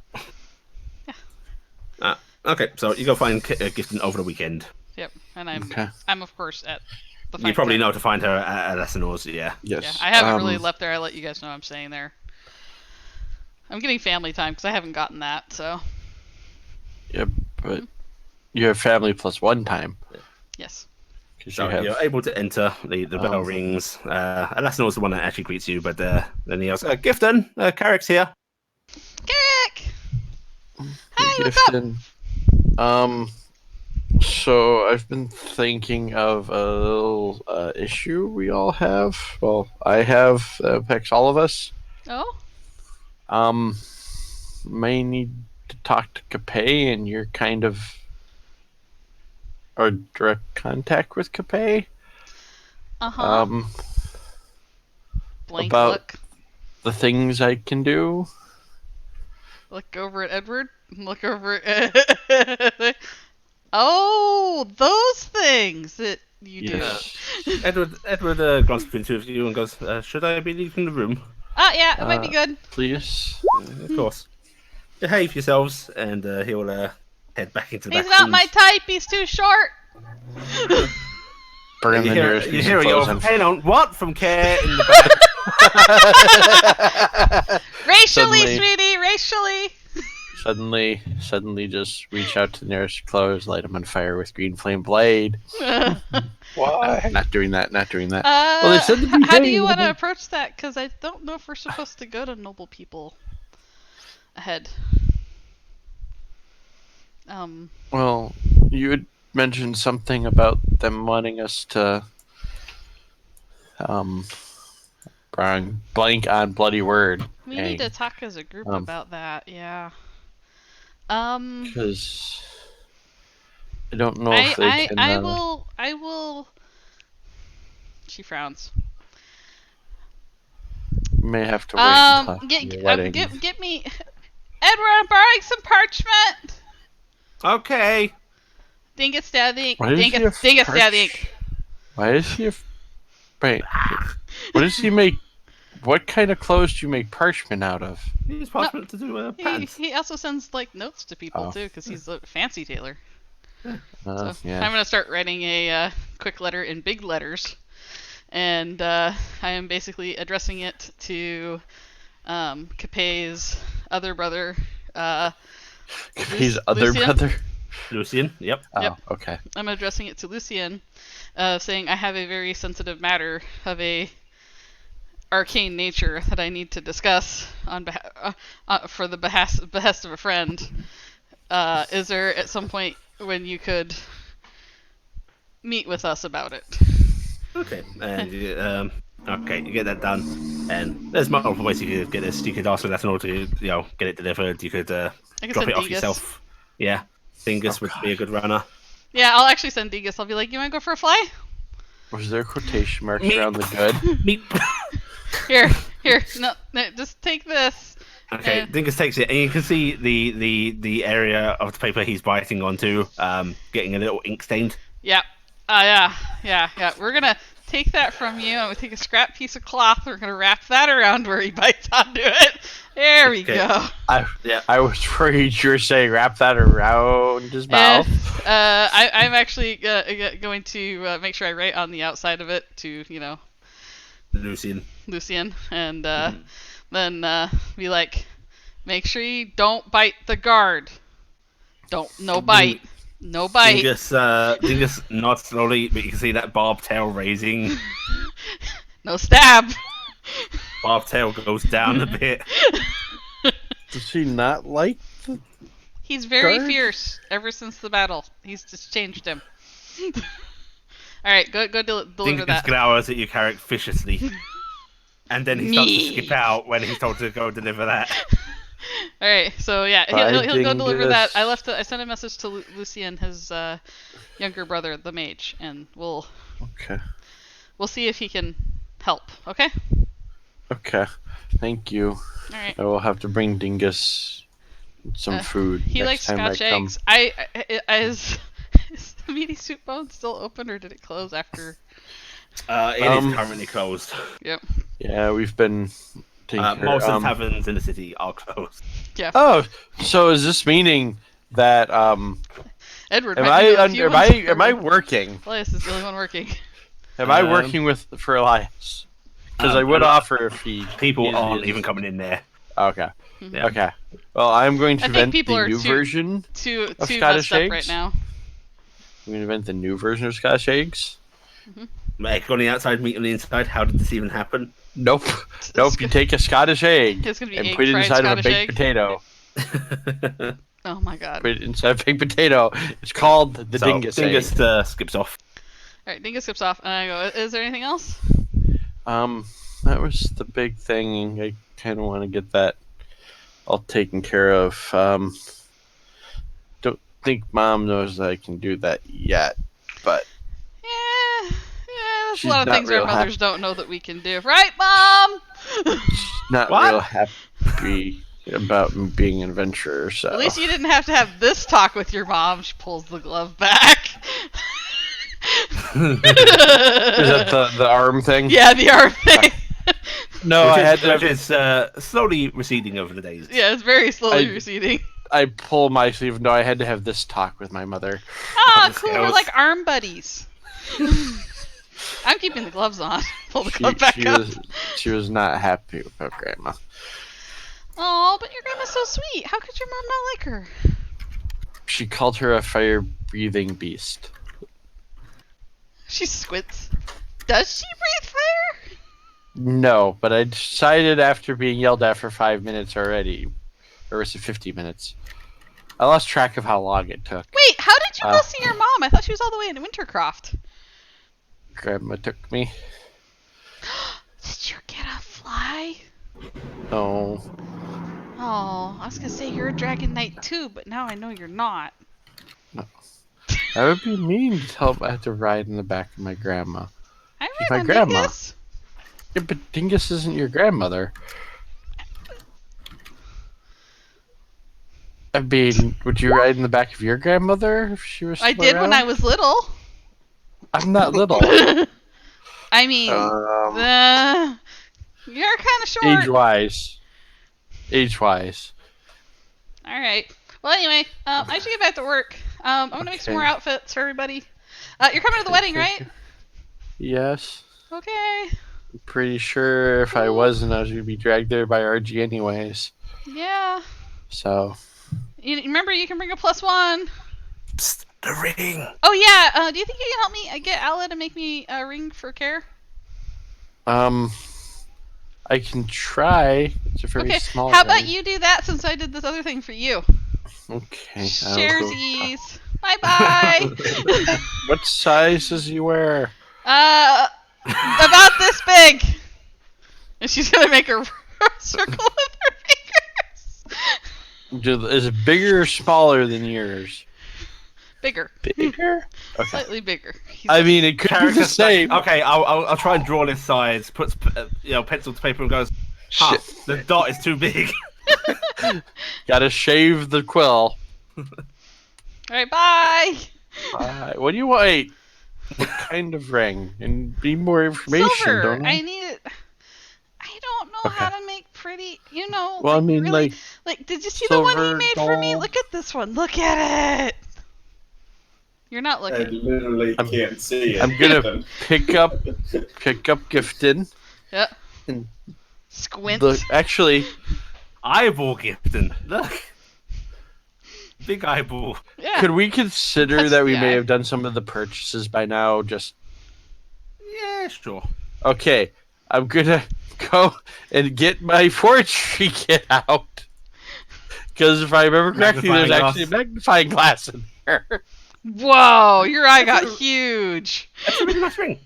Yeah. Okay, so you go find Gifton over the weekend. Yep, and I'm of course at the You probably know to find her at Eleanor's, yeah. Yes. Yeah, I haven't really left there. I let you guys know I'm staying there. I'm getting family time because I haven't gotten that, so. Yeah, but you have family plus one time. Yes. So you're able to enter. The bell rings. Alasnor is the one that actually greets you, but then he yells, "Gifton, Carrick's here." Carrick! Hi, what's up? So I've been thinking of a little issue we all have. Well, I have affects all of us. Oh? May need to talk to Capet, and you're kind of our direct contact with Capet. Blank about look. the things I can do. Look over at Edward. Look over at... Oh, those things that you do. Edward grunts between two of you and goes, "Should I be leaving the room?" Yeah, it might be good. Please. Of course. Behave yourselves, and he'll head back into the He's back not rooms. my type. He's too short. Burn the nearest You piece hear of a yell clothes from and- Hang on, what? From Care in the back. Racially, Suddenly- sweetie, racially. Suddenly just reach out to the nearest clothes, light them on fire with green flame blade. Why? Not doing that. Well, they said to be how do you vague. want to approach that? Because I don't know if we're supposed to go to noble people ahead. Well, you had mentioned something about them wanting us to blank on bloody word. We need to talk as a group about that. Yeah. Because I don't know if they can. I will. She frowns. May have to wait until your wedding. Get me, Edward. I'm borrowing some parchment. Okay. Dingus stab the ink. Why does he have Dingus stab the ink. Why does he have? Wait. What does he make? What kind of clothes do you make parchment out of? He uses parchment to do patents. He also sends like notes to people too, because he's a fancy tailor. Yeah. I'm gonna start writing a quick letter in big letters, and I am basically addressing it to Capet's other brother. His other Lucien? brother. Lucien. Yep. Oh, Yep. okay. I'm addressing it to Lucien, saying I have a very sensitive matter of a arcane nature that I need to discuss on for the behest of a friend. Is there at some point when you could meet with us about it? Okay. And you get that done. And there's multiple ways you could get this. You could ask for that in order to get it delivered. You could drop send it off Dingus. yourself. Yeah. Dingus would be a good runner. Yeah, I'll actually send Dingus. I'll be like, you want to go for a fly? Was there quotation marks Meep. around the good? Meep. Here, no, just take this. Okay, Dingus takes it, and you can see the area of the paper he's biting onto getting a little ink stained. Yeah. Yeah. We're gonna take that from you, and we take a scrap piece of cloth. We're gonna wrap that around where he bites onto it. There we go. I was worried you were saying wrap that around his mouth. I'm actually going to make sure I write on the outside of it to Lucien, and then be like, make sure you don't bite the guard. No bite. Dingus nods slowly, but you can see that barbed tail raising. No stab. Barbed tail goes down a bit. Does he not like the He's very guard? fierce ever since the battle. He's just changed him. Alright, go deliver Dingus that. glowers at you, Carrick, viciously. And then he starts to skip out when he's told to go deliver that. Alright, so yeah, Bye, he'll go deliver that. Dingus. I sent a message to Lucien, his younger brother, the mage, and we'll see if he can help. Okay. Okay. Thank you. Alright. I will have to bring Dingus some food. He next likes time Scotch I come. eggs. Is the meaty soup bone still open, or did it close after? It is currently closed. Yep. Yeah, we've been taking Most of the taverns in the city are closed. Yeah. Oh, so is this meaning that Edward, am I working? Elias is the only one working. Am I working for Elias? Because I would offer if he people aren't even coming in there. Okay. Yeah. Okay. Well, I'm going to I think vent people the are new version too of messed Scottish up eggs. right now. I'm going to vent the new version of Scottish eggs. Egg on the outside, meat on the inside. How did this even happen? Nope. Nope. You take a Scottish egg It's gonna be and egg put it fried inside of a Scottish baked egg. potato. Oh my god. Put it inside a baked potato. It's called the dingus egg. Dingus skips off. Alright, Dingus skips off, and I go, is there anything else? That was the big thing. I kind of want to get that all taken care of. Don't think Mom knows that I can do that yet, but Yeah, there's a She's lot of not things our real mothers don't know that we can do. Right, Mom? she's not What? real happy about me being an adventurer. So At least you didn't have to have this talk with your mom. She pulls the glove back. is that the arm thing? Yeah, the arm thing. No, which is slowly receding over the days. Yeah, it's very slowly receding. I pull my sleeve. No, I had to have this talk with my mother. Ah, cool. We're like arm buddies. I'm keeping the gloves on. Pull the glove back up. She was not happy about Grandma. Oh, but your grandma's so sweet. How could your mom not like her? She called her a fire-breathing beast. She squints. Does she breathe fire? No, but I decided after being yelled at for 5 minutes already, or was it 50 minutes? I lost track of how long it took. Wait, how did you go see your mom? I thought she was all the way in Wintercroft. Grandma took me. Did you get a fly? No. Oh, I was gonna say you're a dragon knight too, but now I know you're not. That would be mean to tell I had to ride in the back of my grandma. I She's ride my on grandma. Dingus. Yeah, but Dingus isn't your grandmother. I mean, would you ride in the back of your grandmother if she was still I did around? when I was little. I'm not little. I mean, you're kind of short. Age-wise. Age-wise. All right. Well, anyway, I should get back to work. I'm gonna make some more outfits for everybody. You're coming to the wedding, right? Yes. Okay. I'm pretty sure if I wasn't, I was going to be dragged there by RG anyways. Yeah. So. You remember, you can bring a +1. Psst, the ring. Oh yeah. Do you think you can help me get Ala to make me a ring for care? I can try. It's a very small How about ring. you do that since I did this other thing for you? Okay. Sharesies. Bye bye. What size does he wear? About this big. And she's gonna make a circle with her fingers. Is it bigger or smaller than yours? Bigger. Bigger? Okay. Slightly bigger. I mean, it could be the same. Okay, I'll try and draw this size. Puts pencil to paper and goes. Huh, the dot is too big. Gotta shave the quill. Alright, bye. What do you want? Wait, what kind of ring? And be more information, Silver. don't I need it. I don't know how to make pretty. You know. Well, like, I mean, really, like did you see the one he silver, made for me? gold. Look at this one. Look at it. You're not I looking. literally can't see it. I'm gonna pick up gifting. Yep. And Squints. actually, Eyeball gifting. Look. Big eyeball. Yeah. could we consider That's that we the may eye. have done some of the purchases by now? Just Yeah, sure. okay. I'm gonna go and get my forestry kit out. Because if I remember correctly, there's Magnifying actually a magnifying glass in there. Whoa, your eye got huge. That's a really nice ring.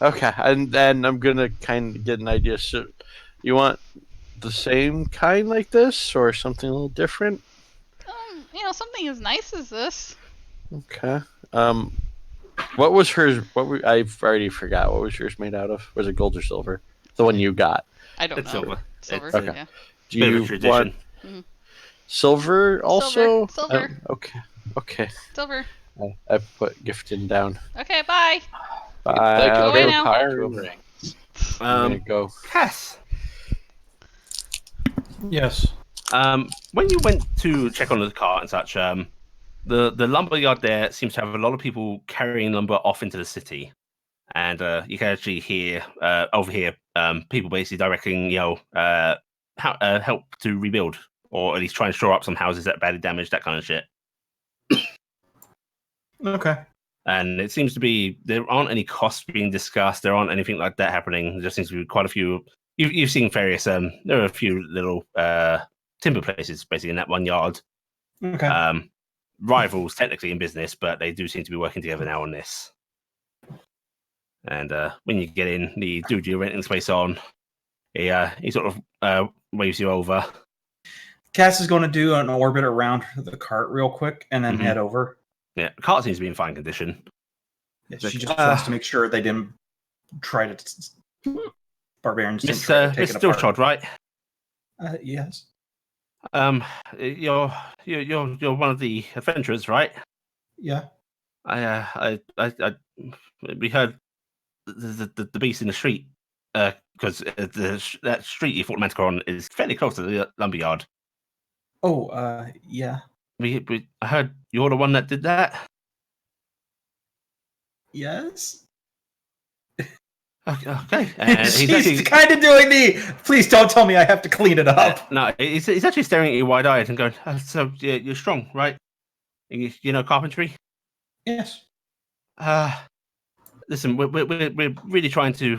Okay, and then I'm gonna kind of get an idea. So, you want the same kind like this, or something a little different? Something as nice as this. Okay. What was hers? I've already forgot. What was yours made out of? Was it gold or silver? The one you got. I don't It's know. silver. Silver. It's, Okay. Yeah. Do bit of a you tradition. want silver also? Silver. Okay. Silver. I put gifting down. Okay, bye. Bye. Go away now. I'm gonna go. Cass. Yes. When you went to check on the car and such, the lumberyard there seems to have a lot of people carrying lumber off into the city, and you can actually hear overhear people basically directing, how help to rebuild, or at least try and shore up some houses that are badly damaged, that kind of shit. Okay. And it seems to be there aren't any costs being discussed. There aren't anything like that happening. There just seems to be quite a few. You've seen various. There are a few little timber places basically in that one yard. Okay. Rivals technically in business, but they do seem to be working together now on this. And when you get in, the dude you're renting space on, he sort of waves you over. Cass is going to do an orbit around the cart real quick and then head over. Yeah, the cart seems to be in fine condition. Yeah, she just wants to make sure they didn't try to. Barbarians didn't try to take it apart. Stillshot, right? Yes. You're one of the adventurers, right? Yeah. We heard the beast in the street because that street you fought Manticore on is fairly close to the lumberyard. Oh, yeah. I heard you're the one that did that. Yes. Okay. He's kind of doing the. Please don't tell me I have to clean it up. No, he's actually staring at you wide-eyed and going, "So you're strong, right? You know carpentry." Yes. Listen, we're really trying to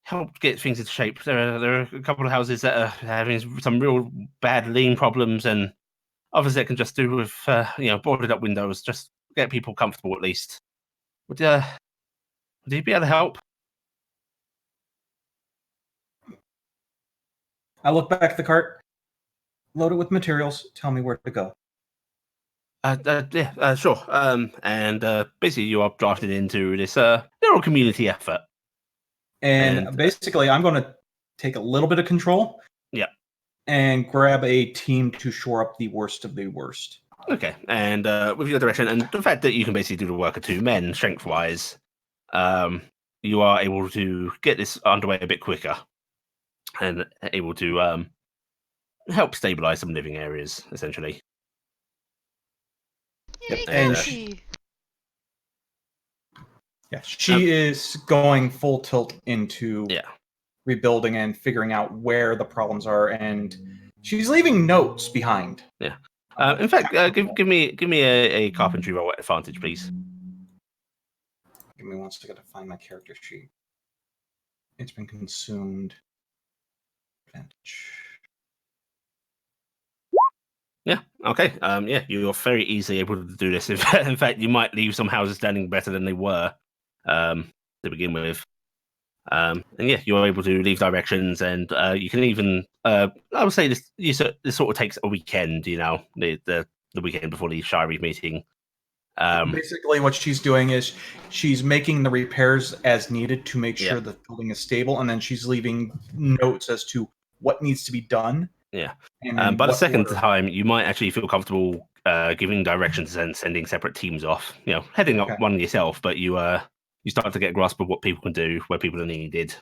help get things into shape. There are a couple of houses that are having some real bad lean problems, and others that can just do with boarded up windows, just get people comfortable at least. Would you be able to help? I look back at the cart, load it with materials, tell me where to go. Sure. And basically you are drafted into this little community effort. And basically I'm going to take a little bit of control. Yeah. And grab a team to shore up the worst of the worst. Okay. And with your direction and the fact that you can basically do the work of two men, strength-wise, you are able to get this underway a bit quicker and able to help stabilize some living areas, essentially. And she is going full tilt into rebuilding and figuring out where the problems are, and she's leaving notes behind. Yeah. In fact, give me a carpentry roll at advantage, please. Give me 1 second to find my character sheet. It's been consumed. Advantage. Yeah. Okay. You're very easily able to do this. In fact, you might leave some houses standing better than they were to begin with. And you're able to leave directions, and you can even. I would say this sort of takes a weekend. The weekend before the Shire meeting. Basically, what she's doing is she's making the repairs as needed to make sure the building is stable, and then she's leaving notes as to what needs to be done. Yeah. By the second time, you might actually feel comfortable giving directions and sending separate teams off. Heading up one yourself, but you start to get a grasp of what people can do, where people are needed.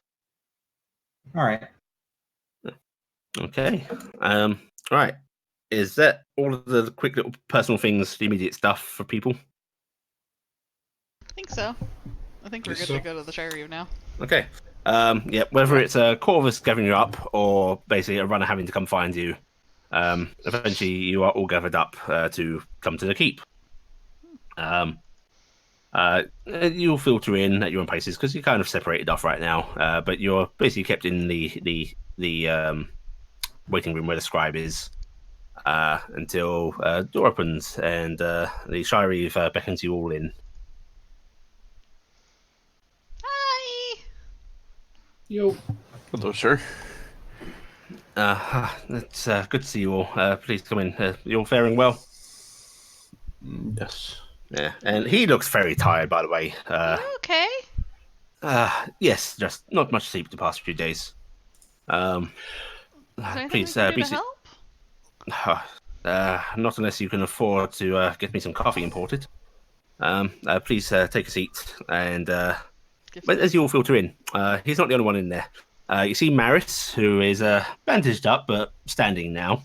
All right. Okay. Right. Is that all of the quick little personal things, the immediate stuff for people? I think so. I think we're good to go to the Shire now. Okay. Whether it's a Corvus gathering you up or basically a runner having to come find you, eventually you are all gathered up to come to the keep. You'll filter in at your own places because you're kind of separated off right now, but you're basically kept in the waiting room where the scribe is until door opens and the Shire beckons you all in. Hi. Yo. Hello, sir. It's good to see you all. Please come in. You're all faring well? Yes. Yeah, and he looks very tired, by the way. Are you okay? Yes, just not much sleep the past few days. Please, be help? Not unless you can afford to get me some coffee imported. Please take a seat, and as you all filter in, he's not the only one in there. You see Maris, who is bandaged up but standing now.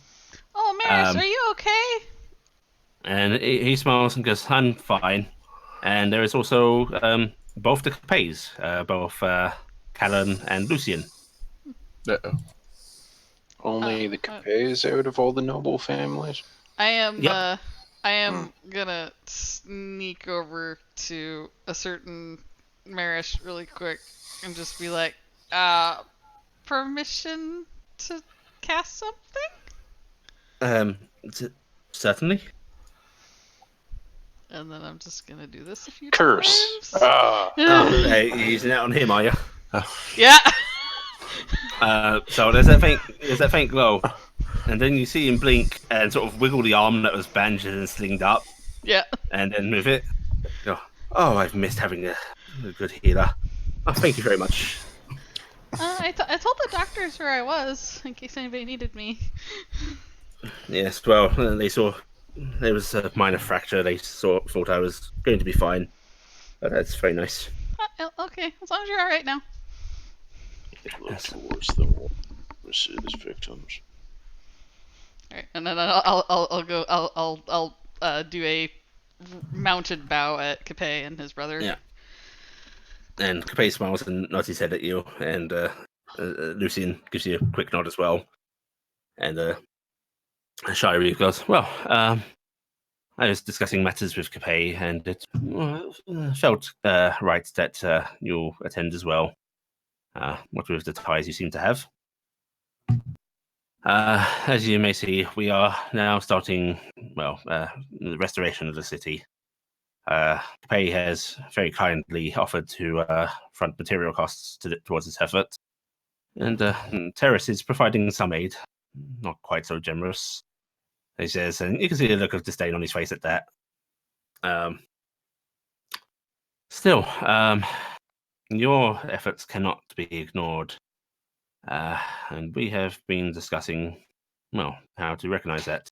Oh, Maris, are you okay? And he smiles and goes, "I'm fine." And there is also both the Capes, both Callan and Lucian. Uh-oh. Only the Capes out of all the noble families? I am. Yep. I am gonna sneak over to a certain Marish really quick and just be like, permission to cast something? Certainly. And then I'm just gonna do this a few Curse. times. Oh, you're using it on him, are you? Yeah. So there's that faint glow, and then you see him blink and sort of wiggle the arm that was bandaged and slinged up, Yeah. and then move it. Go, oh, I've missed having a good healer. Oh, thank you very much. I told the doctors where I was in case anybody needed me. Yes, well, they saw there was a minor fracture. They thought I was going to be fine. But that's very nice. Okay, as long as you're all right now. It looked worse than what was his victims. All right, and then I'll do a mounted bow at Capet and his brother. Yeah. And Capet smiles and nods his head at you, and Lucian gives you a quick nod as well. And Shirey goes, well, I was discussing matters with Capet, and it felt right that you'll attend as well. What with the ties you seem to have. As you may see, we are now starting, the restoration of the city. Capet has very kindly offered to front material costs towards this effort. And Terrace is providing some aid, not quite so generous, he says, and you can see a look of disdain on his face at that. Still, your efforts cannot be ignored. And we have been discussing, how to recognize that.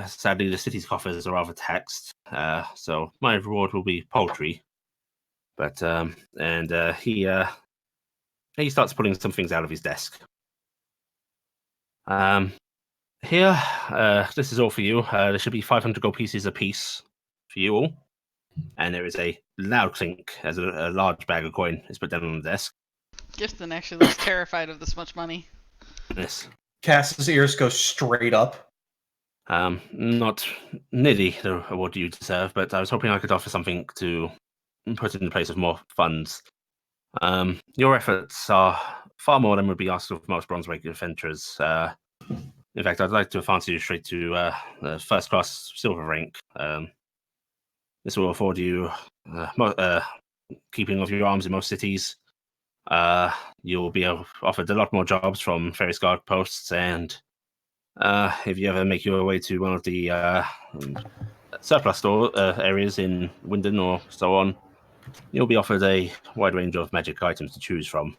Sadly, the city's coffers are rather taxed, so my reward will be paltry. But he starts pulling some things out of his desk. Here, this is all for you. There should be 500 gold pieces apiece for you all. And there is a loud clink as a large bag of coin is put down on the desk. Gifton actually looks terrified of this much money. Yes. Cass's ears go straight up. Not nearly the award you deserve, but I was hoping I could offer something to put in the place of more funds. Your efforts are far more than would be asked of most bronze rank adventurers. In fact, I'd like to advance you straight to first class silver rank. This will afford you keeping of your arms in most cities. You'll be offered a lot more jobs from various guard posts, and if you ever make your way to one of the surplus store areas in Winden or so on, you'll be offered a wide range of magic items to choose from.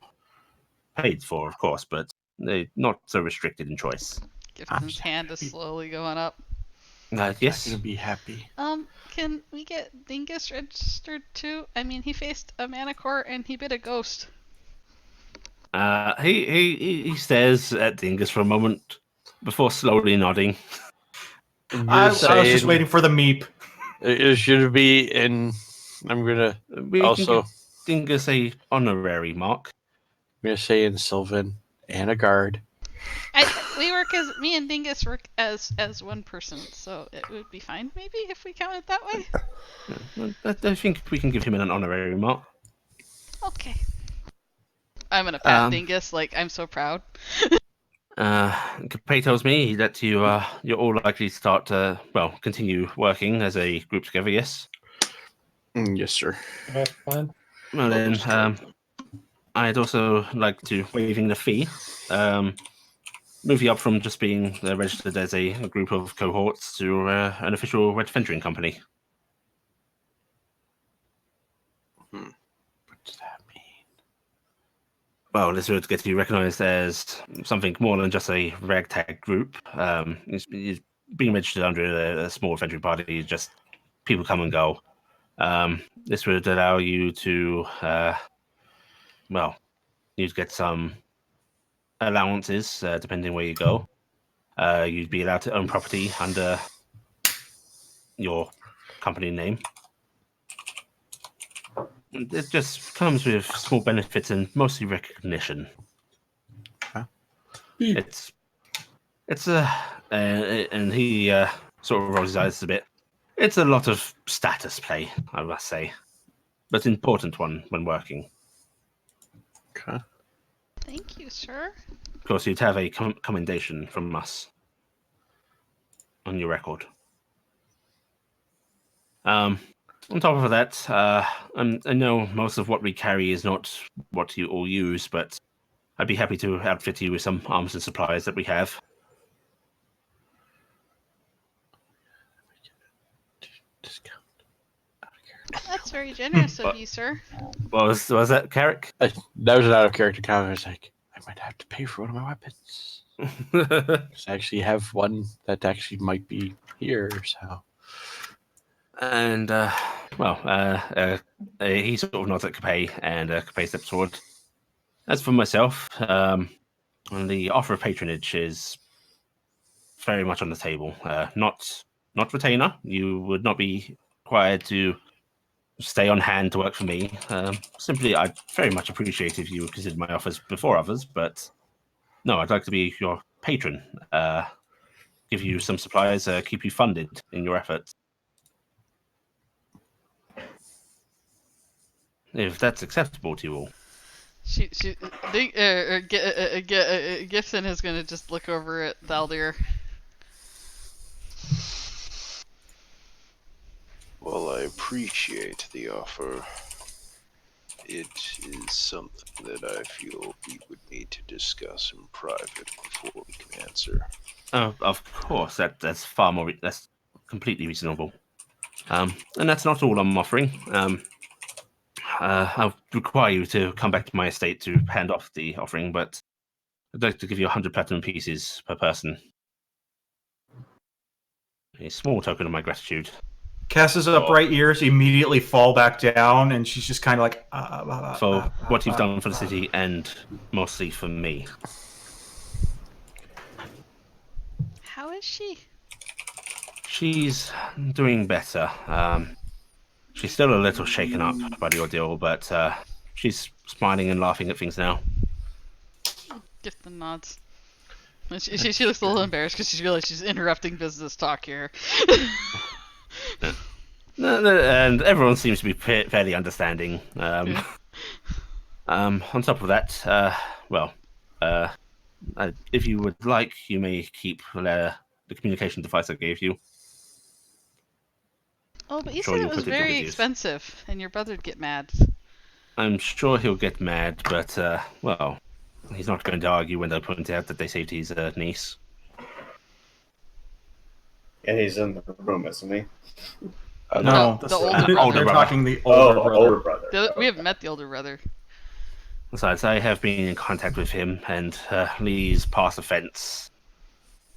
Paid for, of course, but they're not so restricted in choice. Gifton's hand is slowly going up. Yes. I'm gonna be happy. Can we get Dingus registered too? I mean, he faced a manicore and he bit a ghost. He stares at Dingus for a moment before slowly nodding. I was just waiting for the meep. It should be in. I'm gonna We also. can give Dingus a honorary mark. I'm gonna say in Sylvan and a guard. Me and Dingus work as one person, so it would be fine maybe if we count it that way. I think we can give him an honorary mark. Okay. I'm gonna pat Dingus like I'm so proud. Capet tells me that you're all likely to start continue working as a group together. Yes. Yes, sir. That's fine. Well then, I'd also like to waiving the fee. Move you up from just being registered as a group of cohorts to an official red venturing company. What does that mean? Well, this would get you recognized as something more than just a ragtag group. It's being registered under a small adventuring party, just people come and go. This would allow you to, you'd get some allowances depending where you go. You'd be allowed to own property under your company name. It just comes with small benefits and mostly recognition. It's and he sort of rolls his eyes a bit. It's a lot of status play, I must say, but important one when working. Okay. Thank you, sir. Of course, you'd have a commendation from us on your record. On top of that, I know most of what we carry is not what you all use, but I'd be happy to outfit you with some arms and supplies that we have. Discount. That's very generous of you, sir. Was that Carrick? That was an out of character comment. I was like, I might have to pay for one of my weapons. Because I actually have one that actually might be here, so. And, he sort of nods at Capay, and Capay steps forward. As for myself, the offer of patronage is very much on the table. Not retainer. You would not be required to stay on hand to work for me. Simply, I'd very much appreciate if you considered my offers before others, but no, I'd like to be your patron. Give you some supplies, keep you funded in your efforts. If that's acceptable to you all. Gibson is going to just look over at Thaldir. Well, I appreciate the offer. It is something that I feel we would need to discuss in private before we can answer. Of course, that's far more. That's completely reasonable. And that's not all I'm offering. I'll require you to come back to my estate to hand off the offering, but I'd like to give you 100 platinum pieces per person. A small token of my gratitude. Cass's upright ears immediately fall back down, and she's just kind of like... for what you've done for the city, and mostly for me. How is she? She's doing better. She's still a little shaken up by the ordeal, but she's smiling and laughing at things now. Gift the nods. She looks a little embarrassed because she realizes she's interrupting business talk here. And everyone seems to be fairly understanding. On top of that, if you would like, you may keep the communication device I gave you. Oh, but you said it was very expensive, and your brother'd get mad. I'm sure he'll get mad, but, he's not going to argue when they point out that they saved his niece. And he's in the room, isn't he? No, the older brother. They're talking the older brother. We haven't met the older brother. Besides, I have been in contact with him, and Lee's past offense.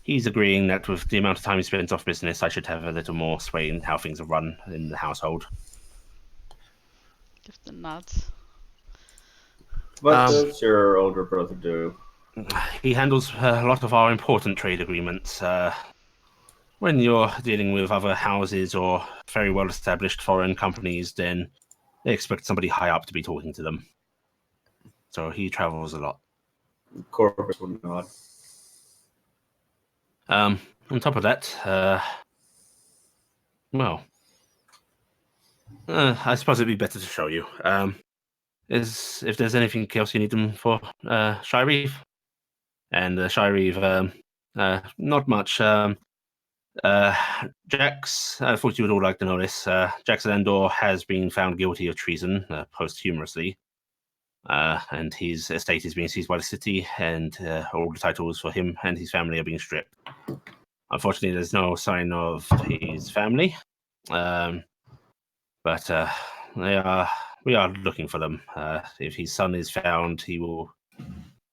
He's agreeing that with the amount of time he spends off business, I should have a little more sway in how things are run in the household. Give the nods. What does your older brother do? He handles a lot of our important trade agreements. When you're dealing with other houses or very well-established foreign companies, then they expect somebody high up to be talking to them. So he travels a lot. Corvus would nod. On top of that, I suppose it'd be better to show you. If there's anything else you need them for, Shireve? And Shireve, not much. Jax, I thought you would all like to know this. Jax Landor has been found guilty of treason posthumously. And his estate is being seized by the city, and all the titles for him and his family are being stripped. Unfortunately, there's no sign of his family, but we are looking for them. If his son is found, he will.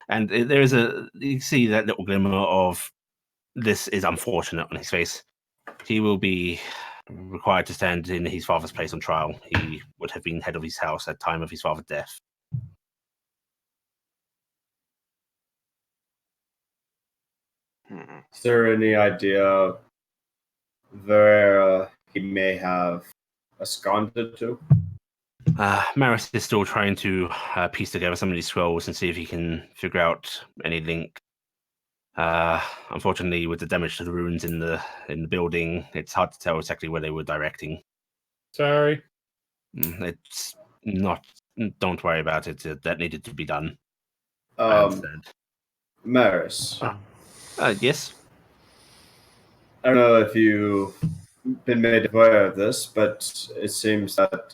And there is you see that little glimmer of this is unfortunate on his face. He will be required to stand in his father's place on trial. He would have been head of his house at the time of his father's death. Is there any idea where he may have absconded to? Maris is still trying to piece together some of these scrolls and see if he can figure out any link. Unfortunately, with the damage to the ruins in the building, it's hard to tell exactly where they were directing. Sorry. It's not. Don't worry about it. That needed to be done. I understand. Maris, Yes. I don't know if you've been made aware of this, but it seems that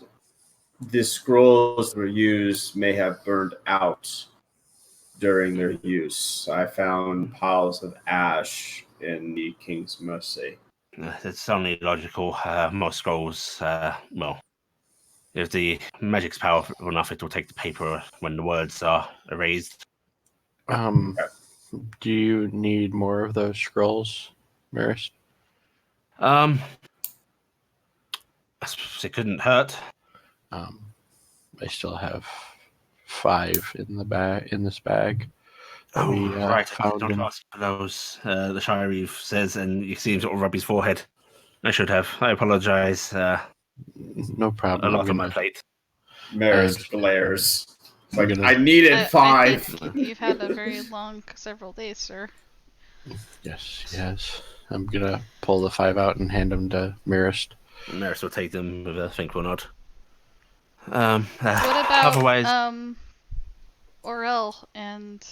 the scrolls that were used may have burned out during their use. I found piles of ash in the King's Mercy. It's only logical. Most scrolls, well, if the magic's powerful enough, it will take the paper when the words are erased. Do you need more of those scrolls, Maris? I suppose it couldn't hurt. I still have 5 in the bag in this bag. Oh, we, right. I found did not ask for those. The Shire says, and you see him sort of rub his forehead. I should have. I apologize. No problem. A lot on my plate. Maris glares. It's like, gonna- I needed 5. I think you've had a very long several days, sir. Yes. I'm gonna pull the 5 out and hand them to Maris. Maris will take them with a thankful nod. What about otherwise, Aurel and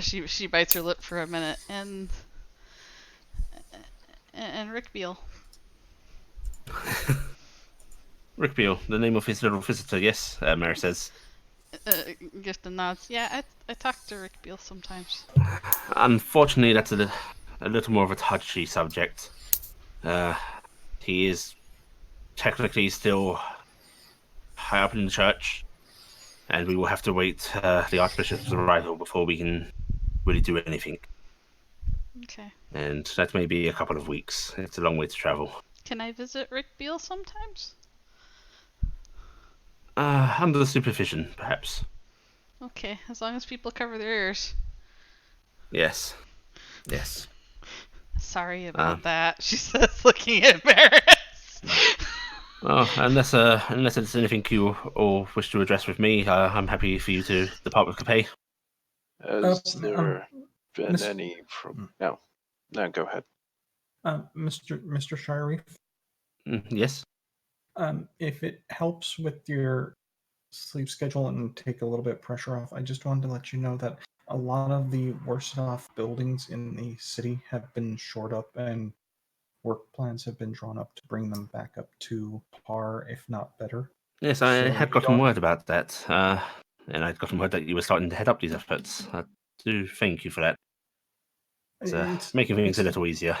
she bites her lip for a minute and Rick Beale. Rick Beale, the name of his little visitor. Yes, Maris says. Gift and nods. Yeah, I talk to Rick Beale sometimes. Unfortunately, that's a little more of a touchy subject. He is technically still high up in the church, and we will have to wait the Archbishop's arrival before we can really do anything. Okay. And that may be a couple of weeks. It's a long way to travel. Can I visit Rick Beale sometimes? Under the supervision, perhaps. Okay, as long as people cover their ears. Yes. Sorry about that, she says, looking at Maris. Well, unless it's anything you all wish to address with me, I'm happy for you to depart with Capet. Has there been any from... No, go ahead. Mr. Shirey? Yes? If it helps with your sleep schedule and take a little bit of pressure off, I just wanted to let you know that a lot of the worst off buildings in the city have been shored up and work plans have been drawn up to bring them back up to par, if not better. Yes, I had gotten word about that. And I'd gotten word that you were starting to head up these efforts. I do thank you for that. It's making things a little easier.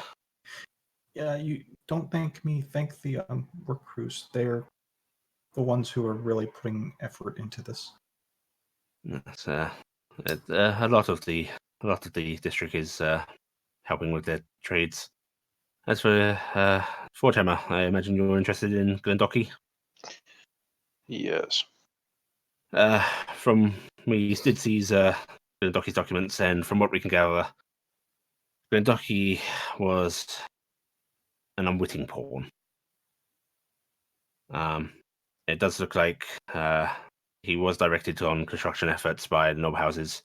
Yeah, you don't thank me. Thank the work crews. They're the ones who are really putting effort into this. Yes, a lot of the district is helping with their trades. As for Forthammer, I imagine you're interested in Glendocky? Yes. From we did seize Glendocky's documents, and from what we can gather, Glendocky was an unwitting pawn. It does look like he was directed on construction efforts by the noble houses,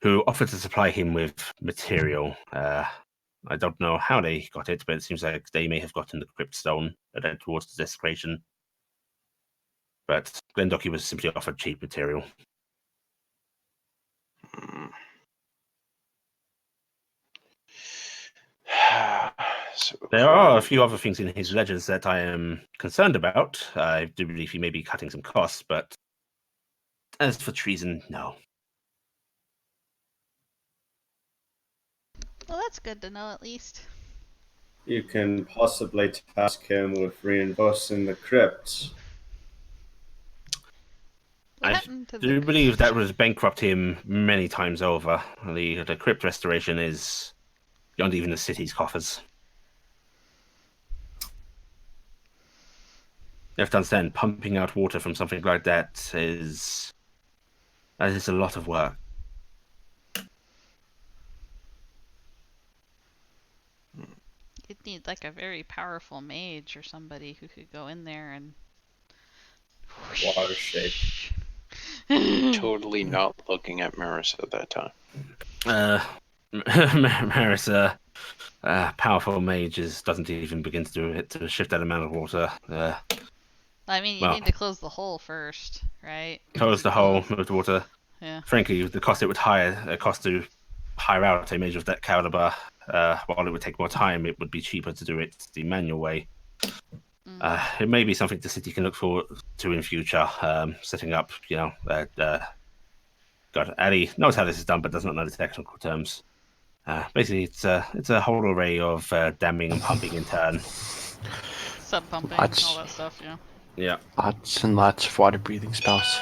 who offered to supply him with material. I don't know how they got it, but it seems like they may have gotten the cryptstone that led towards the desecration. But Glendocky was simply offered cheap material. So there are a few other things in his ledgers that I am concerned about. I do believe he may be cutting some costs, but as for treason, no. Well, that's good to know at least. You can possibly task him with reinforcing the crypt. I do believe that would bankrupt him many times over. The crypt restoration is beyond even the city's coffers. You have to understand, pumping out water from something like that is a lot of work. You'd need like a very powerful mage or somebody who could go in there and Water shape. Totally not looking at Maris at that time. Maris, powerful mages doesn't even begin to do it to shift that amount of water. I mean, you Well, need to close the hole first, right? close the hole, move the water. Yeah. Frankly, the cost it would cost to hire out a mage of that caliber, while it would take more time, it would be cheaper to do it the manual way. It may be something the city can look forward to in future, setting up, God, Ali knows how this is done, but does not know the technical terms. Basically, it's a whole array of damming and pumping in turn. Sub pumping, all that stuff, yeah. Yeah. Lots and lots of water breathing spells.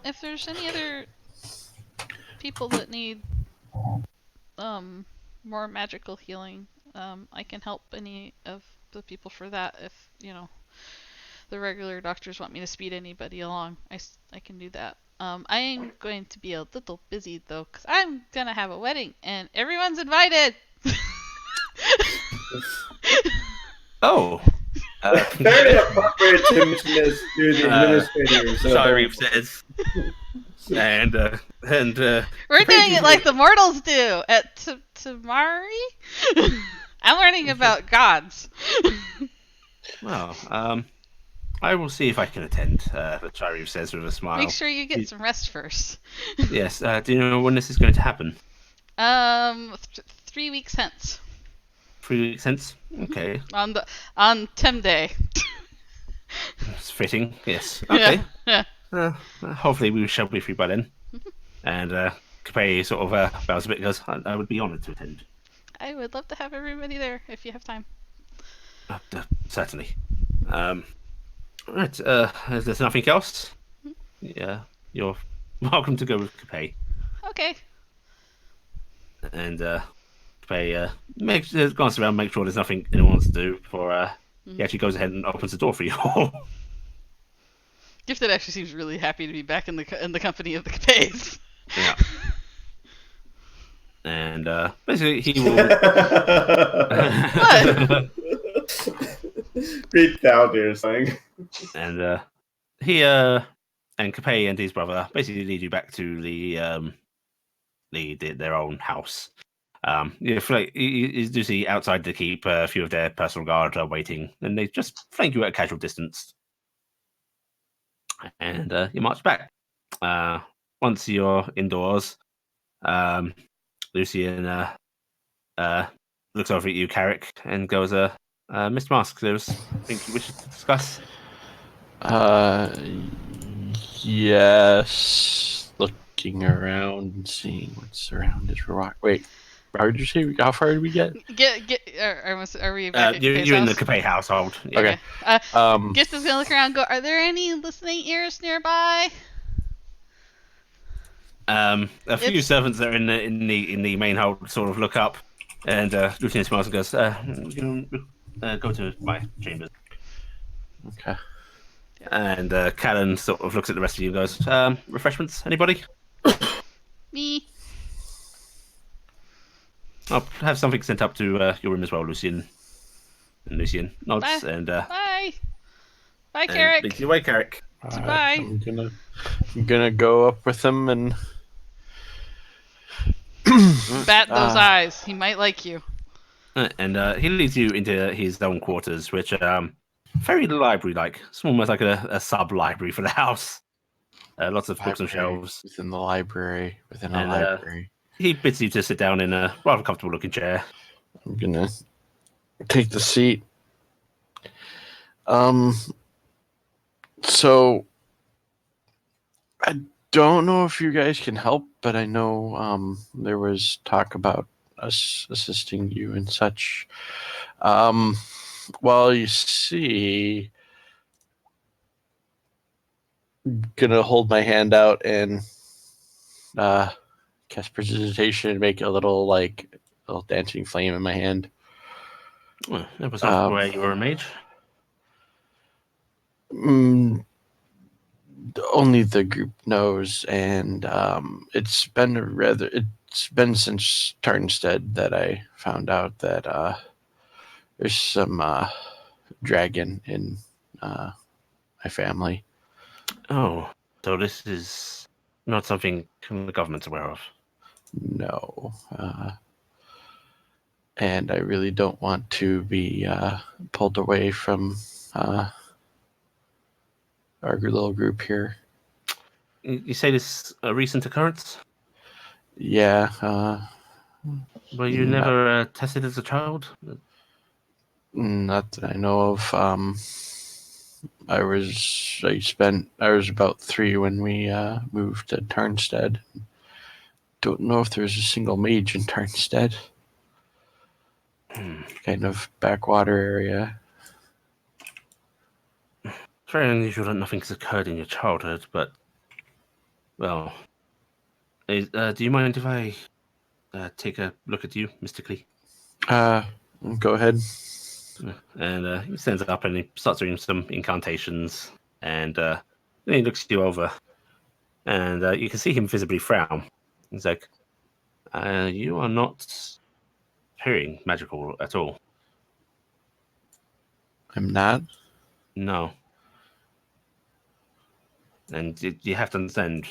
If there's any other people that need more magical healing, I can help any of the people for that. If the regular doctors want me to speed anybody along, I can do that. I am going to be a little busy though, because I'm gonna have a wedding and everyone's invited. Oh. Very appropriate to mention this to the administrators. Shireen says. And We're doing it like the mortals do at Tamari. I'm learning about gods. Well, I will see if I can attend. Shireen says with a smile. Make sure you get some rest first. Yes. Do you know when this is going to happen? 3 weeks hence. 3 weeks hence. Okay. On Tem Day. It's fitting. Yes. Okay. Yeah. Hopefully we shall be free by then. And Capay sort of bows a bit and goes, I would be honoured to attend. I would love to have everybody there if you have time. Certainly. Right. If there's nothing else, yeah, you're welcome to go with Capay. Okay. And Capay glance around, make sure there's nothing anyone wants to do before he actually goes ahead and opens the door for you all. Gifted actually seems really happy to be back in the company of the Capays. Yeah. And basically he will. What? Read down dear saying. And he and Capay and his brother basically lead you back to their own house. You do see outside the keep a few of their personal guard are waiting, and they just flank you at a casual distance. And you march back. Once you're indoors, Lucian looks over at you, Carrick, and goes, Mr. Mask, there's something you wish to discuss? Yes. Looking around and seeing what's around us for rock. Wait, how did you say? How far did we get? Are we back at You're in the house? Capay household. Yeah. Okay. Gift is gonna look around and go, are there any listening ears nearby? A few servants that are in the main hold sort of look up, and Lucian smiles and goes, "You can go to my chambers." Okay. And Callan sort of looks at the rest of you and goes, "Refreshments? Anybody?" Me. I'll have something sent up to your room as well, Lucian. And Lucian nods Bye. and Bye. Bye, and Carrick. leads you away, Carrick. Bye. I'm gonna go up with him and Bat those eyes. He might like you. And he leads you into his own quarters, which are very library-like. It's almost like a sub-library for the house. Lots of books and shelves. within the library. Within a library. He bids you to sit down in a rather comfortable-looking chair. I'm gonna take the seat. So I don't know if you guys can help, but I know there was talk about us assisting you and such. Well, you see, I'm gonna hold my hand out and cast precipitation and make a little dancing flame in my hand. Well, that was not where you were a mage. Only the group knows, and it's been since Tarnstead that I found out that there's some dragon in my family. Oh, so this is not something the government's aware of. No. And I really don't want to be pulled away from our little group here. You say this a recent occurrence? Yeah. Were you never tested as a child? Not that I know of. I was about 3 when we moved to Tarnstead. Don't know if there's a single mage in Tarnstead. Kind of backwater area. It's very unusual that nothing's occurred in your childhood, but well, do you mind if I take a look at you mystically? Go ahead. And he stands up and he starts doing some incantations, and then he looks you over, and you can see him visibly frown. He's like, "You are not hearing magical at all." I'm not. No. And you have to understand,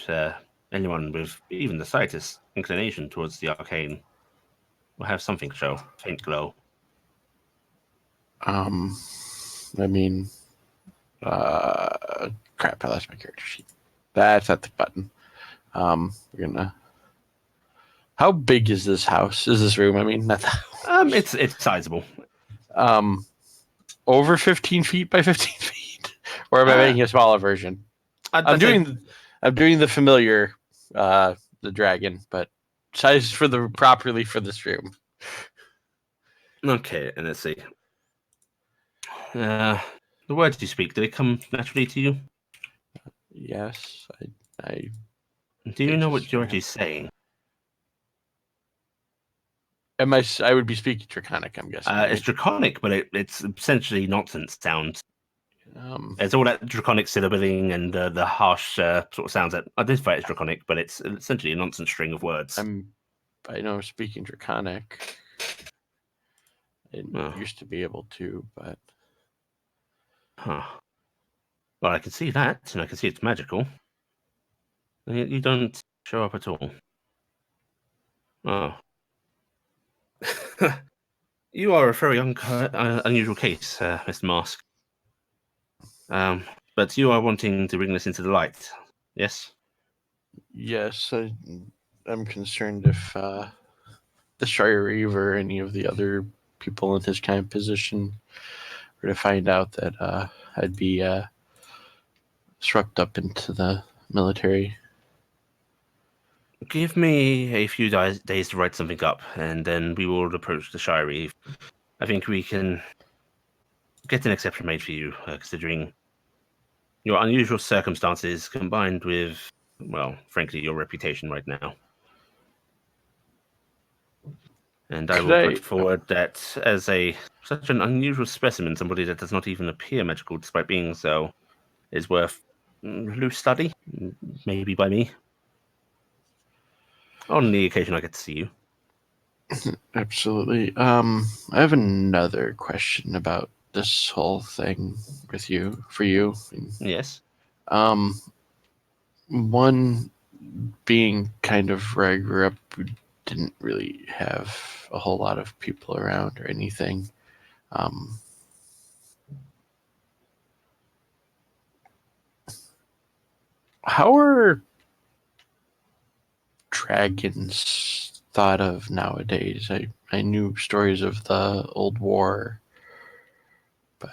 anyone with even the slightest inclination towards the arcane will have something show, faint glow. I mean, crap, I lost my character sheet. That's at the button. We're gonna. How big is this house? Is this room? I mean, not the house. It's sizable. Over 15 feet by 15 feet, or am I making a smaller version? I'm doing the familiar, the dragon, but size properly for this room. Okay, and let's see. The words you speak, do they come naturally to you? Yes, I Do you know what you're actually saying? I would be speaking Draconic, I'm guessing. Right? It's draconic, but it's essentially nonsense sounds. Um, It's all that draconic syllabling and the harsh sort of sounds that identify it as draconic, but it's essentially a nonsense string of words. I know I'm speaking Draconic. I used to be able to, but... Huh. Well, I can see that, and I can see it's magical. You don't show up at all. Oh. You are a very unusual case, Mr. Mask. But you are wanting to bring this into the light, yes? Yes, I'm concerned if the Shire Reeve or any of the other people in his kind of position were to find out that I'd be swept up into the military. Give me a few days to write something up, and then we will approach the Shire Reeve. I think we can get an exception made for you, considering your unusual circumstances combined with, well, frankly, your reputation right now. And I will put forward that as such an unusual specimen, somebody that does not even appear magical despite being so, is worth loose study, maybe by me. On the occasion I get to see you. Absolutely. I have another question about this whole thing for you. Yes. One being kind of where I grew up, we didn't really have a whole lot of people around or anything. How are dragons thought of nowadays? I knew stories of the old war, but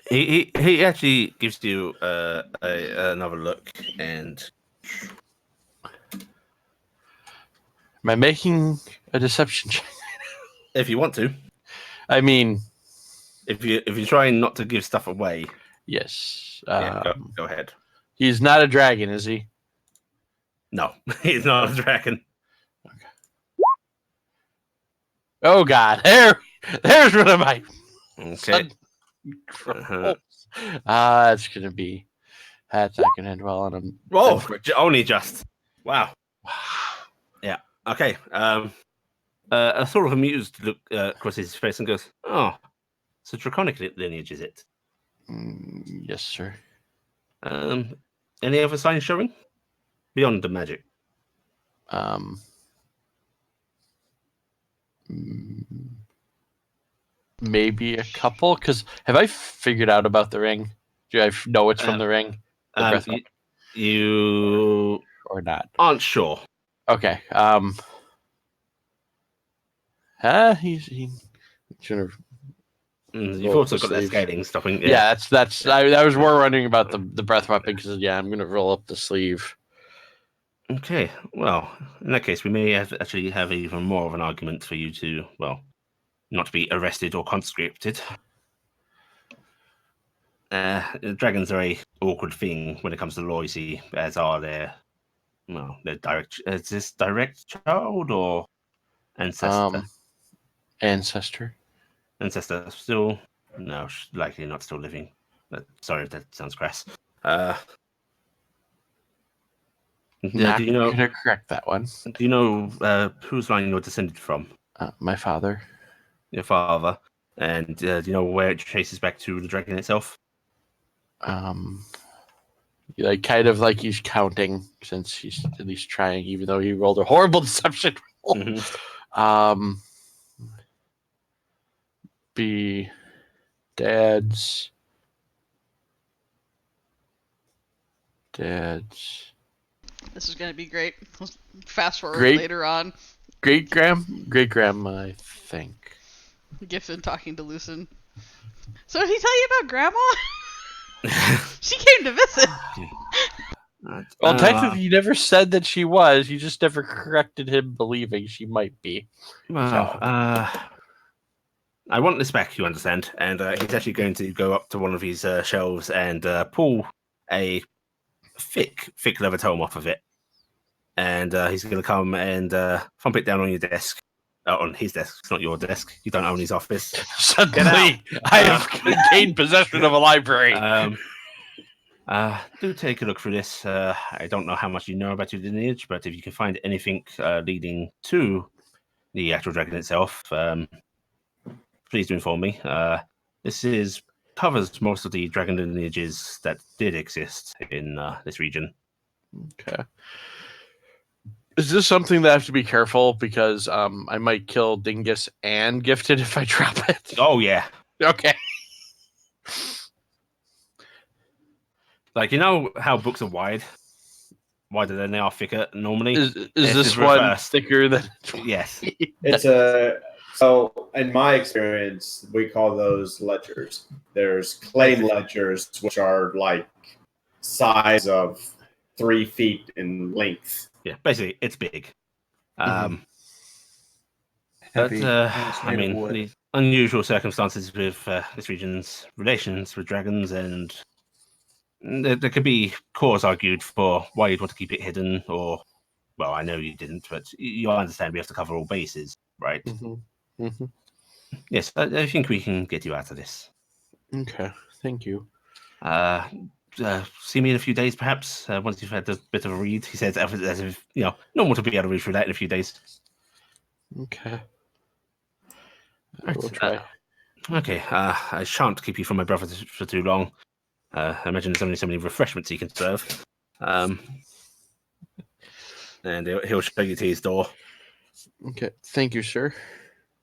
he actually gives you another look, and am I making a deception check? If you want to, I mean, if you're trying not to give stuff away, yes. Go ahead. He's not a dragon, is he? No, he's not a dragon. Okay. Oh God, there's one of my. Okay. That's not gonna end well on him. Whoa, only just. Wow. Yeah. Okay. A sort of amused look crosses his face and goes, "Oh, so draconic lineage, is it?" Yes, sir. Any other signs showing beyond the magic? Maybe a couple. Because have I figured out about the ring? Do I know it's from the ring? The breath You or not? aren't sure. Okay. He's gonna. You've Roll also up the got that sleeves. scaling stopping. Yeah, that's. I was more wondering about the breath weapon because I'm gonna roll up the sleeve. Okay. Well, in that case, we may actually have even more of an argument for you to, well, not be arrested or conscripted. Dragons are a awkward thing when it comes to law, you see, as are their, well, their direct. Is this direct child or ancestor? Ancestor. Ancestor still? No, likely not still living. Sorry if that sounds crass. Not Do you know? gonna correct that one. Do you know whose line you're descended from? My father. Your father. And do you know where it traces back to the dragon itself? Like kind of like he's counting since he's at least trying, even though he rolled a horrible deception roll. Mm-hmm. Be dad's. This is gonna be great. Let's fast forward Great. later on. Great grandma, I think. Giffen talking to Lucen. So did he tell you about Grandma? She came to visit. Well, technically, you never said that she was. You just never corrected him believing she might be. Well, I want this back, you understand. And he's actually going to go up to one of his shelves and pull a thick leather tome off of it. And he's going to come and thump it down on your desk. On his desk, it's not your desk. You don't own his office. Suddenly, I have gained possession of a library. Do take a look through this. I don't know how much you know about your lineage, but if you can find anything leading to the actual dragon itself, please do inform me. This covers most of the dragon lineages that did exist in this region. Okay. Is this something that I have to be careful because I might kill Dingus and Gifted if I drop it? Oh yeah. Okay. Like, you know how books are wider than they are thicker normally? Is this one thicker than? Yes. It's so in my experience, we call those ledgers. There's claim ledgers, which are like size of 3 feet in length. Yeah, basically, it's big. Heavy, But almost I made of mean, wood. the unusual circumstances with this region's relations with dragons, and there could be cause argued for why you'd want to keep it hidden, or, well, I know you didn't, but you understand we have to cover all bases, right? Yes, I think we can get you out of this. Okay, thank you. See me in a few days, perhaps, once you've had a bit of a read. He says, as if, normal to be able to read through that in a few days. Okay. I Right. will try. Okay, I shan't keep you from my brother for too long. I imagine there's only so many refreshments he can serve. And he'll show you to his door. Okay, thank you, sir.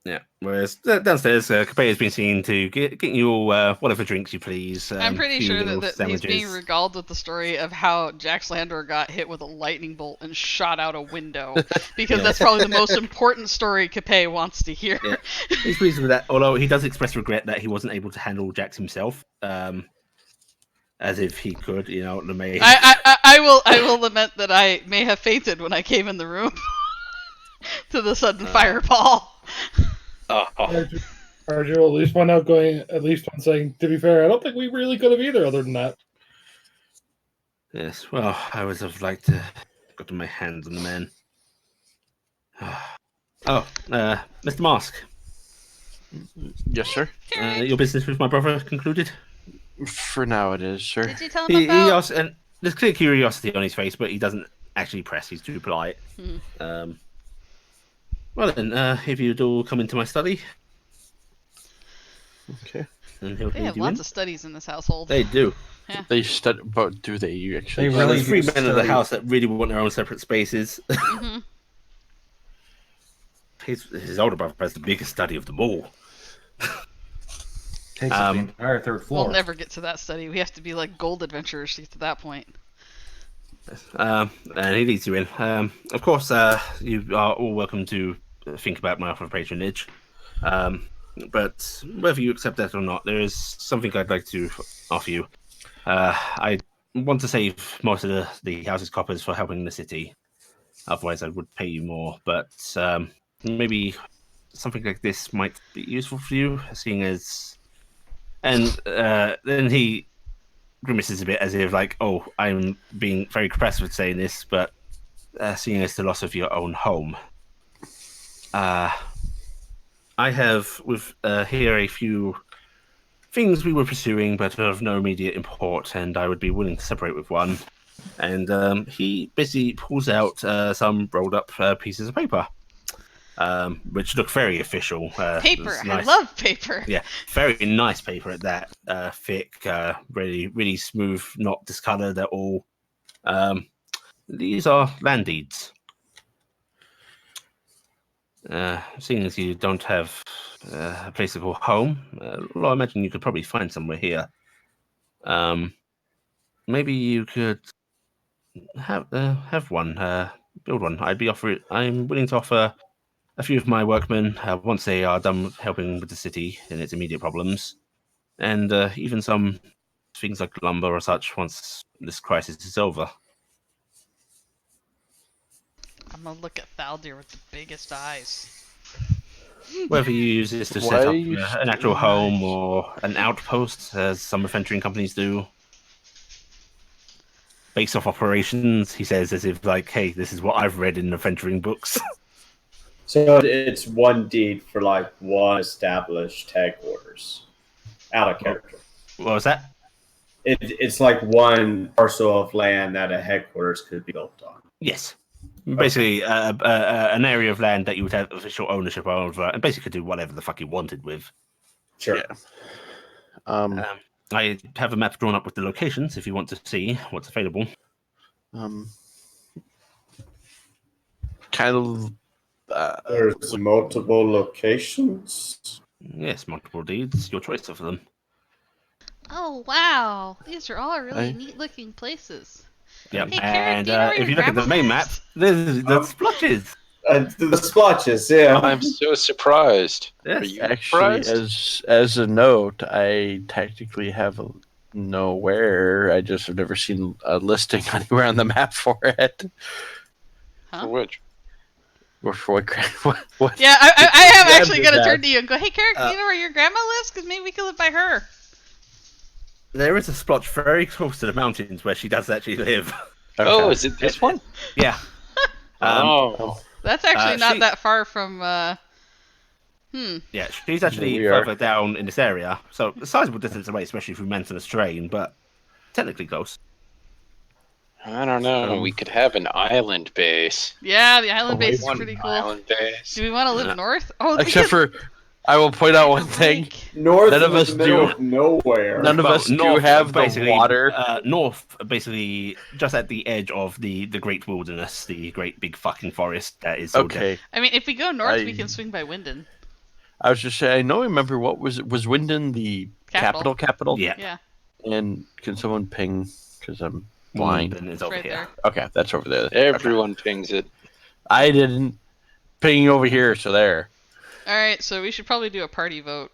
Yeah. Whereas downstairs, Capet has been seen to get you all whatever drinks you please. I'm pretty few sure little that he's sandwiches. being regaled with the story of how Jax Landor got hit with a lightning bolt and shot out a window, because that's probably the most important story Capet wants to hear. Yeah. He's pleased with that, although he does express regret that he wasn't able to handle Jax himself, as if he could, the maid. I will lament that I may have fainted when I came in the room to the sudden fireball. Arjun at least one outgoing, at least one saying, to be fair, I don't think we really could have either, other than that. Yes, well, I would have liked to got my hands on the man. Mr. Mask. Yes, sir. Your business with my brother concluded? For now it is, sir. Did you tell him He about... asked, and there's clear curiosity on his face, but he doesn't actually press. He's too polite. Well then, if you'd all come into my study. Okay. And he'll They have lots of studies in this household. They do. Yeah. They study, but do they actually? They really There's 3 do men in the study. house that really want their own separate spaces. his older brother has the biggest study of them all. Takes up the entire third floor. We'll never get to that study. We have to be like gold adventurers to get to that point. And he leads you in. Of course, you are all welcome to think about my offer of patronage. But whether you accept that or not, there is something I'd like to offer you. I want to save most of the house's coppers for helping the city. Otherwise, I would pay you more. But maybe something like this might be useful for you, seeing as... And then he grimaces a bit as if like, oh, I'm being very crass with saying this, but seeing as the loss of your own home. I have with here a few things we were pursuing, but of no immediate import, and I would be willing to separate with one. And he basically pulls out some rolled up pieces of paper, which look very official. Paper, nice. I love paper. Yeah, very nice paper at that. Thick, really smooth, not discolored at all. These are land deeds. Seeing as you don't have a place to call home, well, I imagine you could probably find somewhere here. Maybe you could have one, build one. I'm willing to offer a few of my workmen once they are done helping with the city and its immediate problems, and even some things like lumber or such once this crisis is over. I'm gonna look at Thaldir with the biggest eyes. Whether you use this to set up an actual home or an outpost, as some adventuring companies do. Base off operations, he says, as if like, hey, this is what I've read in adventuring books. So it's one deed for like one established headquarters. Out of character. What was that? It's like one parcel of land that a headquarters could be built on. Yes. Basically, an area of land that you would have official ownership over, and basically could do whatever the fuck you wanted with. Sure. Yeah. I have a map drawn up with the locations if you want to see what's available. Kind of. There's multiple locations. Yes, multiple deeds. Your choice of them. Oh wow, these are all really neat-looking places. Yeah, Hey, and Karen, if you look at the main map, there's the splotches. The splotches, yeah. I'm so surprised. Yes. Are you Actually, surprised? as a note, I technically have nowhere. I just have never seen a listing anywhere on the map for it. Huh? For which? Or for what? Yeah, I am actually did gonna that. turn to you and go, hey, Karen, do you know where your grandma lives? Because maybe we could live by her. There is a splotch very close to the mountains where she does actually live. Okay. Oh, is it this one? Yeah. That's actually not she- that far from. Yeah, she's actually We are. further down in this area, so a sizable distance away, especially through maintenance terrain, but technically close. I don't know. We could have an island base. Yeah, the island base is One pretty cool. island base. Do we want to live Yeah. north? Oh, Except for, I will point out one thing. North None of in us the middle do. of nowhere. None of us do have the basically, water. North, basically, just at the edge of the great wilderness, the great big fucking forest that is. Okay. I mean, if we go north, we I- can swing by Winden. I was just saying, remember what was Winden the Capital. capital? Yeah. Yeah, And can someone ping? Because I'm Blind blind. and it's it's over right here. there. Okay, that's over there. Everyone pings it. I didn't ping over here, so there. All right, so we should probably do a party vote.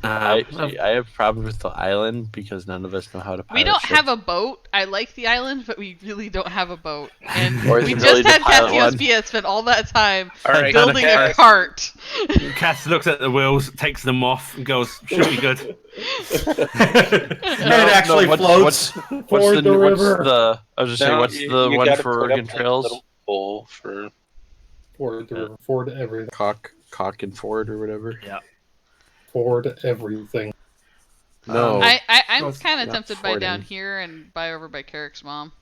I have problems with the island because none of us know how to pilot We don't ships. have a boat. I like the island, but we really don't have a boat. And Or is we it just really had to pilot one? Cassiopeia spend all that time All right, building a Cass. cart. Cass looks at the wheels, takes them off, and goes, "Should be good." It actually floats. What's Ford the river. I was just saying, what's the one gotta for put up Oregon that Trails? little pole for Ford the river. Ford everything. Cock and Ford or whatever. Ford everything. No. I'm Well, kind of not tempted by Fording. down here and by over by Carrick's mom.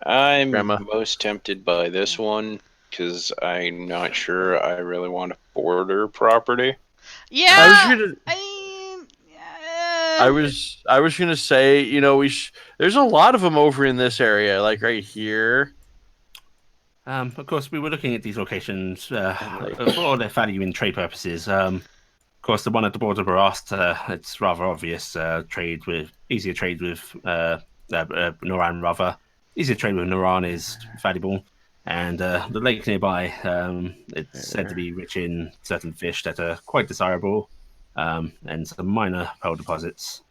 I'm Grandma. most tempted by this one because I'm not sure I really want a border property. Yeah, I was gonna. I mean, I was gonna say, there's a lot of them over in this area, like right here. Of course, we were looking at these locations for all their value in trade purposes. Of course, the one at the border of Barast, it's rather obvious. Easier trade with Noran rather. Easier trade with Noran is valuable. And the lake nearby, it's said to be rich in certain fish that are quite desirable, and some minor pearl deposits.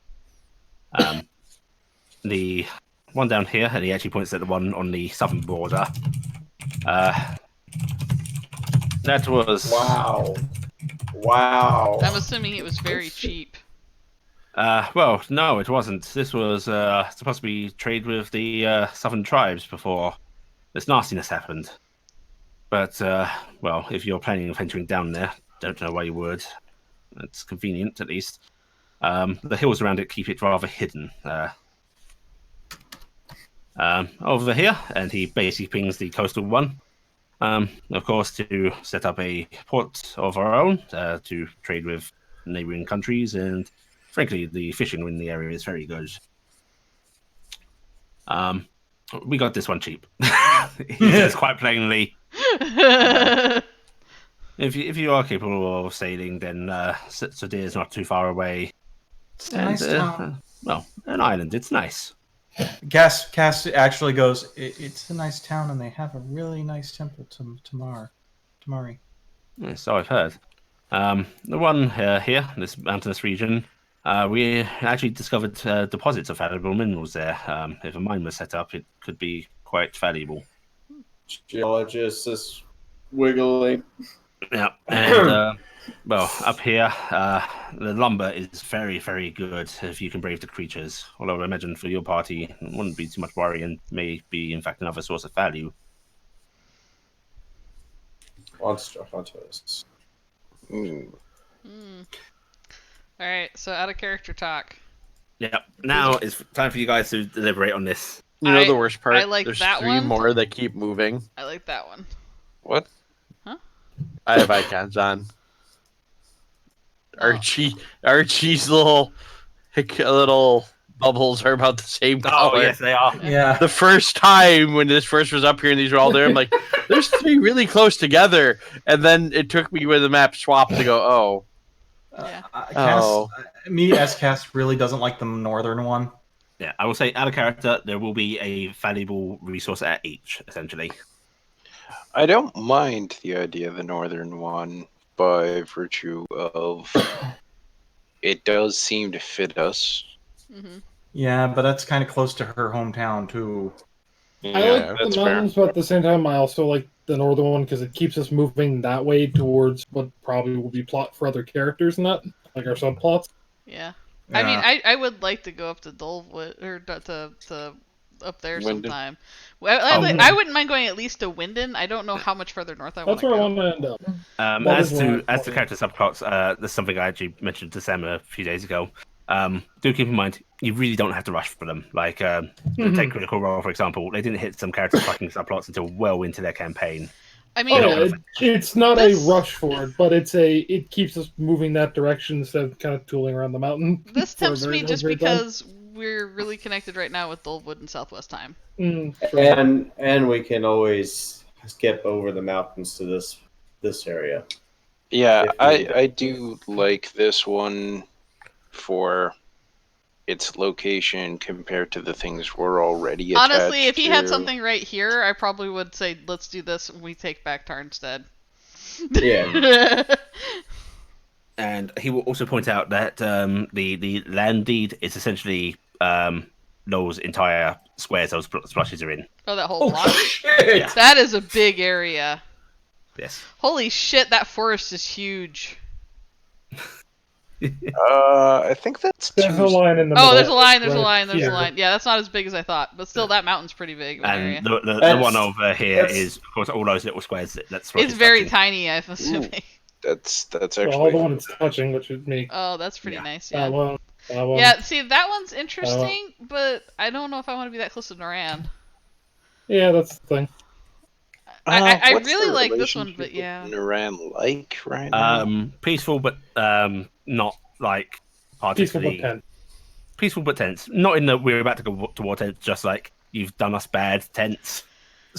The one down here, and he actually points at the one on the southern border. That was Wow. I'm assuming it was very cheap. Well, no, it wasn't. This was supposed to be trade with the southern tribes before this nastiness happened. But well, if you're planning on venturing down there, don't know why you would. It's convenient, at least. The hills around it keep it rather hidden. Over here, and he basically pings the coastal one. Of course, to set up a port of our own to trade with neighboring countries, and frankly, the fishing in the area is very good. We got this one cheap. He says quite plainly. If you are capable of sailing, then Sadir is not too far away. It's a nice town. Well, an island. It's nice. Cass actually goes, it's a nice town, and they have a really nice temple to Tamari. So I've heard. The one here, this mountainous region, we actually discovered deposits of valuable minerals there. If a mine was set up, it could be quite valuable. Geologist is wiggling. Yeah, and well, up here, the lumber is very, very good if you can brave the creatures. Although I imagine for your party, it wouldn't be too much worry and may be, in fact, another source of value. Monster hunters. All right, so out of character talk. Yep. Now it's time for you guys to deliberate on this. You know the worst part? I like There's that 3 one. more that keep moving. I like that one. What? I have icons on. Archie's little bubbles are about the same color. Oh, yes, they are. Yeah. The first time when this first was up here and these were all there, I'm like, there's 3 really close together. And then it took me where the map swapped to go, oh. Yeah. Cass really doesn't like the northern one. Yeah, I will say, out of character, there will be a valuable resource at each, essentially. I don't mind the idea of the northern one by virtue of it does seem to fit us. Mm-hmm. Yeah, but that's kind of close to her hometown too. I like the mountains, but at the same time, I also like the northern one because it keeps us moving that way towards what probably will be plot for other characters, and that like our subplots. Yeah. I mean, I would like to go up to Dulwood or to up there Winden. sometime. I wouldn't mind going at least to Winden. I don't know how much further north I want That's to where I go. want to end up. As to character subplots, that's something I actually mentioned to Sam a few days ago. Do keep in mind, you really don't have to rush for them. Like, take Critical Role, for example. They didn't hit some character fucking subplots until well into their campaign. I mean, it's not a rush for it, but it keeps us moving that direction instead of kind of tooling around the mountain. This tempts me just because we're really connected right now with Dulwood and Southwest Time. And we can always skip over the mountains to this area. Yeah, I do like this one for its location compared to the things we're already attached Honestly, if he had to. something right here, I probably would say, let's do this and we take back Tarnstead. Yeah. And he will also point out that the land deed is essentially those entire squares those splashes are in. Oh, that whole block? Shit! Yeah. That is a big area. Yes. Holy shit, that forest is huge. I think that's There's a line in the middle. Oh, there's a line, there's a right line, there's here. a line. Yeah, that's not as big as I thought, but still, that mountain's pretty big. Of an area. And the That's- one over here that's- is, of course, all those little squares that's It's very tiny, I'm assuming. that's Well, actually all the one it's touching, which would make Oh, that's pretty Yeah. nice, that yeah. one. That one. Yeah, see, that one's interesting, but I don't know if I want to be that close to Noran. Yeah, that's the thing. I what's really the like this one, relationship but with yeah. Naran like right now? peaceful, but not like Peaceful but particularly tense. peaceful but tense. Not in that we're about to go to war tense, just like you've done us bad tense.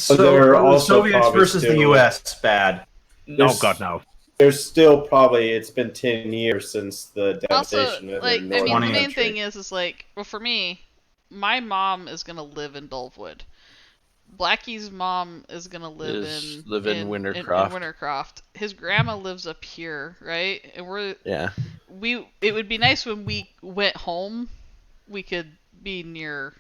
But they're So also Soviets probably versus the still- U.S. Bad. Oh God, no. There's still probably, it's been 10 years since the Also, devastation of like, the I northern mean, the main country. thing is like, well, for me, my mom is gonna live in Dulvewood. Blackie's mom is gonna live in Wintercroft. Wintercroft. His grandma lives up here, right? And Yeah. it would be nice when we went home, we could be near.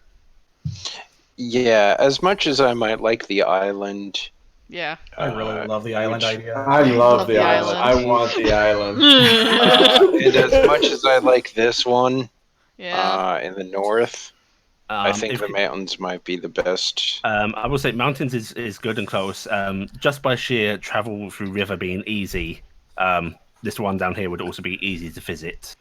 Yeah, as much as I might like the island, Yeah. I really love the island idea. I love the island. I want the island. and as much as I like this one, Yeah. in the north, I think if the mountains might be the best. I will say mountains is good and close. Just by sheer travel through river being easy, this one down here would also be easy to visit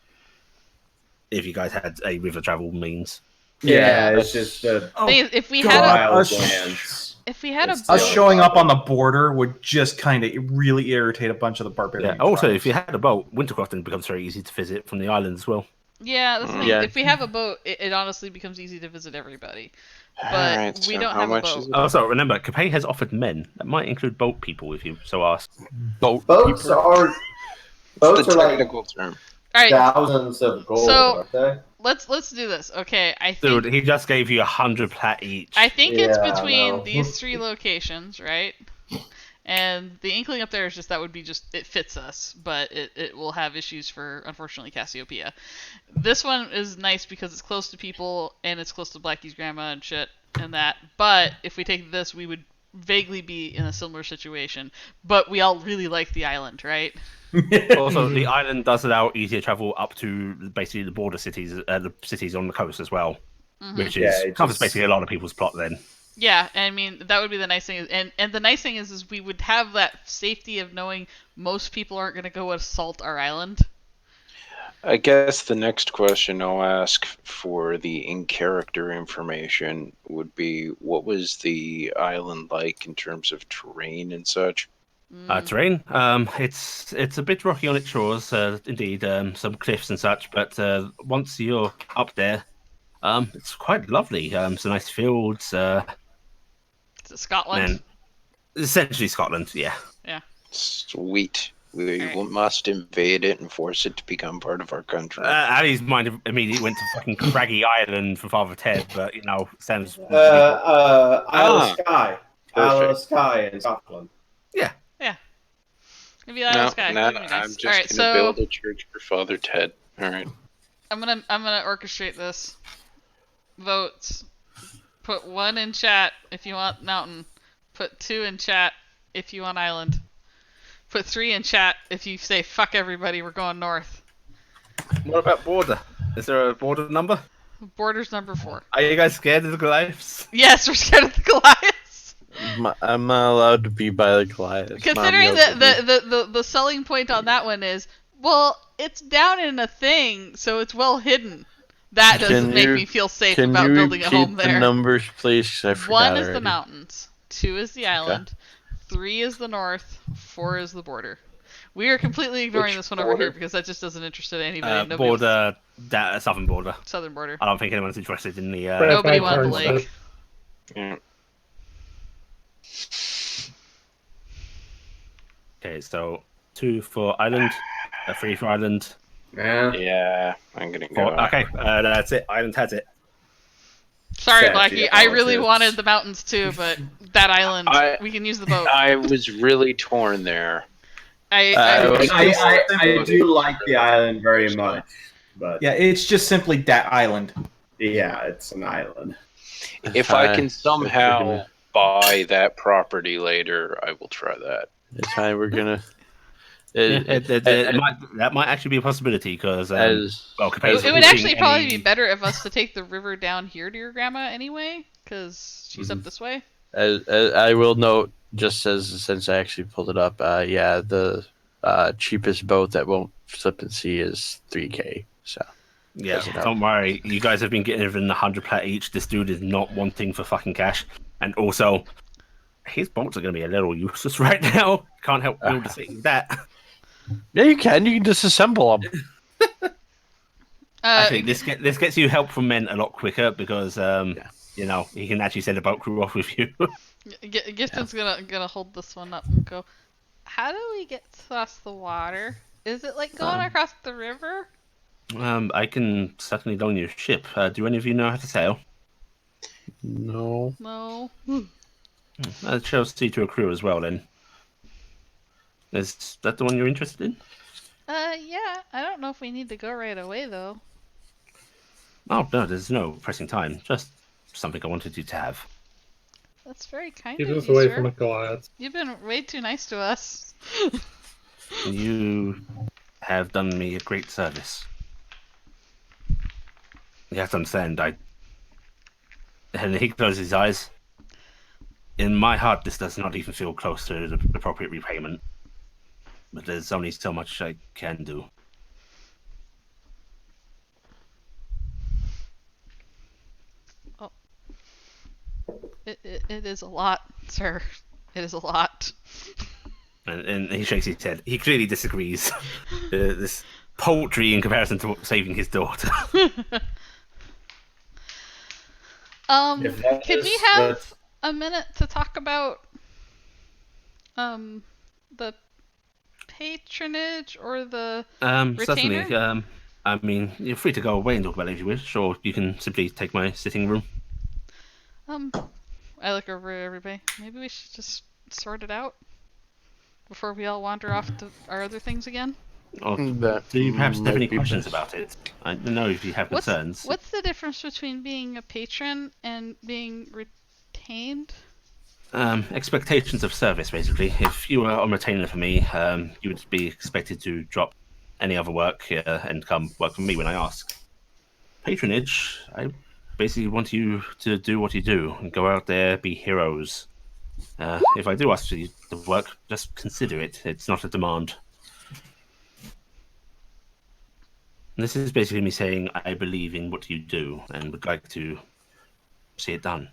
if you guys had a river travel means. Yeah, it's just if we God, had wild us- lands. if we had a It's Us still showing up on problem. the border would just kind of really irritate a bunch of the barbarian. Yeah. Also, tribes. if you had a boat, Wintercroft then becomes very easy to visit from the island as well. yeah, that's the thing. Yeah. If we have a boat, it honestly becomes easy to visit everybody. But Alright, we so don't how have a much boat. is it? Also, remember, Capet has offered men. That might include boat people if you so ask. Boats Boats are It's the like technical term. All right, thousands of gold, So- aren't they? let's do this. Okay, I think Dude, he just gave you 100 plat each. I think it's Yeah, between no. these three locations, right? And the Inkling up there is just it fits us, but it will have issues for, unfortunately, Cassiopeia. This one is nice because it's close to people and it's close to Blackie's grandma and shit and that. But if we take this, we would vaguely be in a similar situation. But we all really like the island, right? Also, the island does allow easier travel up to basically the border cities, the cities on the coast as well, which covers basically a lot of people's plot then. Yeah, I mean that would be the nice thing, and the nice thing is we would have that safety of knowing most people aren't going to go assault our island. I guess the next question I'll ask for the in-character information would be, what was the island like in terms of terrain and such? Terrain, it's a bit rocky on its shores, indeed, some cliffs and such. But once you're up there, it's quite lovely. Some nice fields. Is it Scotland? And essentially Scotland, yeah. Yeah. Sweet. We Alright. must invade it and force it to become part of our country. Ali's mind immediately went to fucking Craggy Island for Father Ted, but sounds. Isle of Skye. Isle of Perfect. Skye in Scotland. Maybe the Isle of Skye. now That'd be nice. I'm just All right, gonna so build a church for Father Ted. All right. I'm gonna orchestrate this. Votes. Put 1 in chat if you want mountain. Put 2 in chat if you want island. Put 3 in chat if you say fuck everybody, we're going north. What about border? Is there a border number? Border's number 4. Are you guys scared of the Goliaths? Yes, we're scared of the Goliaths. I'm not allowed to be by the Goliath. Considering the selling point on that one is, well, it's down in a thing, so it's well hidden. That doesn't make me feel safe about building a home there. The numbers, please? 'Cause I forgot 1 is already. the mountains, 2 is the island, 3 is the north, 4 is the border. We are completely ignoring this one over here because that just doesn't interest anybody. Nobody Border, southern border. Southern border. I don't think anyone's interested in the. Nobody by wants the Tarnstead. lake. Yeah. Okay, so 2 for island, 3 for island. Yeah, I'm gonna go. Okay, that's it. Island has it. Sorry, Statue Blackie. I really politics. wanted the mountains too, but that island, we can use the boat. I was really torn there. I do like the island very much, but Yeah, it's just simply that island. yeah, it's an island. If I can somehow buy that property later, I will try that. It's fine. We're gonna. That might actually be a possibility because Capet's It would losing actually probably any- be better if us to take the river down here to your grandma anyway, because she's up this way. I will note, just since I actually pulled it up, the cheapest boat that won't slip and see is 3K. So Yeah, doesn't help. don't worry. You guys have been getting within 100 plat each. This dude is not wanting for fucking cash, and also his boats are going to be a little useless right now. Can't help build to see that. Yeah, you can. You can disassemble them. Actually, this gets you help from men a lot quicker because you know he can actually send a boat crew off with you. Gifton's gonna hold this one up and go. How do we get across the water? Is it like going across the river? I can certainly loan you a ship. Do any of you know how to sail? No. No. I shall see to a crew as well then. Is that the one you're interested in? Yeah. I don't know if we need to go right away though. Oh no, there's no pressing time. Just something I wanted you to have. That's very kind Keep of us you, away sir. from the Goliaths. You've been way too nice to us. You have done me a great service. You have to understand, and he closes his eyes. In my heart, this does not even feel close to the appropriate repayment. But there's only so much I can do. Oh. It is a lot, sir. It is a lot. And he shakes his head. He clearly disagrees. This paltry in comparison to saving his daughter. Could we have a minute to talk about the patronage or the retainer? Certainly. I mean, you're free to go away and talk about it if you wish, or you can simply take my sitting room. I look over at everybody. Maybe we should just sort it out before we all wander off to our other things again. Or That do you perhaps have might any be questions best. about it? I don't know if you have concerns. What's the difference between being a patron and being retained? Expectations of service, basically. If you were on retainer for me, you would be expected to drop any other work and come work for me when I ask. Patronage, I basically want you to do what you do and go out there, be heroes. If I do ask you to work, just consider it. It's not a demand. This is basically me saying I believe in what you do and would like to see it done.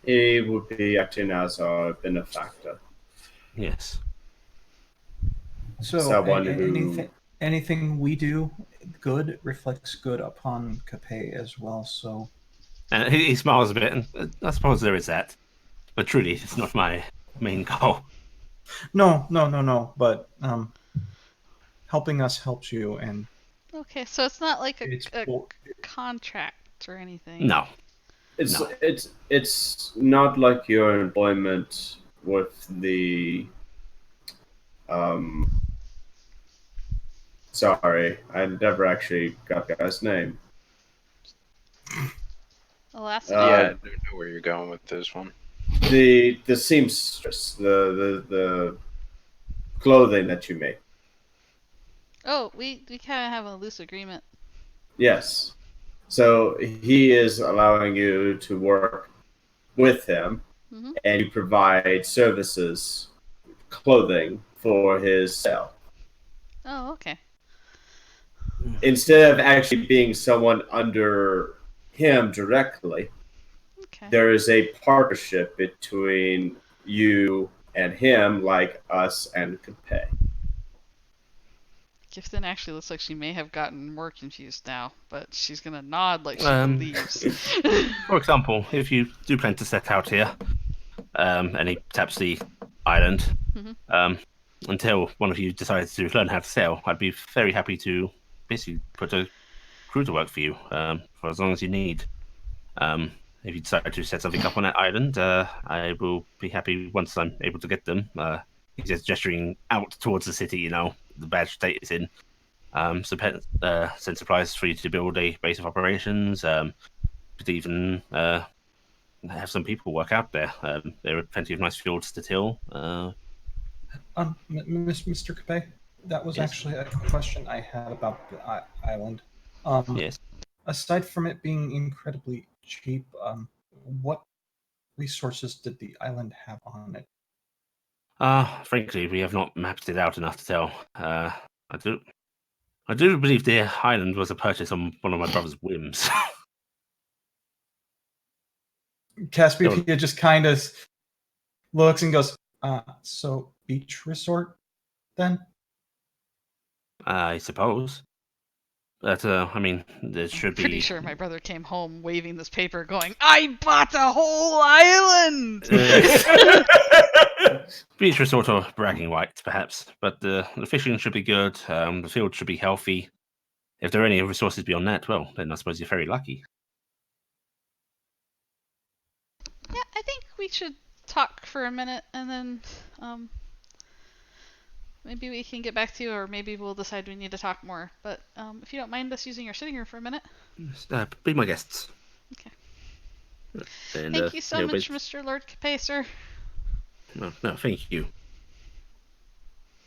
He would be acting as our benefactor. Yes. So Someone who- anything we do good reflects good upon Capet as well. So And he smiles a bit, and I suppose there is that. But truly, it's not my main goal. no. But helping us helps you, and Okay, so it's not like it's a contract or anything. No. It's No. it's not like your employment with the sorry, I never actually got the guy's name. Alaska. Yeah, I don't know where you're going with this one. The seamstress, the clothing that you make. Oh, we kind of have a loose agreement. Yes. So he is allowing you to work with him, Mhm. and you provide services, clothing for his sale. Oh, okay. Instead of actually being someone under him directly, Okay. there is a partnership between you and him, like us and Capet. Gifton actually looks like she may have gotten more confused now, but she's gonna nod like she believes. For example, if you do plan to set out here, and he taps the island, until one of you decides to learn how to sail, I'd be very happy to basically put a crew to work for you for as long as you need. If you decide to set something up on that island, I will be happy once I'm able to get them. He's just gesturing out towards the city, the bad state it's in. Send supplies for you to build a base of operations. Could even have some people work out there. There are plenty of nice fields to till. Mr. Capet, that was Yes. actually a question I had about the island. Yes. Aside from it being incredibly cheap, what resources did the island have on it? Frankly, we have not mapped it out enough to tell. I do believe the island was a purchase on one of my brother's whims. Caspia just kind of looks and goes, so beach resort then? I suppose. But I mean, there should Pretty be. sure my brother came home waving this paper, going, "I bought a whole island." Future sort of bragging rights, perhaps, but the fishing should be good. The field should be healthy. If there are any resources beyond that, well, then I suppose you're very lucky. Yeah, I think we should talk for a minute, and then maybe we can get back to you, or maybe we'll decide we need to talk more. But if you don't mind us using your sitting room for a minute. Be my guests. Okay. And, Thank you so much, Mr. Lord Capacer. No, thank you.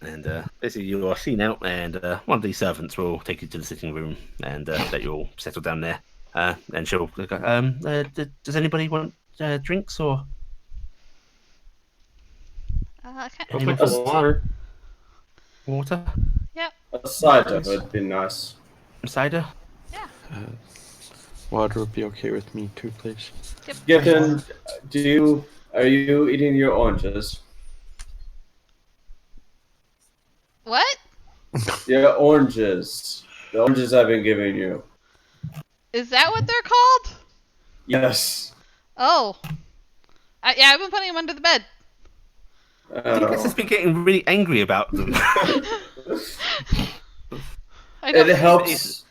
And basically, you are seen out, and one of these servants will take you to the sitting room and let you all settle down there. And she'll go, does anybody want drinks or? I'll take the water. Water? Yep. A cider would be nice. Cider? Yeah. Water would be okay with me too, please. Yep. Giffen, are you eating your oranges? What? Your oranges. The oranges I've been giving you. Is that what they're called? Yes. Oh. Yeah, I've been putting them under the bed. You guys has been getting really angry about them. It helps.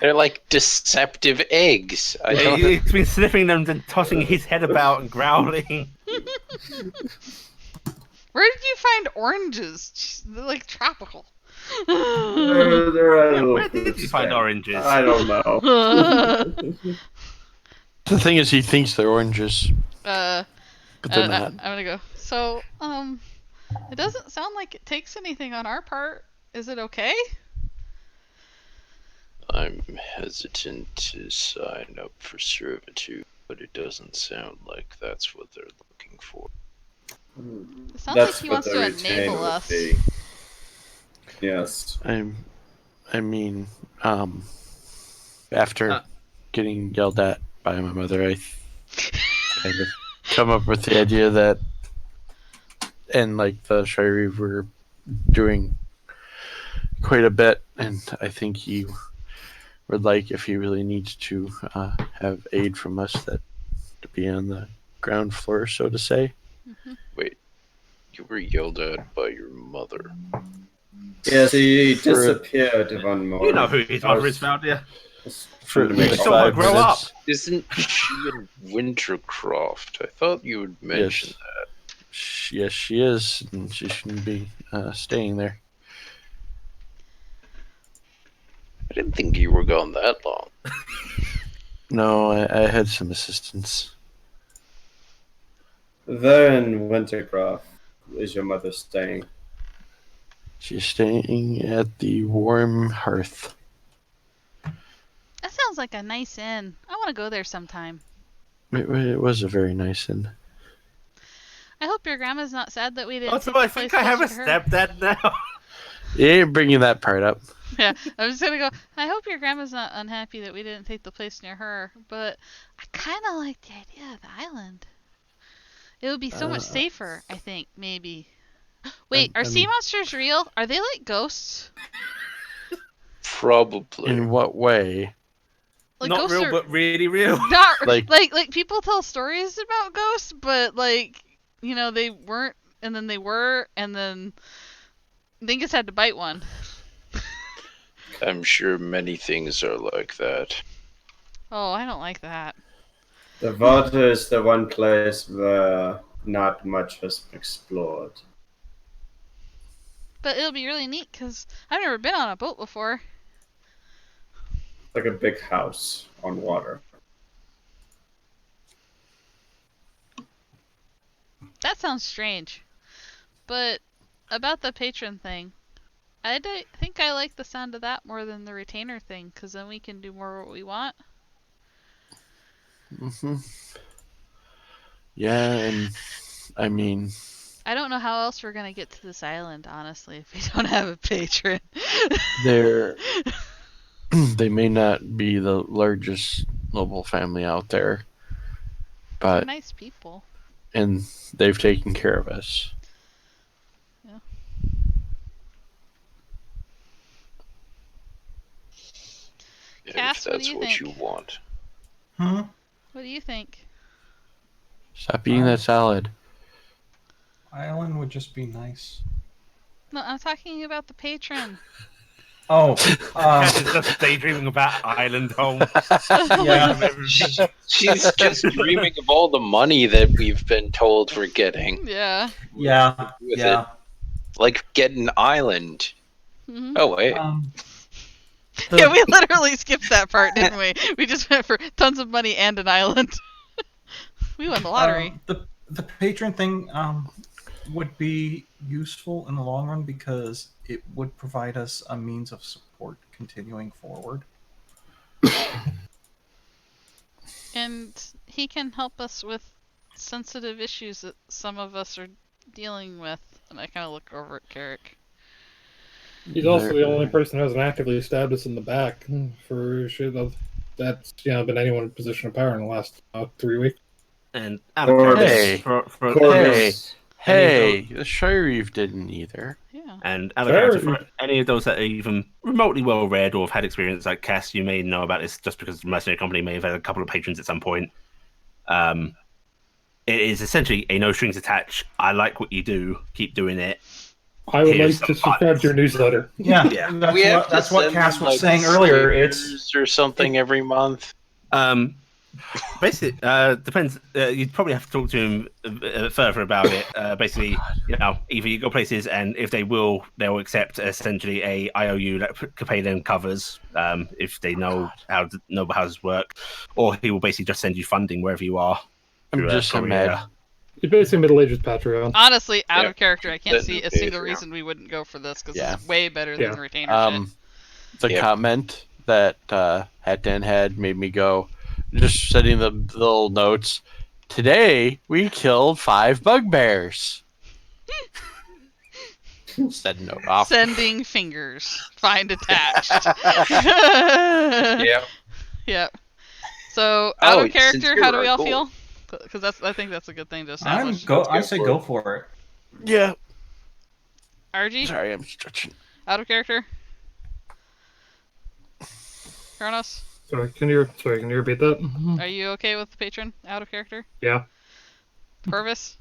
They're like deceptive eggs. I don't know. He's been sniffing them and tossing his head about and growling. Where did you find oranges? Jeez, they're like tropical. Where did you find oranges? I don't know. The thing is, he thinks they're oranges, but they're not. I'm gonna go. So, it doesn't sound like it takes anything on our part. Is it okay? I'm hesitant to sign up for servitude, but it doesn't sound like that's what they're looking for. It sounds like he wants to enable us. Yes. I mean, after getting yelled at by my mother, I kind of come up with the idea that, and like the Shirey were doing quite a bit, and I think he would like, if he really needs to have aid from us, that to be on the ground floor, so to say. Mm-hmm. Wait, you were yelled at by your mother? Yes, he disappeared one morning. You know who his mother is, Valdia. For to make like 5 someone grow minutes. up. Isn't she in Wintercroft? I thought you would mention that. Yes, she is, and she shouldn't be staying there. I didn't think you were gone that long. No, I had some assistance. There in Wintercroft is your mother staying? She's staying at the Warm Hearth. That sounds like a nice inn. I want to go there sometime. It was a very nice inn. I hope your grandma's not sad that we didn't. Also, take I the think place I have a closer to her. stepdad now. You ain't bringing that part up. Yeah, I was gonna go. I hope your grandma's not unhappy that we didn't take the place near her, but I kind of like the idea of the island. It would be so much safer, I think, maybe. Wait, are sea monsters real? Are they like ghosts? Probably. In what way? Like Not ghosts real, are but really real. not Like- like people tell stories about ghosts, but like, you know, they weren't, and then they were, and then Dingus had to bite one. I'm sure many things are like that. Oh, I don't like that. The water is the one place where not much has been explored. But it'll be really neat because I've never been on a boat before. Like a big house on water. That sounds strange. But about the patron thing, I think I like the sound of that more than the retainer thing, because then we can do more what we want. Mm-hmm. Yeah, and I mean, I don't know how else we're going to get to this island, honestly, if we don't have a patron. they may not be the largest noble family out there, They're but nice people. and they've taken care of us. Yeah. Cass, if what do that's you what think? you want. Hmm? What do you think? Stop eating that salad. Island would just be nice. No, I'm talking about the patron. Oh, Cat is just daydreaming about island home. yeah. She's just dreaming of all the money that we've been told we're getting. Yeah. Yeah. With Yeah. it. Like get an island. Hmm. Oh wait. Yeah, we literally skipped that part, didn't we? We just went for tons of money and an island. We won the lottery. The patron thing would be useful in the long run because it would provide us a means of support continuing forward. And he can help us with sensitive issues that some of us are dealing with. And I kind of look over at Carrick. He's also the only person who hasn't actively stabbed us in the back for shit that's been anyone in position of power in the last 3 weeks. And out of character, the Shireve didn't either. Yeah. And out of character, for any of those that are even remotely well read or have had experience like Cass, you may know about this just because the mercenary company may have had a couple of patrons at some point. It is essentially a no strings attached. I like what you do. Keep doing it. I would like to subscribe to your newsletter. Yeah, Yeah. that's what Cass was saying earlier. It's or something every month. Basically, depends. You'd probably have to talk to him further about it. Basically, either you go places, and if they will, they'll accept essentially a IOU that could pay them covers if they know how noble houses work, or he will basically just send you funding wherever you are. I'm just a med. It's basically Middle Ages Patreon. Honestly, out of character, I can't see a single reason we wouldn't go for this because it's way better than retainer shit. The comment that Hattan had made me go, just setting the little notes. Today we killed 5 bugbears. Said note off. Sending fingers. Find attached. Yep. Yep. So out of character, sincere how do we all goal. feel? Because I think that's a good thing to establish. I say go for it. Yeah. RG? Sorry, I'm stretching. Out of character? Kronos? Sorry, can you repeat that? Are you okay with the patron? Out of character? Yeah. Purvis?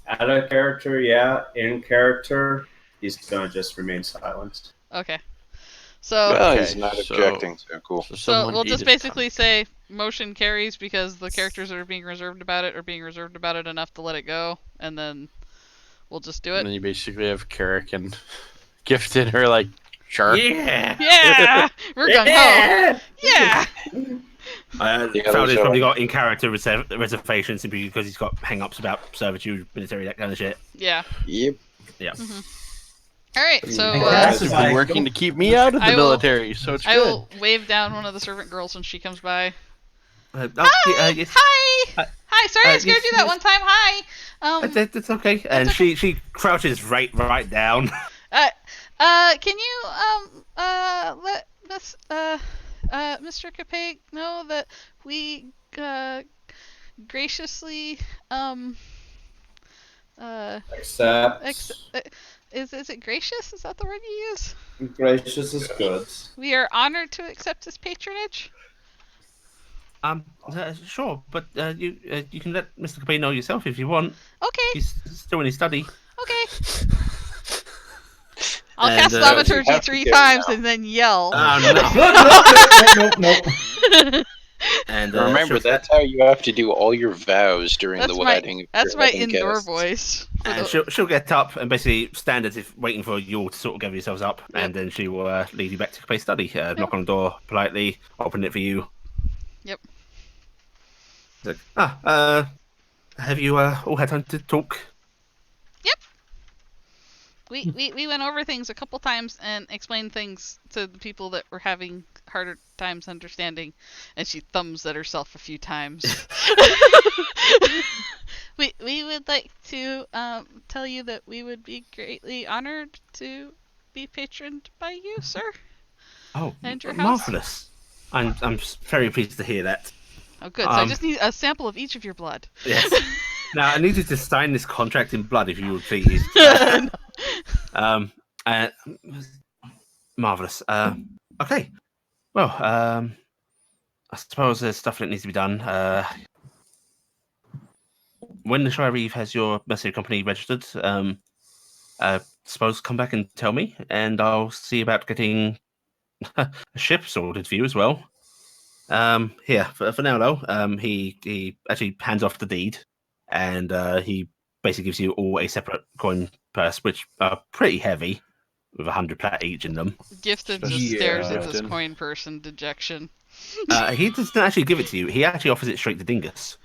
Out of character, yeah. In character, he's gonna just remain silent. Okay. So Well, he's not objecting, so cool. So we'll just basically say motion carries because the characters that are being reserved about it are being reserved about it enough to let it go, and then we'll just do it. And then you basically have Carrick and Gifted her like, sure. Yeah! We're gung ho! Yeah! Fowler's probably got in character reservations simply because he's got hang-ups about servitude, military, that kind of shit. Yeah. Yep. Yeah. Mm-hmm. All right, so He's been working to keep me out of the military, so it's I good. will wave down one of the servant girls when she comes by. Hi! Hi! Sorry I scared you that one time. Hi! It's okay. And she crouches right down. Can you let Miss Mr. Capet know that we graciously accept. Is it gracious? Is that the word you use? Gracious is good. We are honored to accept his patronage. Sure, but you can let Mr. Capet know yourself if you want. Okay. He's still in his study. Okay. I'll cast thaumaturgy 3 times and then yell. Nope. And remember, that's how you have to do all your vows during the wedding. That's my indoor voice. And she'll get up and basically stand as if waiting for you all to sort of gather yourselves up, and then she will lead you back to Capet's study. Knock on the door politely, open it for you. Yep. Like, have you all had time to talk? Yep. We went over things a couple times and explained things to the people that were having harder times understanding, and she thumbs at herself a few times. we would like to tell you that we would be greatly honored to be patroned by you, sir. Oh, and your marvelous! I'm very pleased to hear that. Oh, good. So I just need a sample of each of your blood. Yes. Now I need you to sign this contract in blood, if you would please. Marvelous. Okay. Well, I suppose there's stuff that needs to be done. When the Shire Reeve has your mercenary company registered, suppose come back and tell me, and I'll see about getting a ship sorted for you as well. Here for now though, he actually hands off the deed, and he basically gives you all a separate coin purse, which are pretty heavy, with 100 plat each in them. Gifted just Yeah, stares at this Gifted. coin purse in dejection. He doesn't actually give it to you. He actually offers it straight to Dingus.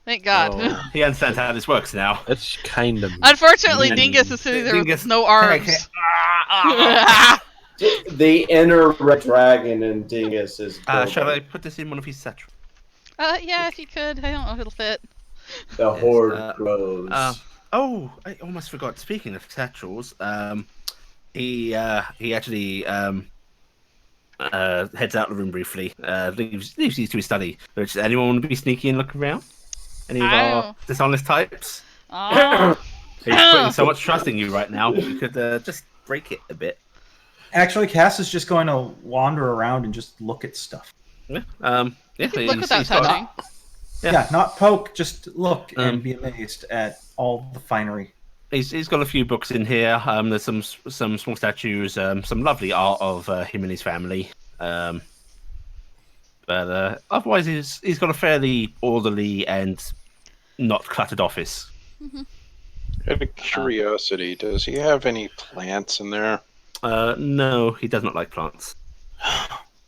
Thank God. Oh, He understands how this works now. that's kind of. Unfortunately, And Dingus is sitting there Dingus- with no arms. The inner red dragon in Dingus is. Shall I put this in one of his satchels? Yeah, if you could. I don't know if it'll fit. The Yes, horde grows. Oh, I almost forgot. Speaking of satchels, he actually heads out of the room briefly. Leaves these to his study. Which, anyone want to be sneaky and look around? Any of our dishonest types? Oh. He's putting so much trust in you right now. You could just break it a bit. Actually, Cass is just going to wander around and just look at stuff. Yeah. You can look without touching. Yeah. Not poke, just look Um, and be amazed at all the finery. He's got a few books in here. There's some small statues, some lovely art of him and his family. But otherwise, he's got a fairly orderly and not cluttered office. Out of curiosity, does he have any plants in there? No, he does not like plants.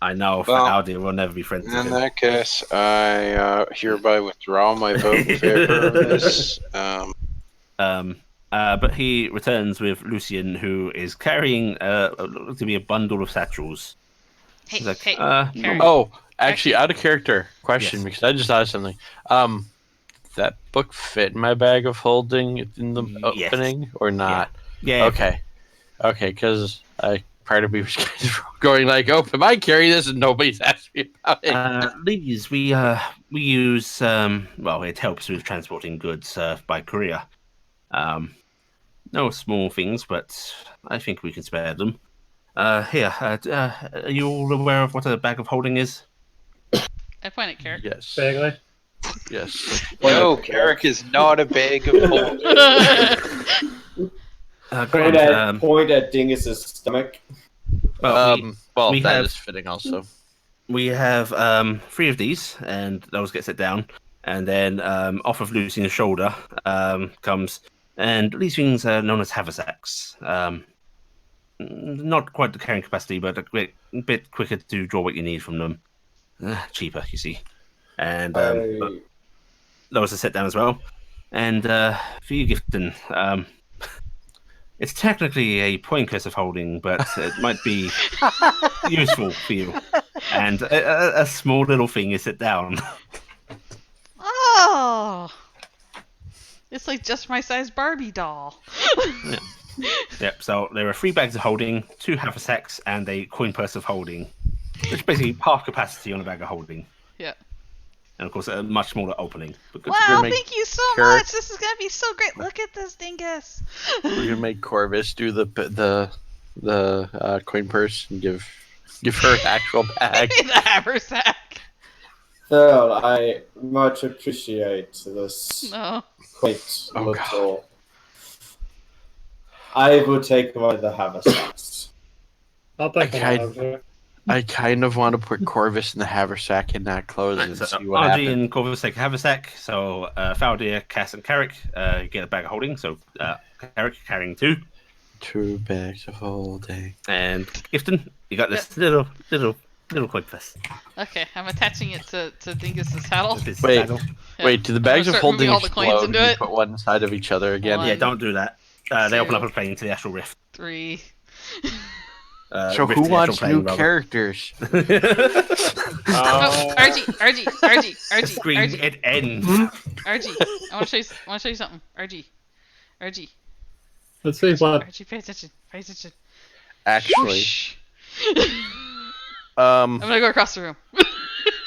I know Well, Aldi will never be friends with In him. that case, I hereby withdraw my vote in favor of this. But he returns with Lucian, who is carrying looks to be a bundle of satchels. Hey, He's like, hey, no, Karen. Oh, actually, out of character question Yes. because I just thought of something. That book fit in my bag of holding in the Yes. opening or not? yeah. Okay, because part of me was kind of going like, "Oh, am I carrying this?" And nobody's asked me about it. These we use well, it helps with transporting goods by courier. No small things, but I think we can spare them. Here, are you all aware of what a bag of holding is? I point at Carrot. Yes, Vaguely. yes. No, Carrick is not a bag of holding. Point at Dingus's stomach. Well, Well, we that have- is fitting also. we have 3 of these, and those get set down, and then off of Lucian's shoulder comes, and these things are known as haversacks. Not quite the carrying capacity, but a bit quicker to draw what you need from them. Cheaper, you see. And but those are set down as well. And for you, Gifton, it's technically a point cursive holding, but it might be useful for you. And a small little thing is set down. Oh, it's like just my size Barbie doll. Yep, so there are 3 bags of holding, 2 haversacks, and a coin purse of holding. Which is basically half capacity on a bag of holding. Yeah. And of course, a much smaller opening. But good Wow, make thank you so Carrot. much. This is gonna be so great. Look at this dingus. We're gonna make Corvus do the coin purse and give her an actual bag. the haversack. Well, I much appreciate this. No. Quite Oh, God. little. I will take one of the haversacks. I'll take Okay. one of I kind of want to put Corvus in the haversack and not close it and So, see what RG happens. and Corvus take a haversack. So Faldir, Cass, and Carrick get a bag of holding. So Carrick carrying 2. 2 bags of holding. And Gifton, you got this little quick vest. Okay, I'm attaching it to Dingus's saddle. With his Wait. saddle. Yeah. Wait, do the bags I'm of gonna start moving holding all the coins explode into when you it. put one side of each other again? One. Yeah, don't do that. They open up 2, a plane to the astral rift. 3. So rift who to the wants astral new plane, rather. characters? Oh, RG. Scream, it ends. RG. I want to show you something. RG. Let's see what. RG, pay attention. Actually, Whoosh. I'm gonna go across the room.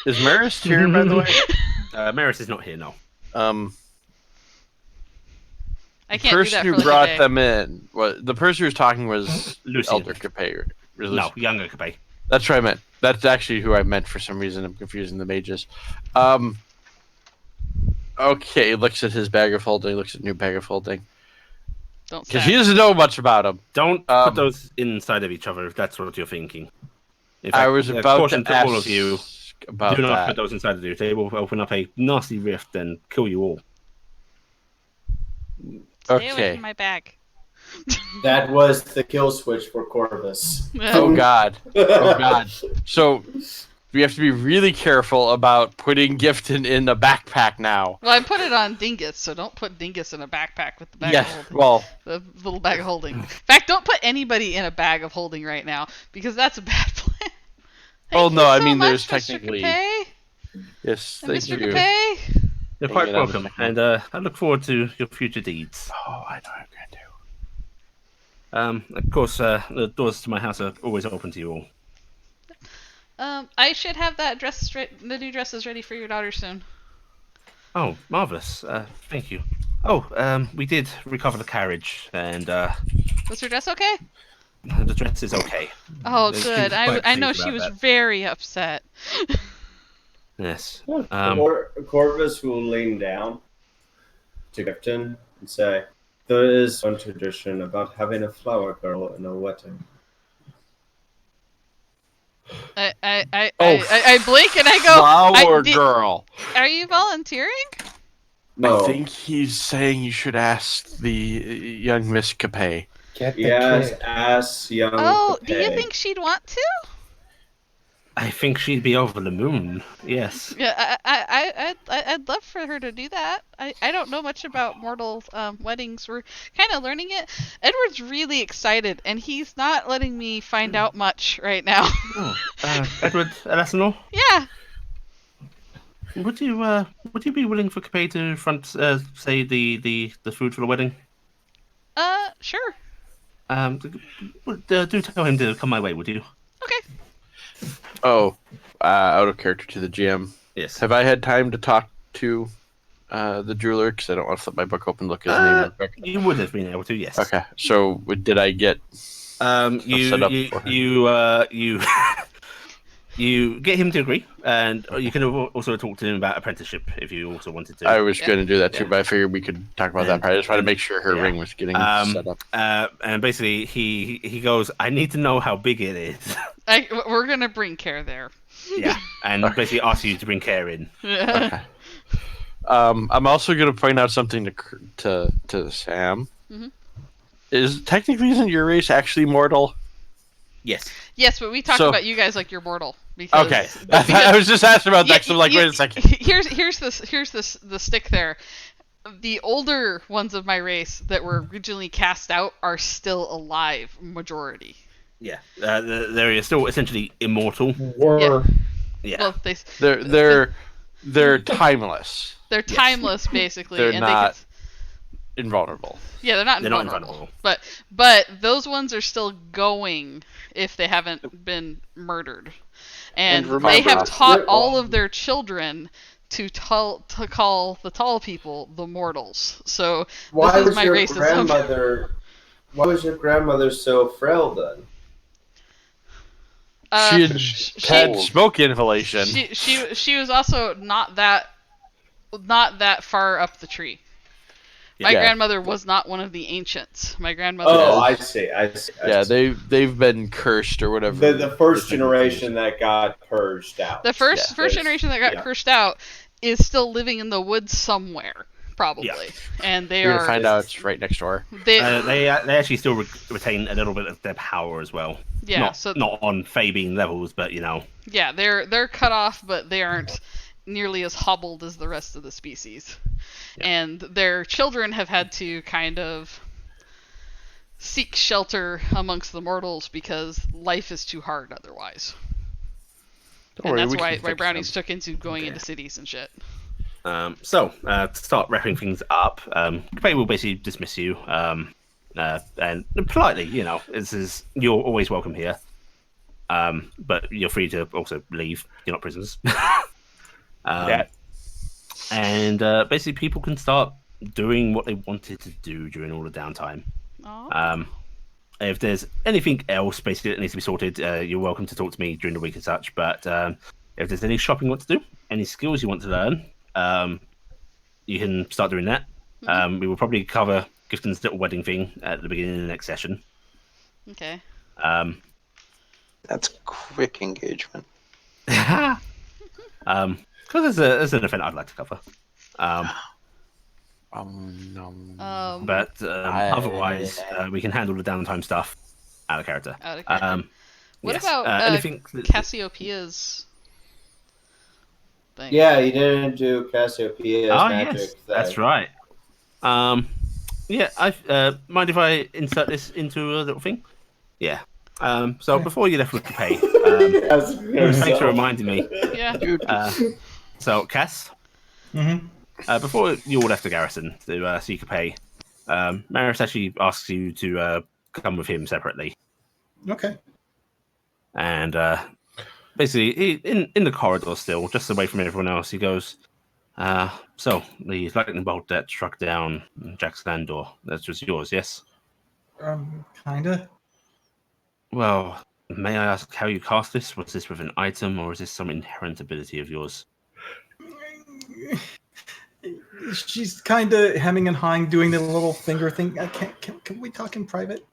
is Marist here, by the way? Maris is not here, no. I The can't do person that who for like a brought day. them in, the person who was talking was Lucian. Elder Capay. No, younger Capay. That's what I meant. That's actually who I meant for some reason. I'm confusing the mages. Okay, he looks at his bag of holding, looks at new bag of holding. Don't Because stack. he doesn't know much about him. Don't put those inside of each other if that's what you're thinking. In fact, I was about caution to to ask all of you: about do not that. put those inside of you. They will open up a nasty rift and kill you all. Stay away Okay. from my bag. That was the kill switch for Corvus. Oh God. Oh God. So we have to be really careful about putting Gifton in a backpack now. Well, I put it on Dingus, so don't put Dingus in a backpack with the bag of holding. Well, The little bag of holding. In fact, don't put anybody in a bag of holding right now, because that's a bad plan. well, Thank no. you I so mean, much, there's Mr. technically Capet. yes. And Thank Mr. you. Capet. You're Hang quite it on a welcome, second. and I look forward to your future deeds. Oh, I know what I'm gonna do. Of course, the doors to my house are always open to you all. I should have that the new dresses ready for your daughter soon. Oh, marvelous! Thank you. Oh, we did recover the carriage, and Was her dress okay? the dress is okay. Oh, She good. was quite I know pleased she about was that. very upset. Yes. Corvus will lean down to Gifton and say, "There is one tradition about having a flower girl in a wedding." I blink and I go, Flower girl. Are you volunteering? No. I think he's saying you should ask the young Miss Capet. Get the Yes, kid. ask young Oh, do you Capet. think she'd want to? I think she'd be over the moon. Yes. Yeah, I'd love for her to do that. I don't know much about mortal weddings. We're kind of learning it. Edward's really excited, and he's not letting me find out much right now. Oh, Edward Eleanor, Yeah. would you be willing for Capet to front, say the food for the wedding? Sure. Do tell him to come my way, would you? Okay. Oh, out of character to the GM. Yes. Have I had time to talk to the jeweler? Because I don't want to flip my book open and look his name real quick. You would have been able to, yes. Okay, so did I get set up for him? You get him to agree, and you can also talk to him about apprenticeship if you also wanted to. I was going to do that too, Yeah. but I figured we could talk about that. Part. I just wanted to make sure her ring was getting set up. And basically, he goes, "I need to know how big it is." We're gonna bring care there. Yeah, and basically ask you to bring care in. Okay. I'm also going to point out something to Sam. Mhm. Isn't your race actually mortal? Yes. Yes, but we talk So- about you guys like you're mortal. Because, Okay, because- I was just asking about that because I'm like, Yeah, wait a second. Here's the stick there. The older ones of my race that were originally cast out are still alive, majority. Yeah. They're still essentially immortal. Were Yeah. Well, They're timeless. they're timeless basically. They're and not they invulnerable. Yeah, they're not invulnerable. But those ones are still going if they haven't been murdered. And remember, they have taught yeah, all of their children to call the tall people the mortals. So Why this is was my your race's grandmother? Why was your grandmother so frail then? She had smoke inhalation. She was also not that far up the tree. My Yeah. grandmother was not one of the ancients. My grandmother. Oh, was, I see. Yeah, they've been cursed or whatever. The first generation that got purged out. The first generation that got cursed out is still living in the woods somewhere, probably. Yeah. And they We're are. gonna find out it's right next door. They actually still retain a little bit of their power as well. Yeah. Not on Fabian levels, but you know. Yeah, they're cut off, but they aren't nearly as hobbled as the rest of the species. Yeah. And their children have had to kind of seek shelter amongst the mortals because life is too hard otherwise. And that's why brownies took into going into cities and shit. So to start wrapping things up, Capet will basically dismiss you, and politely, you know, you're always welcome here. But you're free to also leave. You're not prisoners. Yeah. And basically, people can start doing what they wanted to do during all the downtime. if there's anything else basically that needs to be sorted, you're welcome to talk to me during the week and such. But if there's any shopping you want to do, any skills you want to learn, you can start doing that. We will probably cover Gifton's little wedding thing at the beginning of the next session. Okay. That's quick engagement. Because there's an event I'd like to cover. But otherwise, we can handle the downtime stuff out of character. Out of character. What yes. about anything Cassiopeia's thing? Yeah, you didn't do Cassiopeia's magic yes, thing. that's right. Yeah, I mind if I insert this into a little thing? Yeah. So before you left with the pay, thanks for reminding me. Yeah. So Cass, before you all left the garrison to seek a pay, Maris actually asks you to come with him separately. Okay. And basically, he in the corridor still, just away from everyone else, he goes, so the lightning bolt that struck down Jack's Landor, that was yours, yes? Kinda. Well, may I ask how you cast this? Was this with an item, or is this some inherent ability of yours? She's kind of hemming and hawing, doing the little finger thing. Can we talk in private?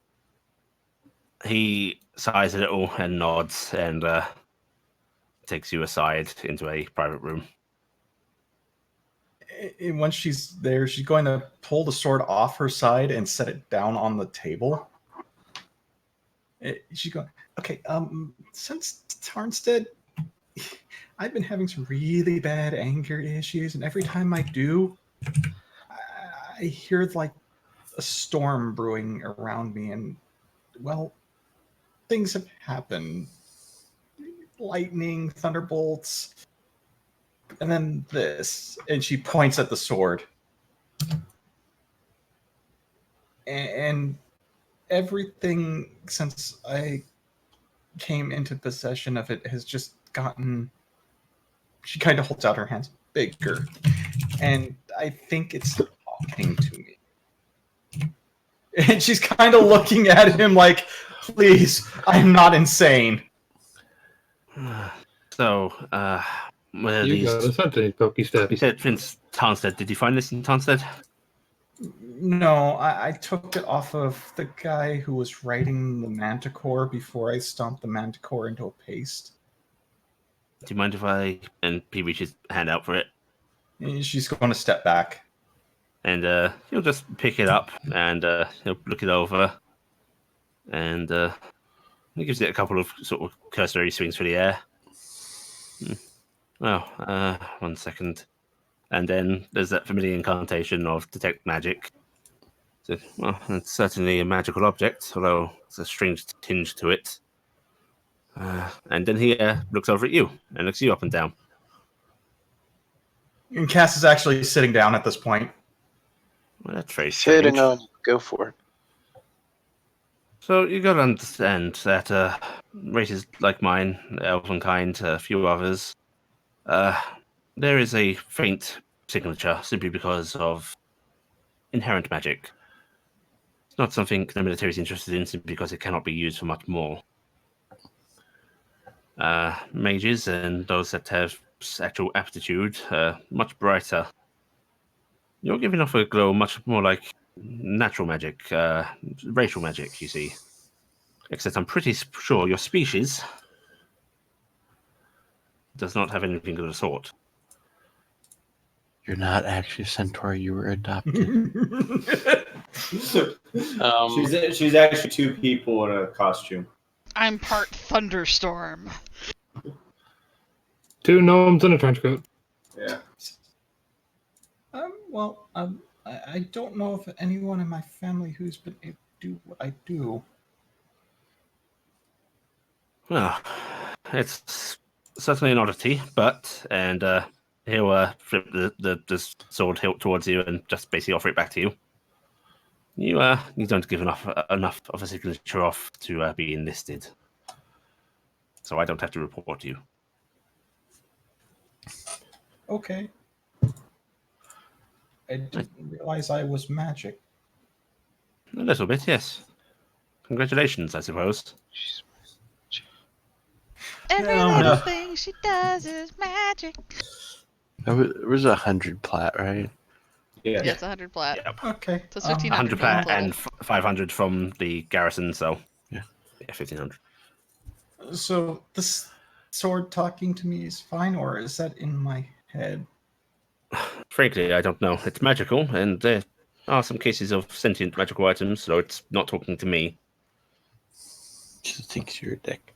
He sighs a little and nods and takes you aside into a private room. And once she's there, she's going to pull the sword off her side and set it down on the table. She's going, okay, since Tarnstead, I've been having some really bad anger issues, and every time I do, I hear like a storm brewing around me, and well, things have happened. Lightning, thunderbolts, and then this. And she points at the sword. And everything since I came into possession of it has just gotten... She kind of holds out her hands bigger. And I think it's talking to me. And she's kind of looking at him like, please, I'm not insane. So, where You these... got us something, Pokey Step. You said Prince Tarnstead. Did you find this in Tarnstead? No, I took it off of the guy who was writing the Manticore before I stomped the Manticore into a paste. Do you mind if I... And he reaches hand out for it. And she's going to step back. And he'll just pick it up and he'll look it over. And he gives it a couple of sort of cursory swings for the air. Well, 1 second. And then there's that familiar incantation of detect magic. So, well, it's certainly a magical object, although it's a strange tinge to it. And then he looks over at you and looks you up and down. And Cass is actually sitting down at this point. Well, that's very strange. Sitting on, go for it. So you got to understand that races like mine, Elvenkind, a few others, there is a faint signature simply because of inherent magic. It's not something the military is interested in simply because it cannot be used for much more. Mages and those that have actual aptitude are much brighter. You're giving off a glow much more like natural magic, racial magic, you see. Except I'm pretty sure your species does not have anything of the sort. You're not actually a centaur. You were adopted. She's actually two people in a costume. I'm part thunderstorm. 2 gnomes in a trench coat. Yeah. I don't know of anyone in my family who's been able to do what I do. Well, it's certainly an oddity, but... And he'll flip the sword hilt towards you and just basically offer it back to you. You don't give enough of a signature off to be enlisted. So I don't have to report you. Okay. I didn't realize I was magic. A little bit, yes. congratulations, I suppose. Every Oh, little no. thing she does is magic. It was 100 plat, right? Yeah. Yeah, it's 100 plat. Yep. Okay. So it's 1,500 100 gold plat total. and 500 from the garrison, so Yeah. 1,500. So this sword talking to me is fine, or is that in my head? Frankly, I don't know. It's magical, and there are some cases of sentient magical items, so it's not talking to me. She thinks you're a dick.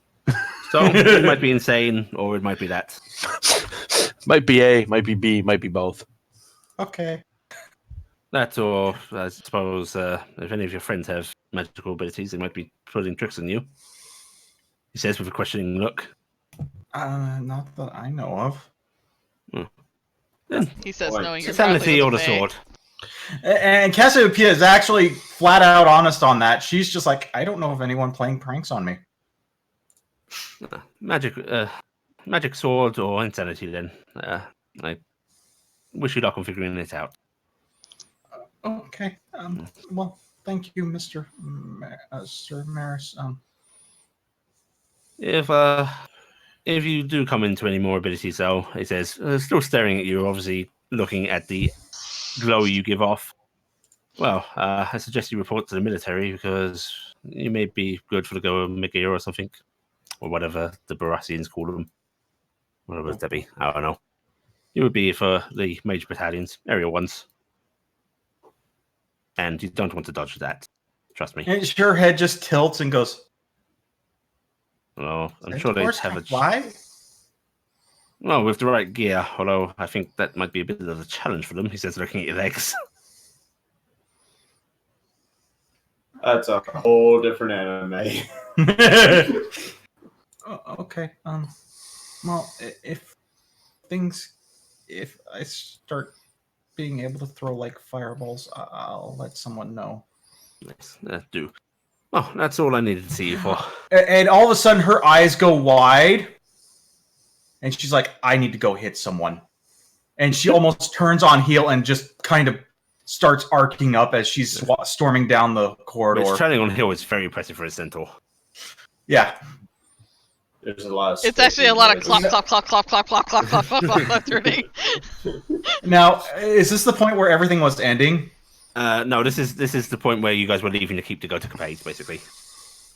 So it might be insane, or it might be that. Might be A, might be B, might be both. Okay. That, or I suppose if any of your friends have magical abilities, they might be pulling tricks on you. He says with a questioning look. Not that I know of. Then He says, Boy. knowing you're probably sanity with or the Fae. sword. And Cassiopeia is actually flat out honest on that. She's just like, I don't know of anyone playing pranks on me. Magic sword or insanity. Then I wish you luck on figuring it out. Okay. Well, thank you, Mr. Sir Maris. If you do come into any more abilities, though, he says, still staring at you, obviously looking at the glow you give off. Well, I suggest you report to the military because you may be good for the go of Megir or something, or whatever the Barassians call them. Whatever that be, I don't know. You would be for the major battalions, aerial ones, and you don't want to dodge that. Trust me. And her head just tilts and goes, Well, I'm sure they'd have a. Why? Well, with the right gear, although I think that might be a bit of a challenge for them, he says, looking at your legs. That's a whole different anime. Okay. Well, if I start being able to throw like fireballs, I'll let someone know. Nice. Do. Well, that's all I needed to see you for. And all of a sudden, her eyes go wide, and she's like, "I need to go hit someone." And she almost turns on heel and just kind of starts arcing up as she's storming down the corridor. Which, turning on hill is very impressive for a centaur. Yeah. There's a lot of. It's actually a lot of clop, clop, clop, clop, clop, clop, clop, clop, clop, clop, clop, turning. Now, is this the point where everything was ending? No, this is the point where you guys were leaving the keep to go to Capes, basically.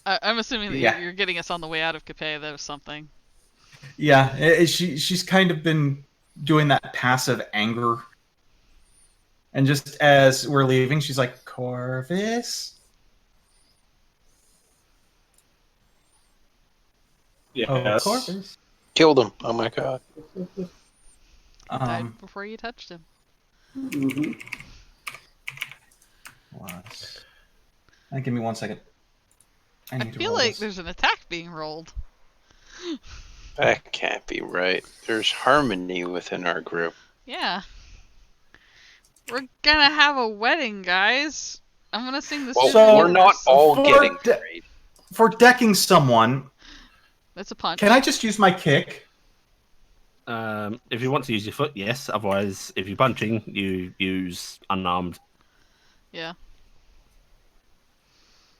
I'm assuming that Yeah. you're getting us on the way out of Capet. There's something. Yeah, she's kind of been doing that passive anger. And just as we're leaving, she's like, Corvus? Yes. Oh, Corvus. Killed him. Oh my god. Died before you touched him. Mm-hmm. Give me 1 second. I need to feel roll like this. there's an attack being rolled. That can't be right. There's harmony within our group. Yeah. We're gonna have a wedding, guys. I'm gonna sing this. Well, So- we're not all for getting de- married. For decking someone, That's a punch. can I just use my kick? If you want to use your foot, yes. Otherwise, if you're punching, you use unarmed. Yeah.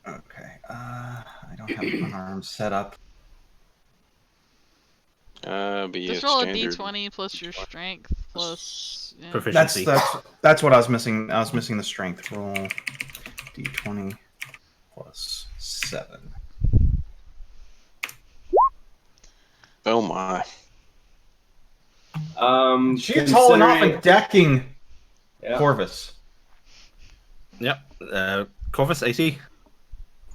Okay. I don't have unarmed set up. But yeah, Just roll standard. a d20 plus your strength plus. Yeah. Proficiency. That's what I was missing. I was missing the strength. Roll d20 plus 7. Oh my. She's holding off considering- and decking Yeah. Corvus. Yep. Corvus, AC.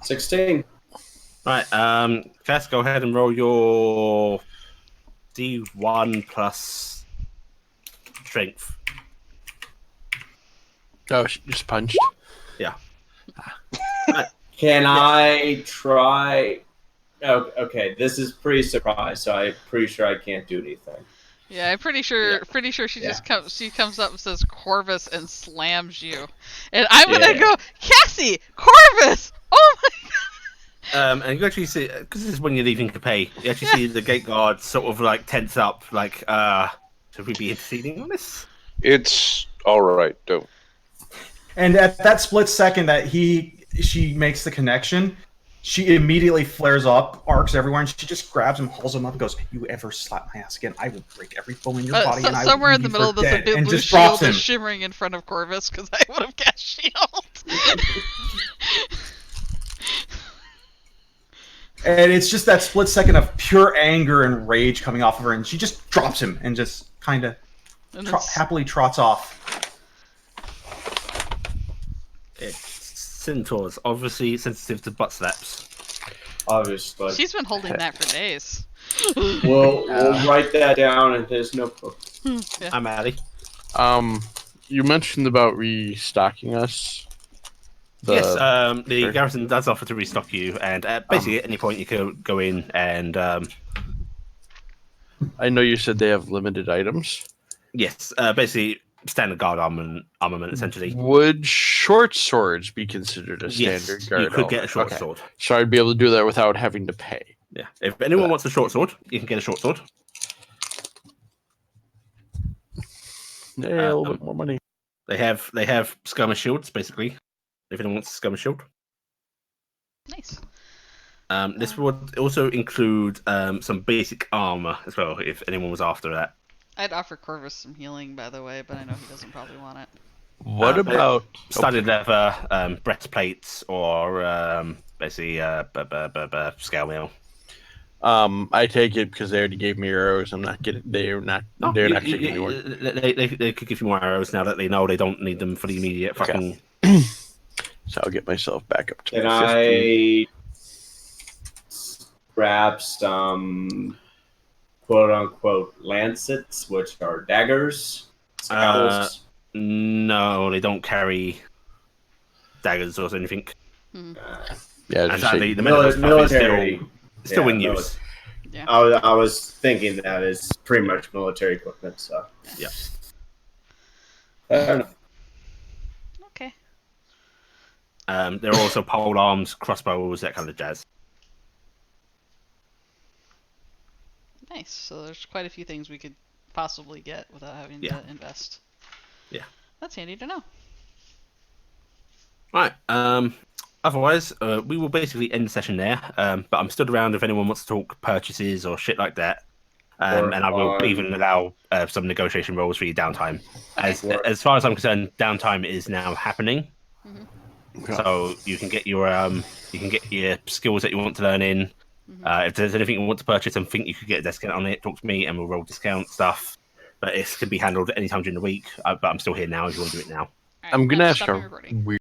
16. Right. Cass, go ahead and roll your D1 plus strength. Oh, she just punched. Yeah. Can I try? Oh, okay. This is pretty surprised, so I'm pretty sure I can't do anything. Yeah, I'm pretty sure. Yeah. Pretty sure she Yeah. just comes. She comes up and says Corvus and slams you, and I'm gonna Yeah. go, Cassie, Corvus. Oh my god. And you actually see, because this is when you're leaving Capet, you actually see the gate guard sort of like tense up, like, should we be interceding on this? It's alright, don't. And at that split second that she makes the connection, She immediately flares up, arcs everywhere, and she just grabs him, pulls him up, and goes, "You ever slap my ass again, I will break every bone in your body, and I will Somewhere leave in the you middle for of this, a dead." big And blue just drops shield him. is shimmering in front of Corvus because I would have cast shield. And it's just that split second of pure anger and rage coming off of her, and she just drops him and just kind of happily trots off. Centaurs, obviously sensitive to butt slaps. Obviously. She's been holding that for days. We'll write that down in his notebook. Yeah. I'm Addy. You mentioned about restocking us. Yes, the garrison does offer to restock you, and basically at any point you can go in and... I know you said they have limited items. Yes, basically standard guard armament essentially. Would short swords be considered a Yes, standard guard you could get a element? short sword. So I'd be able to do that without having to pay. Yeah, if anyone wants a short sword, you can get a short sword. Yeah, a little bit more money. They have skirmish shields basically. If anyone wants a skirmish shield. Nice. This would also include some basic armor as well, if anyone was after that. I'd offer Corvus some healing, by the way, but I know he doesn't probably want it. What about studded leather, breastplates, or basically scale mail? I take it because they already gave me arrows. I'm not getting. They're not taking any more. They could give you more arrows now that they know they don't need them for the immediate fucking. So I'll get myself back up to. Can I grab some quote unquote lancets, which are daggers, scalpels? No, they don't carry daggers or anything. Yeah, the military. Is still in use. Yeah. I was thinking that is pretty much military equipment. So yeah. Fair enough. Okay. There are also pole arms, crossbows, that kind of jazz. Nice. So there's quite a few things we could possibly get without having to invest. Yeah. That's handy to know. Right. Otherwise, we will basically end the session there. But I'm stood around if anyone wants to talk purchases or shit like that. And I will even allow some negotiation roles for your downtime. As far as I'm concerned, downtime is now happening. So you can get your skills that you want to learn in. If there's anything you want to purchase and think you could get a discount on it, talk to me and we'll roll discount stuff. But it can be handled anytime during the week. But I'm still here now if you want to do it now. I'm gonna ask a weird